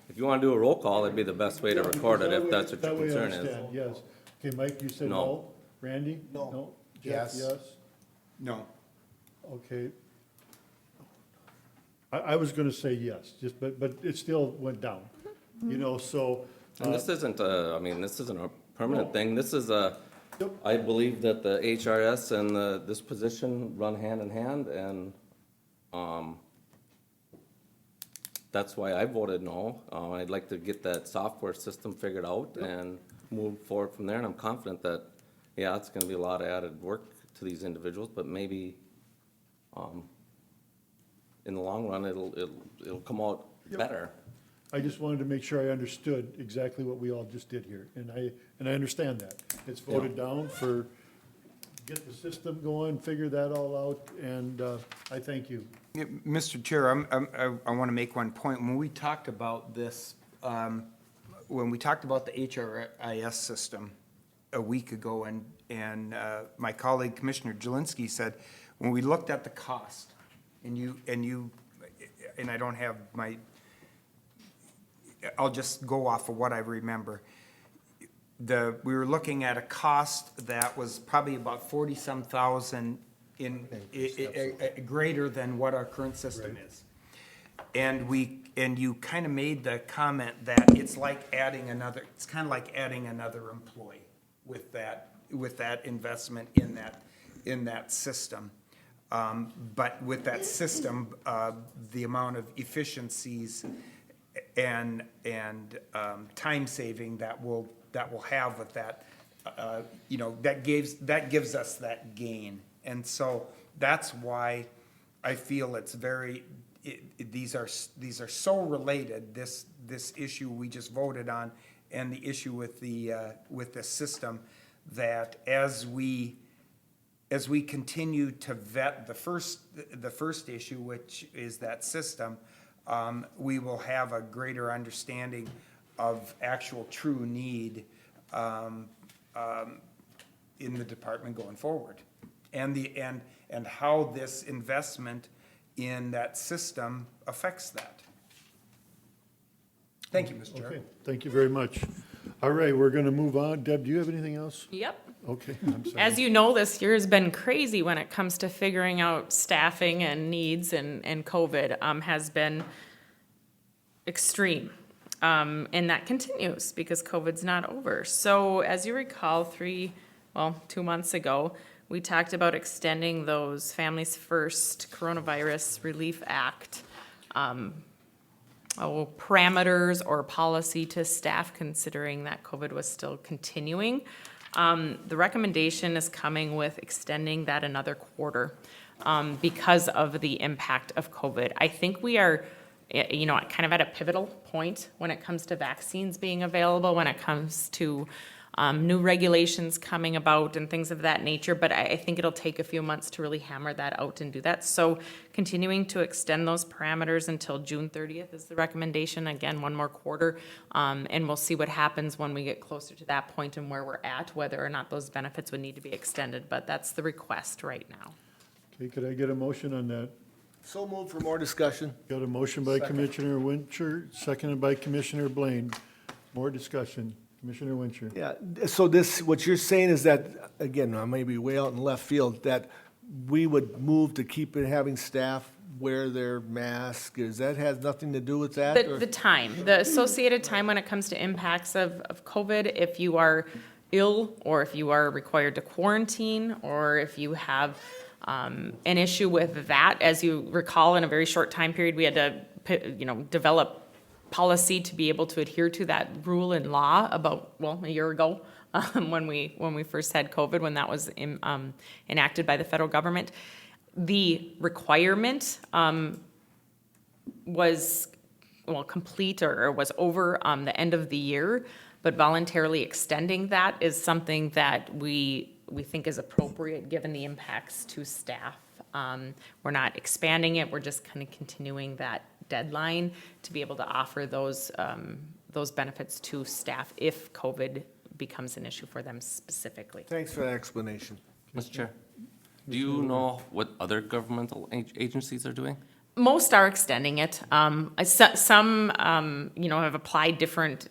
If you want to do a roll call, that'd be the best way to record it, if that's what your concern That way I is. understand, yes. Okay, Mike, you said No. no? Randy? No. Jeff, Yes. yes? No. Okay. I was gonna say yes, but it still went down, so. And this isn't this isn't a permanent No. thing. This is Yep. I believe that the HRS and this position run hand in hand, and that's why I voted no. I'd like to get that software system figured out and move forward from there, and I'm confident that, yeah, it's gonna be a lot of added work to these individuals, but maybe, in the long run, it'll come out Yep. better. I just wanted to make sure I understood exactly what we all just did here, and and I understand that. It's voted down for, get the system going, figure that all out, and I thank you. Yeah, Mr. Chair, I want to make one point. When we talked about this, when we talked about the HRIS system a week ago, and my colleague Commissioner Jelinski said, when we looked at the cost, and I don't have my, I'll just go off of what I remember. We were looking at a cost that was probably about 40-some thousand greater than what our current system is. And you kind of made the comment that it's kind of like adding another employee with that investment in that system. But with that system, the amount of efficiencies and time saving that we'll have with that, that gives us that gain. And so that's why I feel it's these are so related, this issue we just voted on and the issue with the system, that as we continue to vet the first issue, which is that system, we will have a greater understanding of actual true need in the department going forward, and how this investment in that system affects that. Thank you, Mr. Chair. Okay, thank you very much. All right, we're going to move on. Deb, do you have anything else? Yep. Okay, I'm sorry. As you know, this year has been crazy when it comes to figuring out staffing and needs, and COVID has been extreme. And that continues because COVID's not over. So as you recall, 2 months ago, we talked about extending those Families First Coronavirus Relief Act parameters or policy to staff, considering that COVID was still continuing. The recommendation is coming with extending that another quarter because of the impact of COVID. I think we are kind of at a pivotal point when it comes to vaccines being available, when it comes to new regulations coming about and things of that nature, but I think it'll take a few months to really hammer that out and do that. So continuing to extend those parameters until June 30th is the recommendation. Again, one more quarter, and we'll see what happens when we get closer to that point and where we're at, whether or not those benefits would need to be extended, but that's the request right now. Okay, could I get a motion on that? So moved for more discussion. Got a motion by Second. Commissioner Wincher, seconded by Commissioner Blaine. More discussion. Commissioner Wincher. Yeah, so what you're saying is that, again, I may be way out in left field, that we would move to keep having staff wear their mask? That has nothing to do with that? The associated time when it comes to impacts of COVID, if you are ill or if you are required to quarantine or if you have an issue with that, as you recall, in a very short time period, we had to develop policy to be able to adhere to that rule in law about, a year ago, when we first had COVID, when that was enacted by the federal government. The requirement was complete or was over the end of the year, but voluntarily extending that is something that we think is appropriate given the impacts to staff. We're not expanding it, we're just kind of continuing that deadline to be able to offer those benefits to staff if COVID becomes an issue for them specifically. Thanks for that explanation. Mr. Chair, do you know what other governmental agencies are doing? Most are extending it. Some have applied different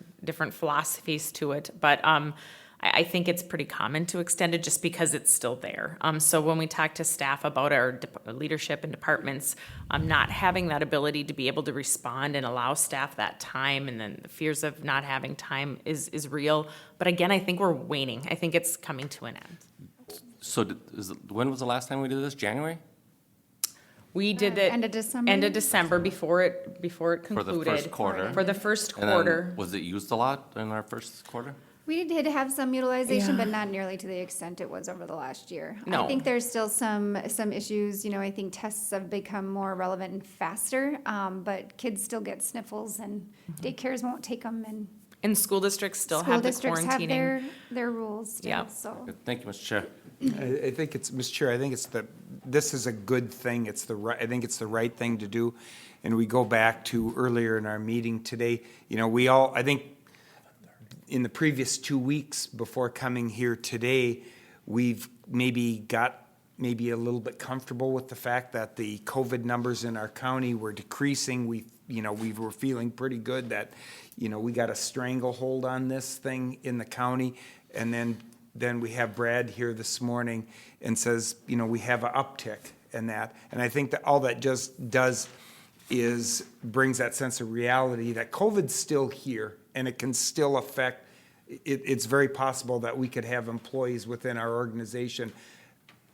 philosophies to it, but I think it's pretty common to extend it just because it's still there. So when we talk to staff about our leadership and departments, not having that ability to be able to respond and allow staff that time, and then the fears of not having time is real. But again, I think we're waning. I think it's coming to an end. So when was the last time we did this? January? We did it End of December? End of December before it concluded. For the first quarter? For the first And then quarter. was it used a lot in our first quarter? We did have some utilization, Yeah. but not nearly to the extent it was over the last year. No. I think there's still some issues. I think tests have become more relevant and faster, but kids still get sniffles and daycares won't take them. And And school districts still School have the districts have quarantining. their rules still, Yeah. so. Good. Thank you, Mr. Chair. I think it's, Mr. Chair, I think this is a good thing. I think it's the right thing to do. And we go back to earlier in our meeting today, I think in the previous 2 weeks before coming here today, we've maybe got a little bit comfortable with the fact that the COVID numbers in our county were decreasing. We were feeling pretty good that, we got a stranglehold on this thing in the county. And then we have Brad here this morning and says, we have an uptick in that. And I think that all that just does is brings that sense of reality that COVID's still here and it can still affect, it's very possible that we could have employees within our organization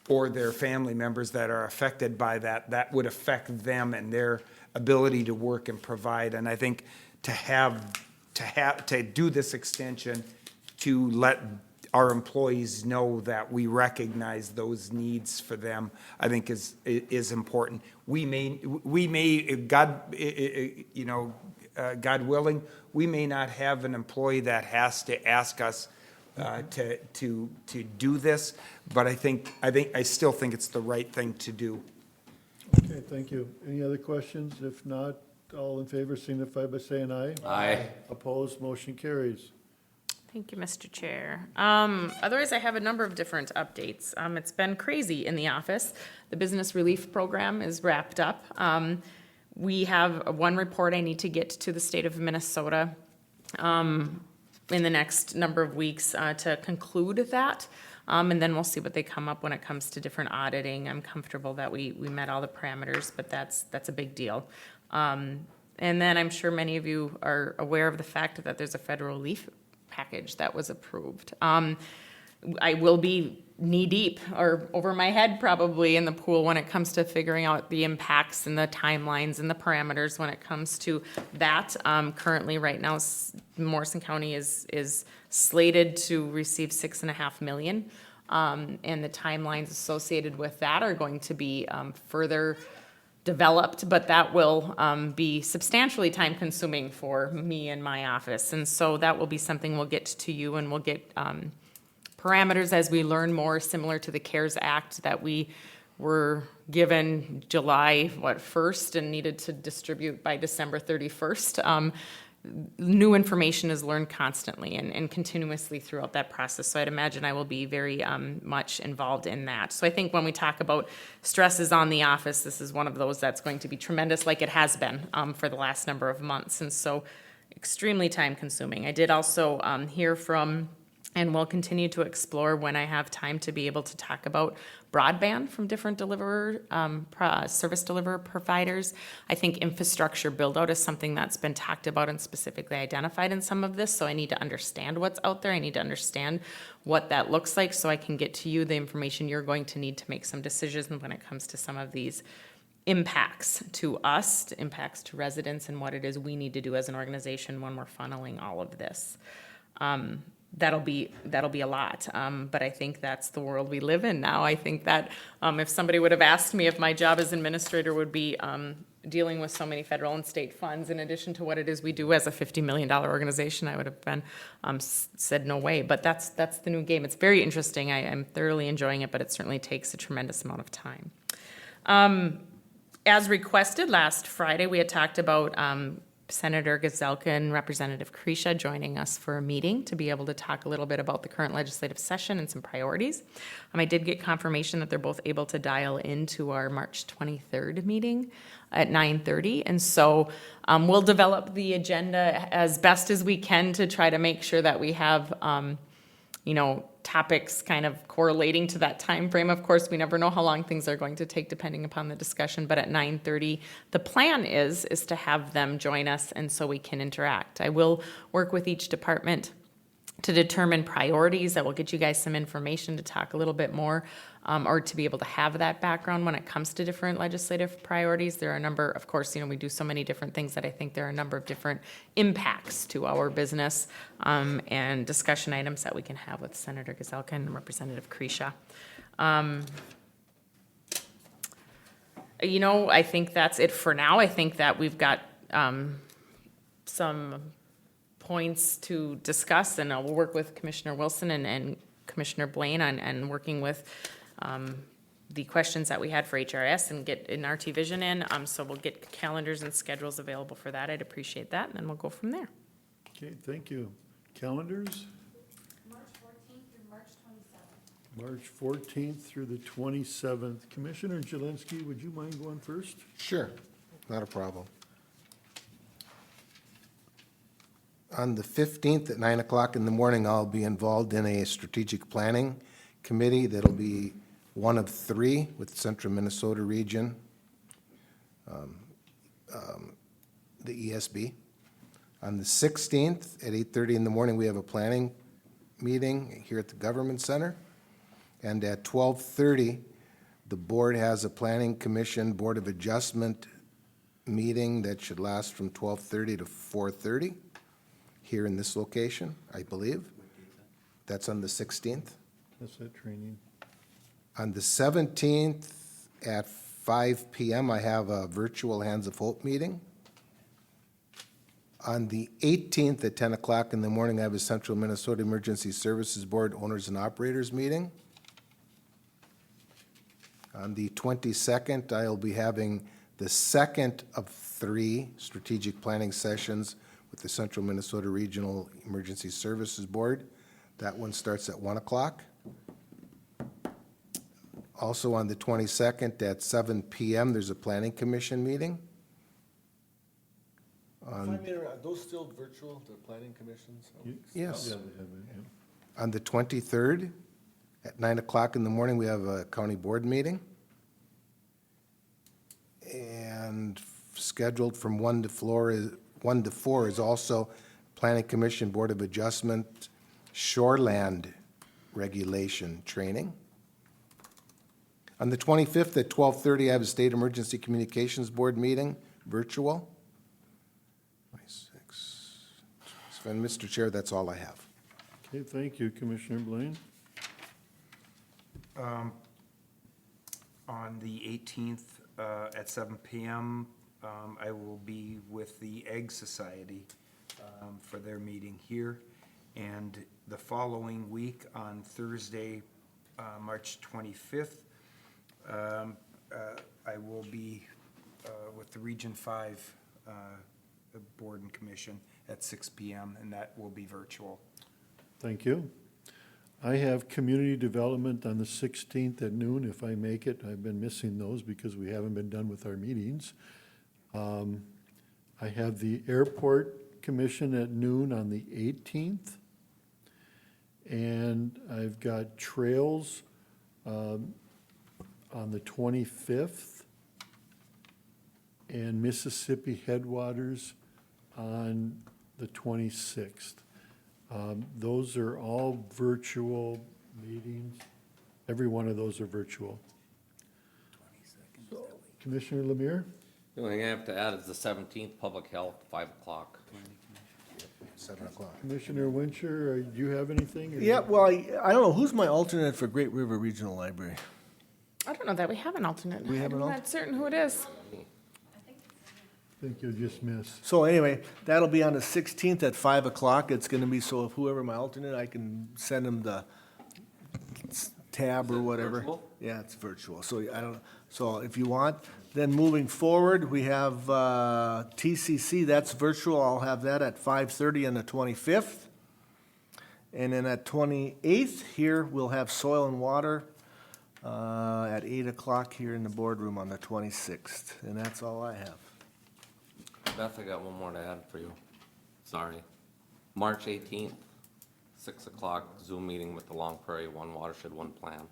or their family members that are affected by that would affect them and their ability to work and provide. And I think to do this extension, to let our employees know that we recognize those needs for them, I think is important. We may, God willing, we may not have an employee that has to ask us to do this, but I still think it's the right thing to do. Okay, thank you. Any other questions? If not, all in favor signify by saying aye. Aye. Opposed, motion carries. Thank you, Mr. Chair. Otherwise, I have a number of different updates. It's been crazy in the office. The business relief program is wrapped up. We have one report I need to get to the state of Minnesota in the next number of weeks to conclude that. And then we'll see what they come up when it comes to different auditing. I'm comfortable that we met all the parameters, but that's a big deal. And then I'm sure many of you are aware of the fact that there's a federal relief package that was approved. I will be knee-deep or over my head probably in the pool when it comes to figuring out the impacts and the timelines and the parameters when it comes to that. Currently, right now, Morrison County is slated to receive $6.5 million, and the timelines associated with that are going to be further developed, but that will be substantially time-consuming for me and my office. And so that will be something we'll get to you, and we'll get parameters as we learn more, similar to the CARES Act that we were given July 1st and needed to distribute by December 31st. New information is learned constantly and continuously throughout that process. So I'd imagine I will be very much involved in that. So I think when we talk about stresses on the office, this is one of those that's going to be tremendous, like it has been for the last number of months. And so extremely time consuming. I did also hear from, and we'll continue to explore when I have time to be able to talk about broadband from different service deliverer providers. I think infrastructure build-out is something that's been talked about and specifically identified in some of this, so I need to understand what's out there. I need to understand what that looks like so I can get to you the information you're going to need to make some decisions when it comes to some of these impacts to us, impacts to residents, and what it is we need to do as an organization when we're funneling all of this. That'll be a lot, but I think that's the world we live in now. I think that if somebody would have asked me if my job as administrator would be dealing with so many federal and state funds in addition to what it is we do as a $50 million organization, I would have been said no way. But that's the new game. It's very interesting. I'm thoroughly enjoying it, but it certainly takes a tremendous amount of time. As requested last Friday, we had talked about Senator Gazelka and Representative Krisha joining us for a meeting to be able to talk a little bit about the current legislative session and some priorities. I did get confirmation that they're both able to dial into our March 23rd meeting at 9:30. And so we'll develop the agenda as best as we can to try to make sure that we have topics kind of correlating to that time frame. Of course, we never know how long things are going to take depending upon the discussion, but at 9:30, the plan is to have them join us and so we can interact. I will work with each department to determine priorities. I will get you guys some information to talk a little bit more or to be able to have that background when it comes to different legislative priorities. There are a number, of course, we do so many different things that I think there are a number of different impacts to our business and discussion items that we can have with Senator Gazelka and Representative Krisha. I think that's it for now. I think that we've got some points to discuss, and we'll work with Commissioner Wilson and Commissioner Blaine on working with the questions that we had for HRS and get an RT Vision in. So we'll get calendars and schedules available for that. I'd appreciate that, and then we'll go from there. Okay, thank you. Calendars? March 14th through March 27th. March 14th through the 27th. Commissioner Jelinski, would you mind going first? Sure, not a problem. On the 15th at 9 o'clock in the morning, I'll be involved in a strategic planning committee that'll be one of 3 with Central Minnesota Region, the ESB. On the 16th at 8:30 in the morning, we have a planning meeting here at the Government Center. And at 12:30, the board has a Planning Commission Board of Adjustment meeting that should last from 12:30 to 4:30 here in this location, I believe. That's on the 16th. That's that training. On the 17th at 5 p.m., I have a virtual Hands of Hope meeting. On the 18th at 10 o'clock in the morning, I have a Central Minnesota Emergency Services Board Owners and Operators meeting. On the 22nd, I'll be having the second of 3 strategic planning sessions with the Central Minnesota Regional Emergency Services Board. That one starts at 1 o'clock. Also on the 22nd at 7 p.m., there's a Planning Commission meeting. Are those still virtual, the planning commissions? Yes. Yeah, we have it, yeah. On the 23rd at 9 o'clock in the morning, we have a county board meeting. And scheduled from 1 to 4 is also Planning Commission Board of Adjustment Shoreland Regulation Training. On the 25th at 12:30, I have a State Emergency Communications Board meeting, virtual. And Mr. Chair, that's all I have. Okay, thank you, Commissioner Blaine. On the 18th at 7 p.m., I will be with the Egg Society for their meeting here. And the following week, on Thursday, March 25th, I will be with the Region 5 Board and Commission at 6 p.m., and that will be virtual. Thank you. I have community development on the 16th at noon, if I make it. I've been missing those because we haven't been done with our meetings. I have the airport commission at noon on the 18th. And I've got trails on the 25th. And Mississippi Headwaters on the 26th. Those are all virtual meetings. Every one of those are virtual. So, Commissioner Lemire? The only thing I have to add is the 17th, Public Health, 5 o'clock. 7 o'clock. Commissioner Wincher, do you have anything? or- Yeah, well, I don't know, who's my alternate for Great River Regional Library? I don't know that we have an alternate. We have an I'm not certain who it is. I think you'll just miss. So anyway, that'll be on the 16th at 5 o'clock. It's gonna be, so if whoever my alternate, I can send them the tab or whatever. virtual? Yeah, it's virtual. So I don't, so if you want, then moving forward, we have TCC, that's virtual. I'll have that at 5:30 on the 25th. And then at 28th, here, we'll have Soil and Water at 8 o'clock here in the boardroom on the 26th. And that's all I have. Beth, I got one more to add for you. Sorry. March 18th, 6 o'clock, Zoom meeting with the Long Prairie One Watershed One Plan.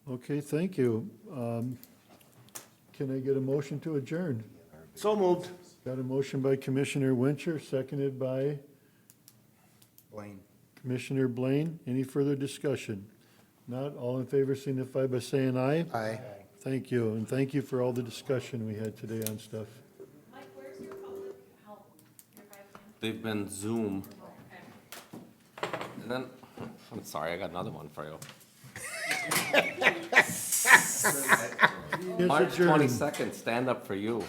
Okay, thank you. Can I get a motion to adjourn? So moved. Got a motion by Commissioner Wincher, seconded by Blaine. Commissioner Blaine. Any further discussion? Not, all in favor signify by saying aye. Aye. Thank you, and thank you for all the discussion we had today on stuff. Mike, where's your public help? Your 5 They've been Zoom. And then, I'm sorry, I got another one for you. It's March adjourned. 22nd, stand up for you.